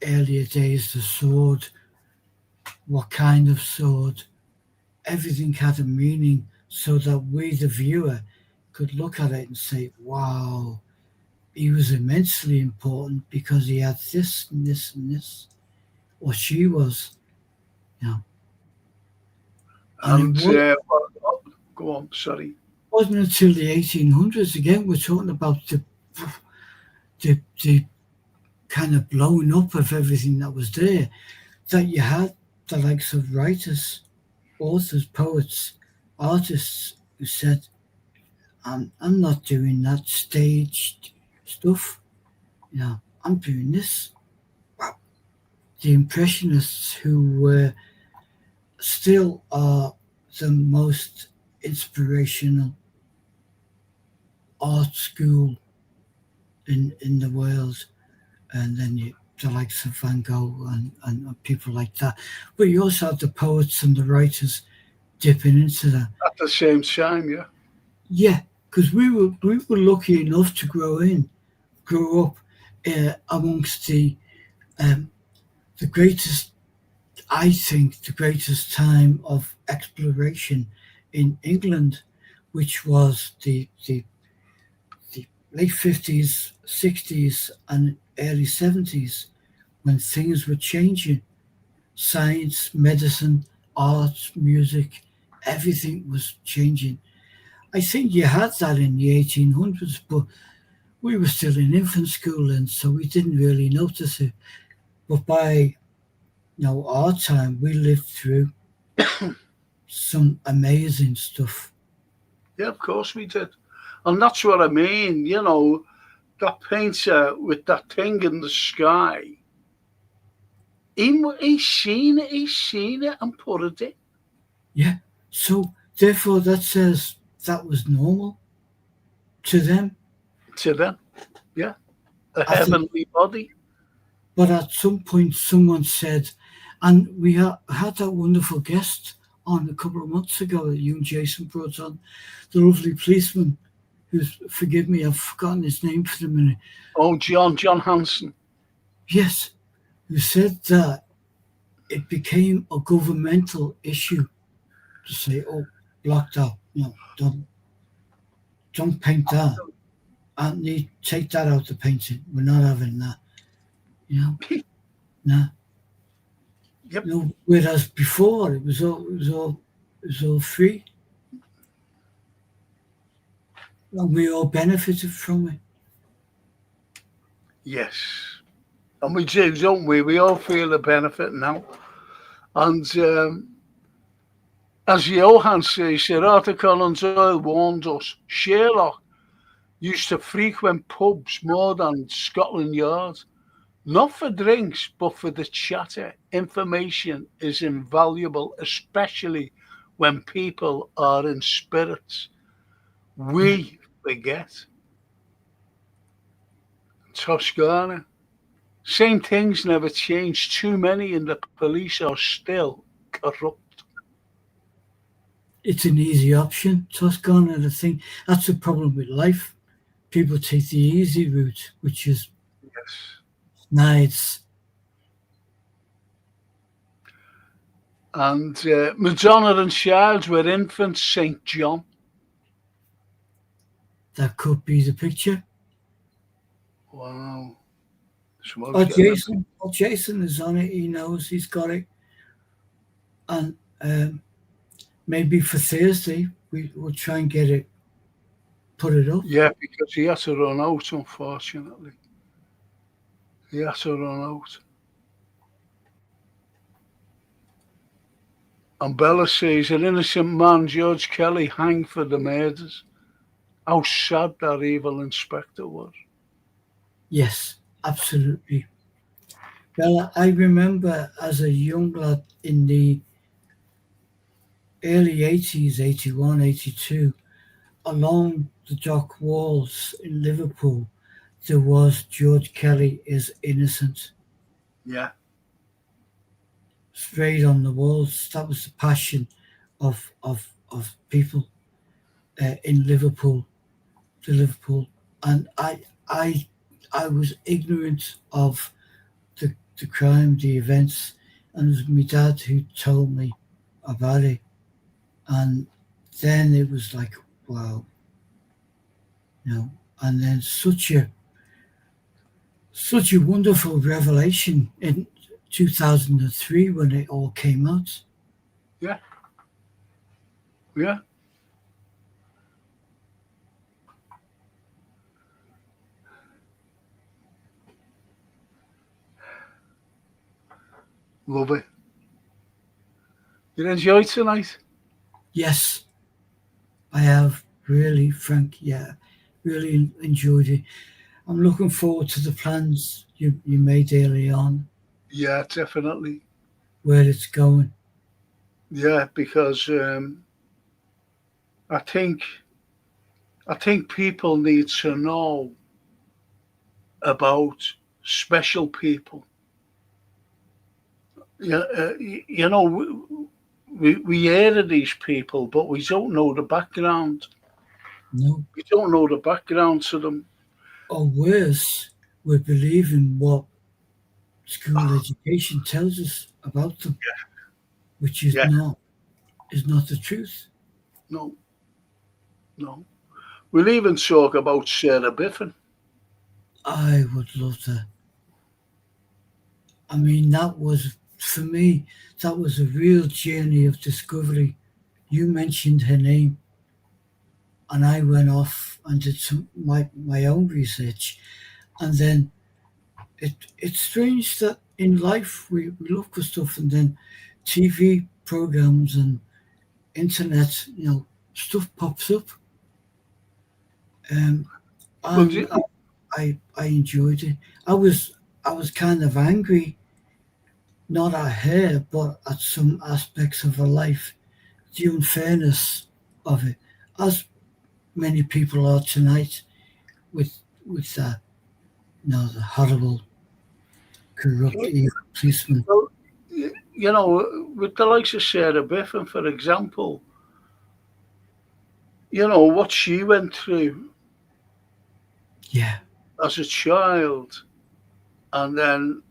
Speaker 2: earlier days, the sword, what kind of sword. Everything had a meaning so that we, the viewer, could look at it and say, wow, he was immensely important because he had this and this and this, or she was,
Speaker 4: And go on, sorry.
Speaker 2: It wasn't until the 1800s, again, we're talking about the kind of blowing up of everything that was there, that you had the likes of writers, authors, poets, artists who said, I'm not doing that staged stuff. I'm doing this. Wow. the Impressionists, who were still are the most inspirational art school in the world. And then the likes of Van Gogh and people like that. But you also have the poets and the writers dipping into that.
Speaker 4: At the same time, yeah.
Speaker 2: Yeah, because we were lucky enough to grow up amongst the greatest, I think, the greatest time of exploration in England, which was the late 50s, 60s, and early 70s, when things were changing. Science, medicine, art, music, everything was changing. I think you had that in the 1800s, but we were still in infant school, and so we didn't really notice it. But by our time, we lived through some amazing stuff.
Speaker 4: Yeah, of course we did. And that's what I mean, that painter with that thing in the sky. He's seen it and put it in.
Speaker 2: Yeah. So therefore, that says that was normal to them.
Speaker 4: To them, yeah. A
Speaker 2: I think-
Speaker 4: heavenly body.
Speaker 2: But at some point, someone said, and we had that wonderful guest on a couple of months ago that you and Jason brought on, the lovely policeman, who's, forgive me, I've forgotten his name for the minute.
Speaker 4: Oh, John Hanson.
Speaker 2: Yes, who said that it became a governmental issue to say, oh, block that, don't paint that. And take that out the painting. We're not having that. Nah.
Speaker 4: Yep.
Speaker 2: Whereas before it was all free. And we all benefited from it.
Speaker 4: Yes. And we do, don't we? We all feel the benefit now. And as Johan says, Sir Arthur Conan Doyle warned us, Sherlock used to frequent pubs more than Scotland Yard. Not for drinks, but for the chatter. Information is invaluable, especially when people are in spirits. We forget. Toscana. Same things never change. Too many in the police are still corrupt.
Speaker 2: It's an easy option. Toscana, the thing. That's the problem with life. People take the easy route, which is
Speaker 4: Yes.
Speaker 2: nice.
Speaker 4: And Madonna and Child were infants, St. John.
Speaker 2: That could be the picture.
Speaker 4: Wow.
Speaker 2: Jason is on it. He knows he's got it. And maybe for Thursday, we'll try and get it, put it up.
Speaker 4: Yeah, because he had to run out, unfortunately. He had to run out. And Bella says, an innocent man, George Kelly, hanged for the murders. How sad that evil inspector was.
Speaker 2: Yes, absolutely. Well, I remember as a young lad in the early 80s, 81, 82, along the dock walls in Liverpool, there was George Kelly is innocent.
Speaker 4: Yeah.
Speaker 2: Sprayed on the walls. That was the passion of people in Liverpool, and I was ignorant of the crime, the events, and it was my dad who told me about it, and then it was like, wow, and then such a wonderful revelation in 2003 when it all came out.
Speaker 4: Yeah. Yeah. Love it. You enjoyed tonight?
Speaker 2: Yes, I have really, Frank. Yeah, really enjoyed it. I'm looking forward to the plans you made early on.
Speaker 4: Yeah, definitely.
Speaker 2: where it's going.
Speaker 4: Yeah, because I think I think people need to know about special people. Yeah, you know, we hear of these people, but we don't know the background.
Speaker 2: No,
Speaker 4: We don't know the background to them.
Speaker 2: or worse, we're believing what school education tells us about them, which
Speaker 4: Yeah,
Speaker 2: is not the truth.
Speaker 4: no, no. We'll even talk about Sarah Biffin.
Speaker 2: I would love that. I mean, that was for me. That was a real journey of discovery. You mentioned her name, and I went off and did my own research, and then it's strange that in life we look for stuff and then TV programs and internet, stuff pops up. Um,
Speaker 4: Well,
Speaker 2: and I enjoyed it. I was I was kind of angry, not at her, but at some aspects of her life, the unfairness of it, as many people are tonight with the horrible, corrupt, evil policeman.
Speaker 4: well, you know, with the likes of Sarah Biffin, for example, you know what she went through
Speaker 2: Yeah,
Speaker 4: as a child, and then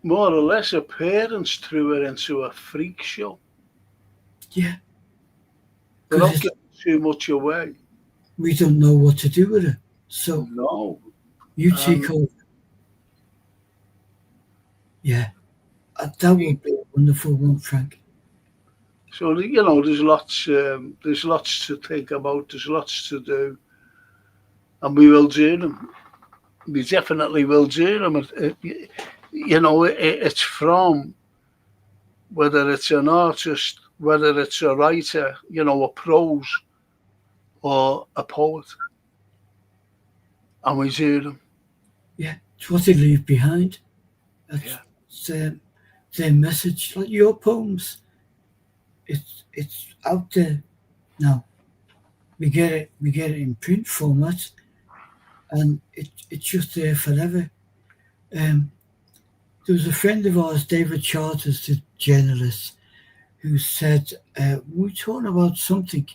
Speaker 4: more or less her parents threw her into a freak show
Speaker 2: yeah,
Speaker 4: without
Speaker 2: because
Speaker 4: giving too much away.
Speaker 2: we don't know what to do with it. So
Speaker 4: No,
Speaker 2: you take
Speaker 4: and
Speaker 2: over. Yeah, that would be a wonderful one, Frank.
Speaker 4: so you know, there's lots to think about. There's lots to do, and we will do them. We definitely will do them. You know, it's from whether it's an artist, whether it's a writer, you know, a prose or a poet, and we do them.
Speaker 2: Yeah, it's what they leave behind. That's
Speaker 4: Yeah,
Speaker 2: their, their message. Like your poems, it's out there now. We get it in print format, and it's just there forever. Um, there was a friend of ours, David Charters, the journalist, who said we were talking about something,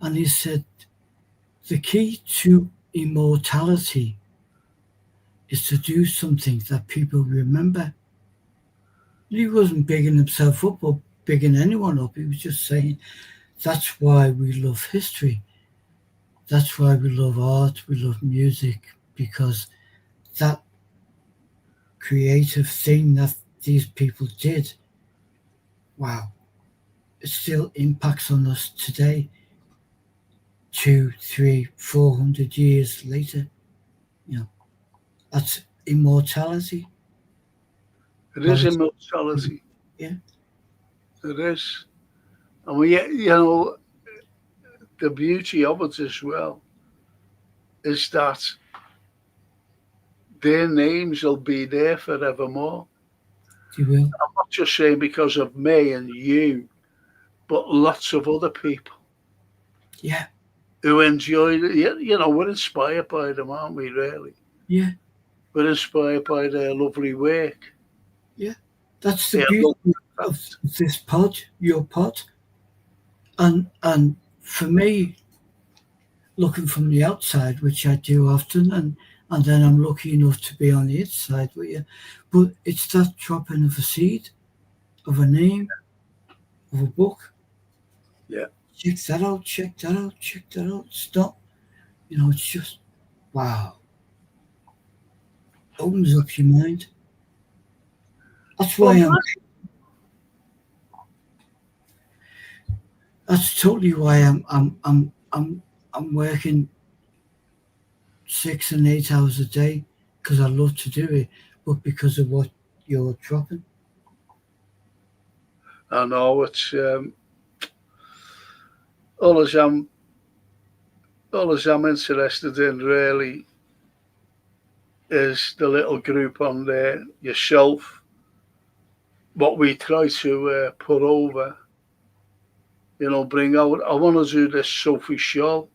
Speaker 2: and he said the key to immortality is to do something that people remember. He wasn't bigging himself up or bigging anyone up. He was just saying that's why we love history. That's why we love art. We love music because that creative thing that these people did, wow, it still impacts on us today, two, three, 400 years later. You know, that's immortality.
Speaker 4: it is
Speaker 2: Quality.
Speaker 4: immortality.
Speaker 2: Yeah,
Speaker 4: It is, and you know, the beauty of it as well is that their names will be there forevermore.
Speaker 2: you will.
Speaker 4: I'm not just saying because of me and you, but lots of other people
Speaker 2: Yeah,
Speaker 4: who enjoy it. You know, we're inspired by them, aren't we, really?
Speaker 2: yeah,
Speaker 4: We're inspired by their lovely work.
Speaker 2: yeah. That's the
Speaker 4: Their
Speaker 2: beauty
Speaker 4: lovely
Speaker 2: of
Speaker 4: craft.
Speaker 2: this pod, your pod. And for me, looking from the outside, which I do often, and then I'm lucky enough to be on the inside with you. But it's that dropping of a seed, of a name, of a book.
Speaker 4: Yeah.
Speaker 2: Check that out, check that out, check that out. Stop. It's just wow. Opens up your mind. That's why
Speaker 4: Well,
Speaker 2: I'm that's totally why I'm working 6 and 8 hours a day because I love to do it, but because of what you're dropping.
Speaker 4: I know it's all as I'm all as I'm interested in really is the little group on there, yourself, what we try to put over, bring out. I want to do this Sophie Scholl,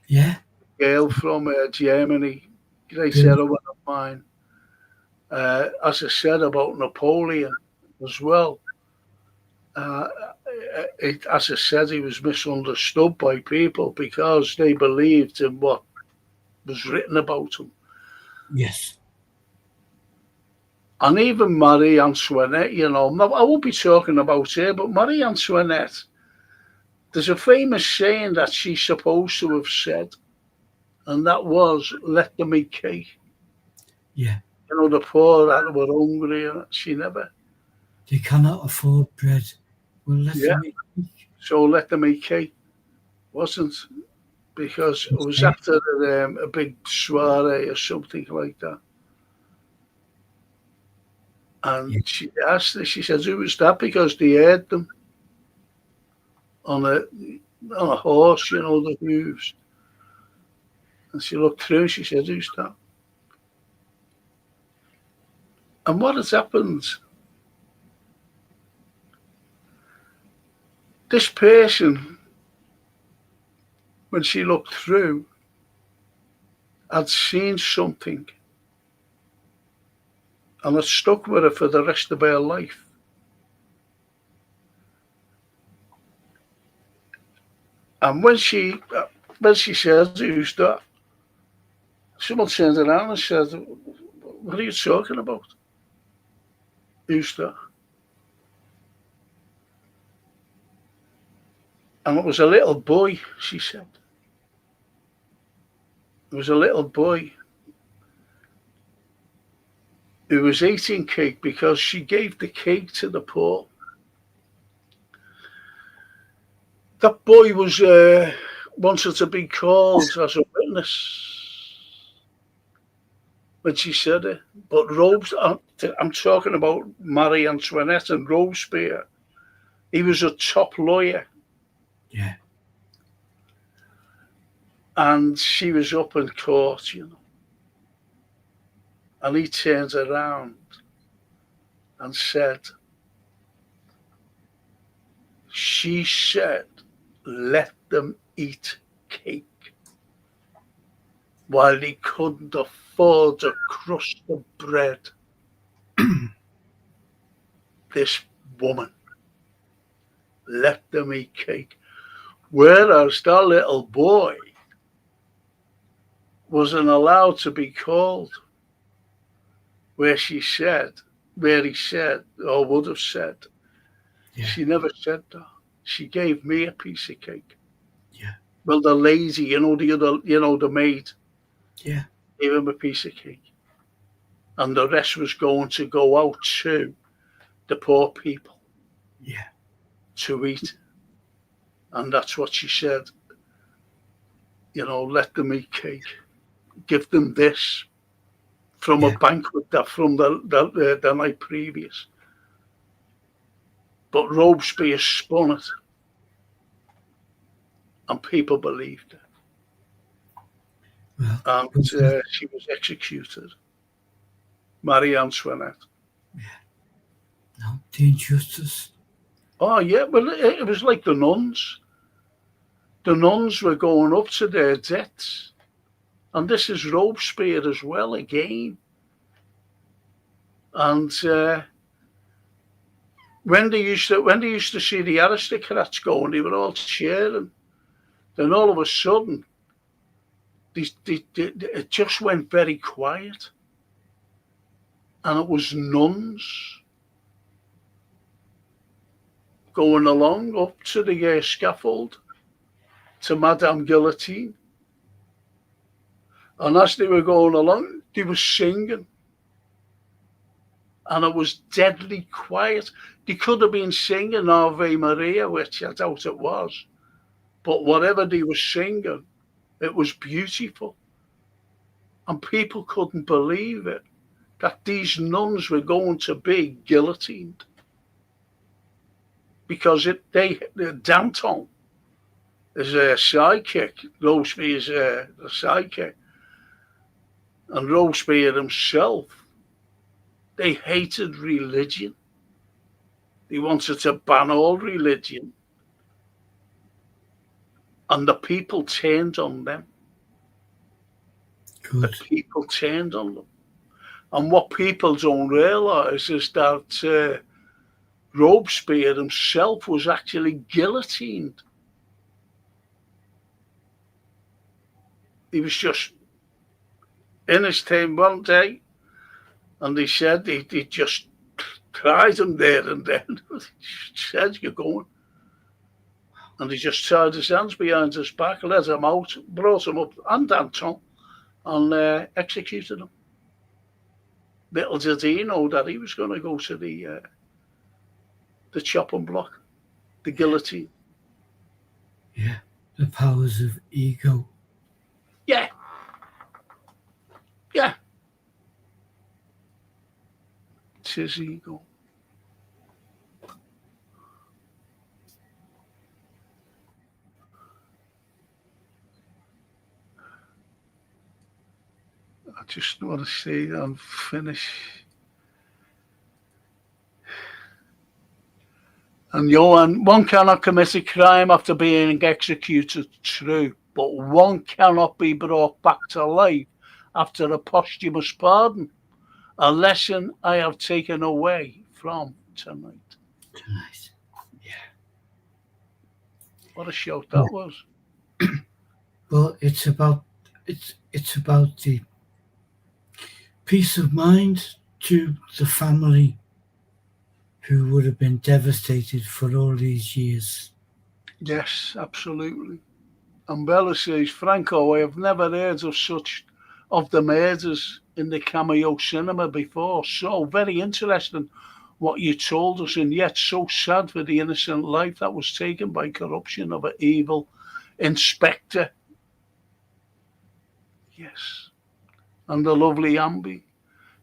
Speaker 2: Yeah.
Speaker 4: girl from Germany, great
Speaker 2: Brilliant.
Speaker 4: heroine of mine. As I said about Napoleon as well, as I said, he was misunderstood by people because they believed in what was written about him.
Speaker 2: Yes.
Speaker 4: And even Marie Antoinette, I won't be talking about her, but Marie Antoinette, there's a famous saying that she's supposed to have said, and that was, let them eat cake.
Speaker 2: Yeah.
Speaker 4: The poor that were hungry, and she never.
Speaker 2: They cannot afford bread. Well, let them eat cake.
Speaker 4: So let them eat cake. Wasn't, because it was after a big soiree or something like that. And she asked her, she said, who was that? Because they heard them on a horse, the hooves. And she looked through and she said, who's that? And what has happened? This person, when she looked through, had seen something, and it stuck with her for the rest of her life. And when she said, who's that? Someone turned around and said, what are you talking about? Who's that? And it was a little boy, she said. It was a little boy who was eating cake because she gave the cake to the poor. That boy was wanted to be called as a witness when she said it. But I'm talking about Marie Antoinette and Robespierre. He was a top lawyer.
Speaker 2: Yeah.
Speaker 4: And she was up in court, And he turned around and said, she said, let them eat cake. While he couldn't afford a crust of bread. This woman, let them eat cake. Whereas that little boy wasn't allowed to be called where he said, or would have said. Yeah. She never said that. She gave me a piece of cake.
Speaker 2: Yeah.
Speaker 4: Well, the lady, the maid.
Speaker 2: Yeah.
Speaker 4: Gave him a piece of cake. And the rest was going to go out to the poor people.
Speaker 2: Yeah.
Speaker 4: To eat. And that's what she said. Let them eat cake. Give them this from a banquet from the night previous. But Robespierre spun it. And people believed it.
Speaker 2: Well,
Speaker 4: and she was executed. Marie Antoinette.
Speaker 2: Yeah. No, the injustice.
Speaker 4: Oh, yeah. Well, it was like the nuns. The nuns were going up to their deaths. And this is Robespierre as well, again. And when they used to see the aristocrats going, they were all cheering. Then all of a sudden, it just went very quiet. And it was nuns going along up to the scaffold to Madame Guillotine. And as they were going along, they were singing. And it was deadly quiet. They could have been singing Ave Maria, which I doubt it was. But whatever they were singing, it was beautiful. And people couldn't believe it, that these nuns were going to be guillotined. Because Danton is a sidekick. Robespierre is a sidekick. and Robespierre himself, they hated religion. They wanted to ban all religion. And the people turned on them.
Speaker 2: Good.
Speaker 4: The people turned on them. And what people don't realise is that Robespierre himself was actually guillotined. He was just in his team one day, and they said they just tried him there and then. Said, "You're going." And he just tied his hands behind his back, let him out, brought him up, and Danton, and executed him. Little did he know that he was going to go to the chopping block, the guillotine.
Speaker 2: Yeah, the powers of ego.
Speaker 4: Yeah. Yeah. It's his ego. I just want to say and finish. And one cannot commit a crime after being executed, true, but one cannot be brought back to life after a posthumous pardon. A lesson I have taken away from tonight.
Speaker 2: Tonight. Yeah.
Speaker 4: What a shout that was.
Speaker 2: Well, it's about the peace of mind to the family who would have been devastated for all these years.
Speaker 4: Yes, absolutely. And Bella says, Franco, I have never heard of the murders in the Cameo cinema before. So very interesting what you told us, and yet so sad for the innocent life that was taken by corruption of an evil inspector. Yes. And the lovely Ambi.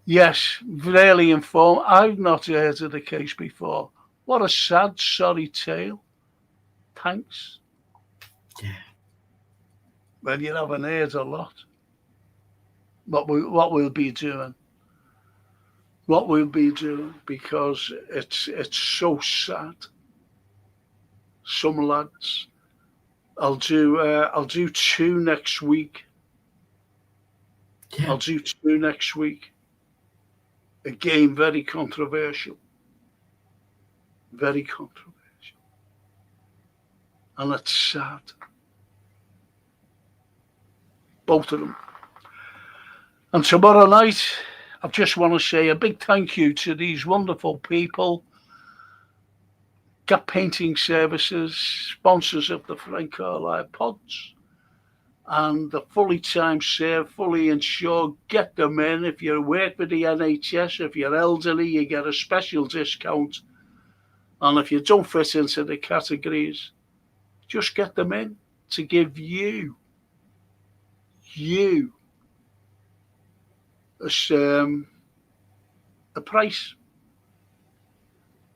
Speaker 4: Yes, really informed. I've not heard of the case before. What a sad, sorry tale. Thanks.
Speaker 2: Yeah.
Speaker 4: Well, you haven't heard a lot. What we'll be doing. What we'll be doing, because it's so sad. Some lads. I'll do 2 next week.
Speaker 2: Yeah.
Speaker 4: I'll do 2 next week. Again, very controversial. Very controversial. And it's sad. Both of them. And tomorrow night, I just want to say a big thank you to these wonderful people. Gap Painting Services, sponsors of the Frank Carlyle pods. And the fully time served, fully insured, get them in. If you work with the NHS, if you're elderly, you get a special discount. And if you don't fit into the categories, just get them in to give you a price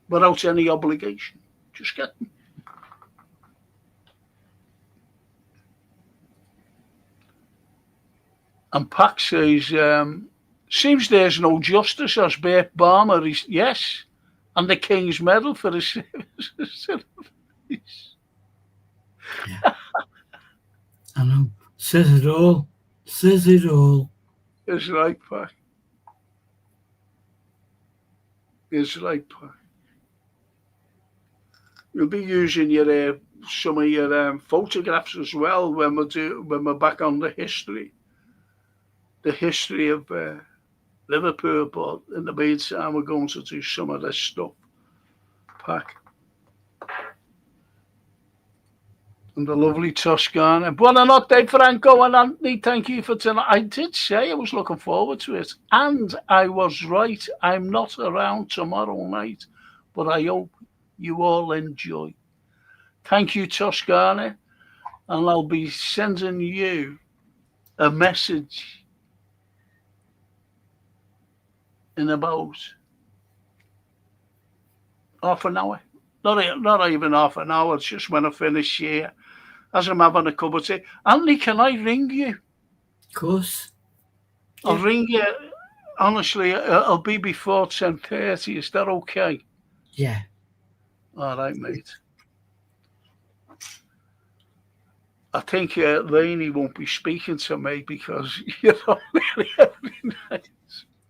Speaker 4: without any obligation. Just get them. And Pac says, seems there's no justice as Bert Balmer is, yes, and the King's Medal for his services to the police.
Speaker 2: Yeah. I know. Says it all. Says it all.
Speaker 4: It's right, Pac. It's right, Pac. You'll be using your some of your photographs as well when we're back on the history of Liverpool. But in the meantime, we're going to do some of this stuff. Pac. And the lovely Toscana. Buonanotte, Franco and Anthony. Thank you for tonight. I did say I was looking forward to it. And I was right. I'm not around tomorrow night. But I hope you all enjoy. Thank you, Toscana. And I'll be sending you a message in about half an hour. Not even half an hour. It's just when I finish here. As I'm having a cup of tea. Anthony, can I ring you?
Speaker 2: Of course.
Speaker 4: I'll ring you. Honestly, it'll be before 10:30. Is that okay?
Speaker 2: Yeah.
Speaker 4: All right, mate. I think Lainey won't be speaking to me because you're not really every night.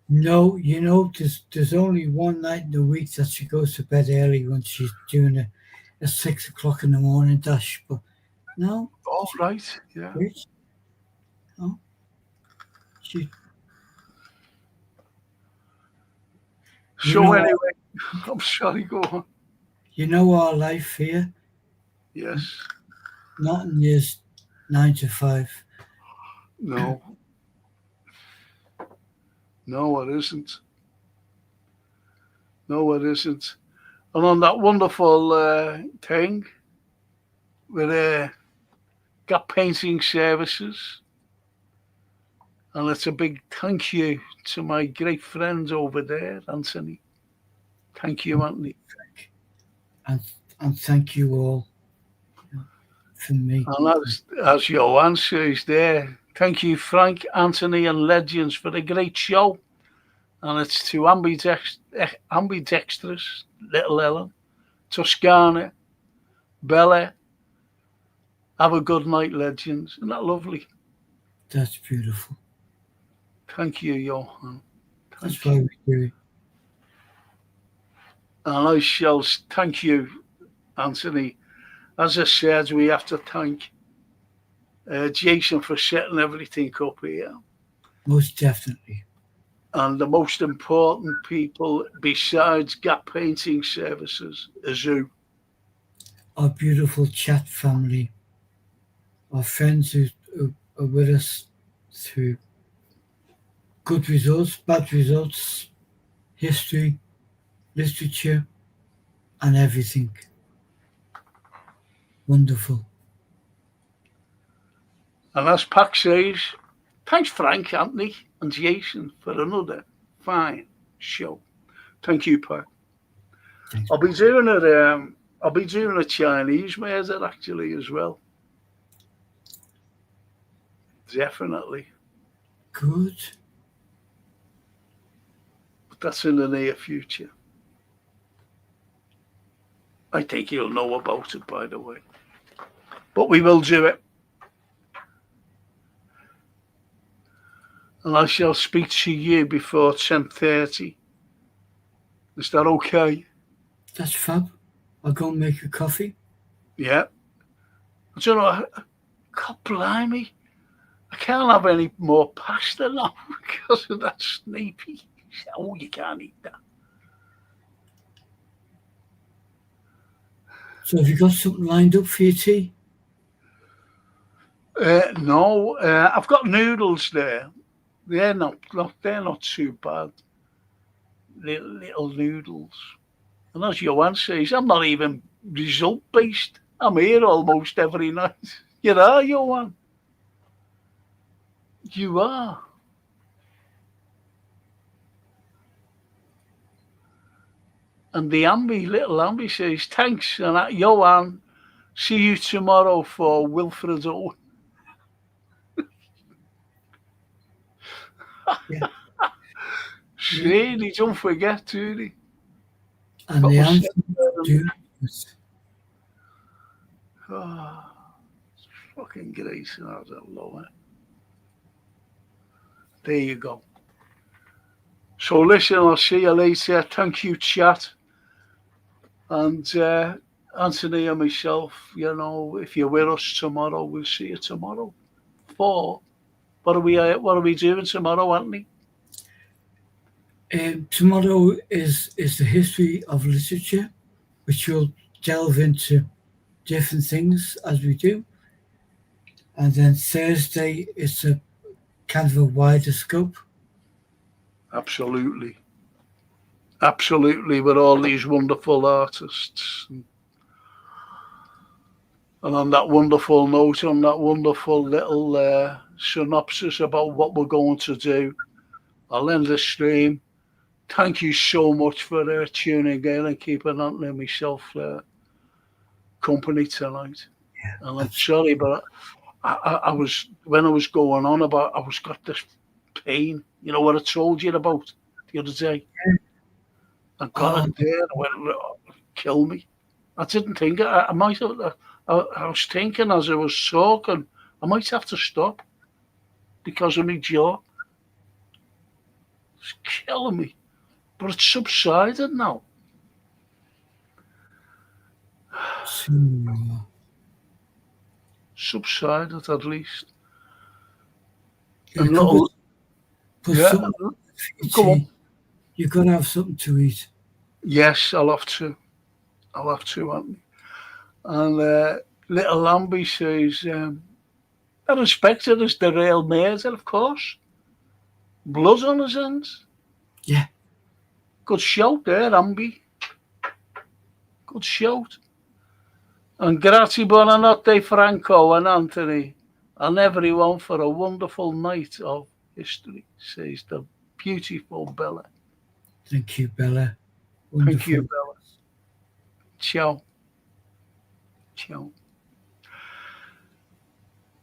Speaker 2: No, there's only one night in the week that she goes to bed early when she's doing a 6 o'clock in the morning dash. But no,
Speaker 4: Oh, right. Yeah.
Speaker 2: great. No, she.
Speaker 4: So anyway, I'm sorry, go on.
Speaker 2: Our life here.
Speaker 4: Yes.
Speaker 2: Nothing is 9 to 5.
Speaker 4: No. No, it isn't. No, it isn't. And on that wonderful thing with Gap Painting Services, and it's a big thank you to my great friend over there, Anthony. Thank you, Anthony.
Speaker 2: And thank you all from me.
Speaker 4: And as your answer is there, thank you, Frank, Anthony, and Legends for a great show. And it's to ambidextrous Little Ellen, Toscana, Bella. Have a good night, Legends. Isn't that lovely?
Speaker 2: That's beautiful.
Speaker 4: Thank you, Johan.
Speaker 2: That's why we do it.
Speaker 4: And I shall thank you, Anthony. As I said, we have to thank Jason for setting everything up here.
Speaker 2: Most definitely.
Speaker 4: And the most important people besides Gap Painting Services is who?
Speaker 2: Our beautiful chat family. Our friends who are with us through good results, bad results, history, literature, and everything. Wonderful.
Speaker 4: And as Pac says, thanks Frank, Anthony, and Jason for another fine show. Thank you, Pac.
Speaker 2: Thanks.
Speaker 4: I'll be doing it. I'll be doing a Chinese murder actually as well. Definitely.
Speaker 2: Good.
Speaker 4: But that's in the near future. I think you'll know about it, by the way. But we will do it. And I shall speak to you before 10:30. Is that okay?
Speaker 2: That's fab. I'll go and make a coffee.
Speaker 4: Yeah. I don't know. God blimey. I can't have any more pasta now because of that Snappy. Oh, you can't eat that.
Speaker 2: So have you got something lined up for your tea?
Speaker 4: No, I've got noodles there. They're not too bad. Little noodles. And as Johan says, I'm not even result based. I'm here almost every night. You are, Johan. You are. And the little Ambi says, thanks. And Johan, see you tomorrow for Wilfred Owen.
Speaker 2: Yeah.
Speaker 4: Really, don't forget, do they?
Speaker 2: And the answer to
Speaker 4: it's fucking great. There you go. So listen, I'll see you later. Thank you, chat. And Anthony and myself, if you're with us tomorrow, we'll see you tomorrow. What are we doing tomorrow, Anthony?
Speaker 2: Tomorrow is the history of literature, which will delve into different things as we do. And then Thursday is a kind of a wider scope.
Speaker 4: Absolutely, with all these wonderful artists. And on that wonderful note, on that wonderful little synopsis about what we're going to do, I'll end the stream. Thank you so much for tuning in and keeping Anthony and myself company tonight.
Speaker 2: Yeah,
Speaker 4: and I'm sorry, but I was when I was going on about I was got this pain. You know what I told you about the other day? I got it there. I went, kill me. I didn't think I might have. I was thinking as I was talking, I might have to stop because of my jaw. It's killing me, but it's subsided now. Subsided at least.
Speaker 2: And little,
Speaker 4: yeah. Go on.
Speaker 2: You're gonna have something to eat.
Speaker 4: Yes, I'll have to. I'll have to, Anthony. And little Lambie says, I respect it as the real murder, of course. Blood on his hands.
Speaker 2: Yeah.
Speaker 4: Good shout there, Lambie. Good shout. And grazie buonanotte, Franco and Anthony, and everyone for a wonderful night of history, says the beautiful Bella.
Speaker 2: Thank you, Bella.
Speaker 4: Wonderful. Thank you, Bella. Ciao. Ciao.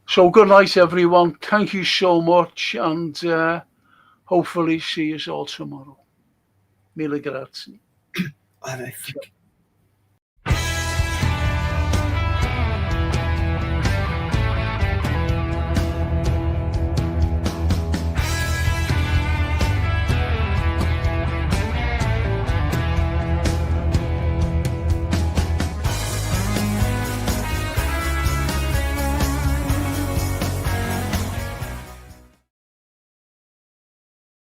Speaker 4: So good night, everyone. Thank you so much, and hopefully see you all tomorrow. Mille grazie.
Speaker 2: All right.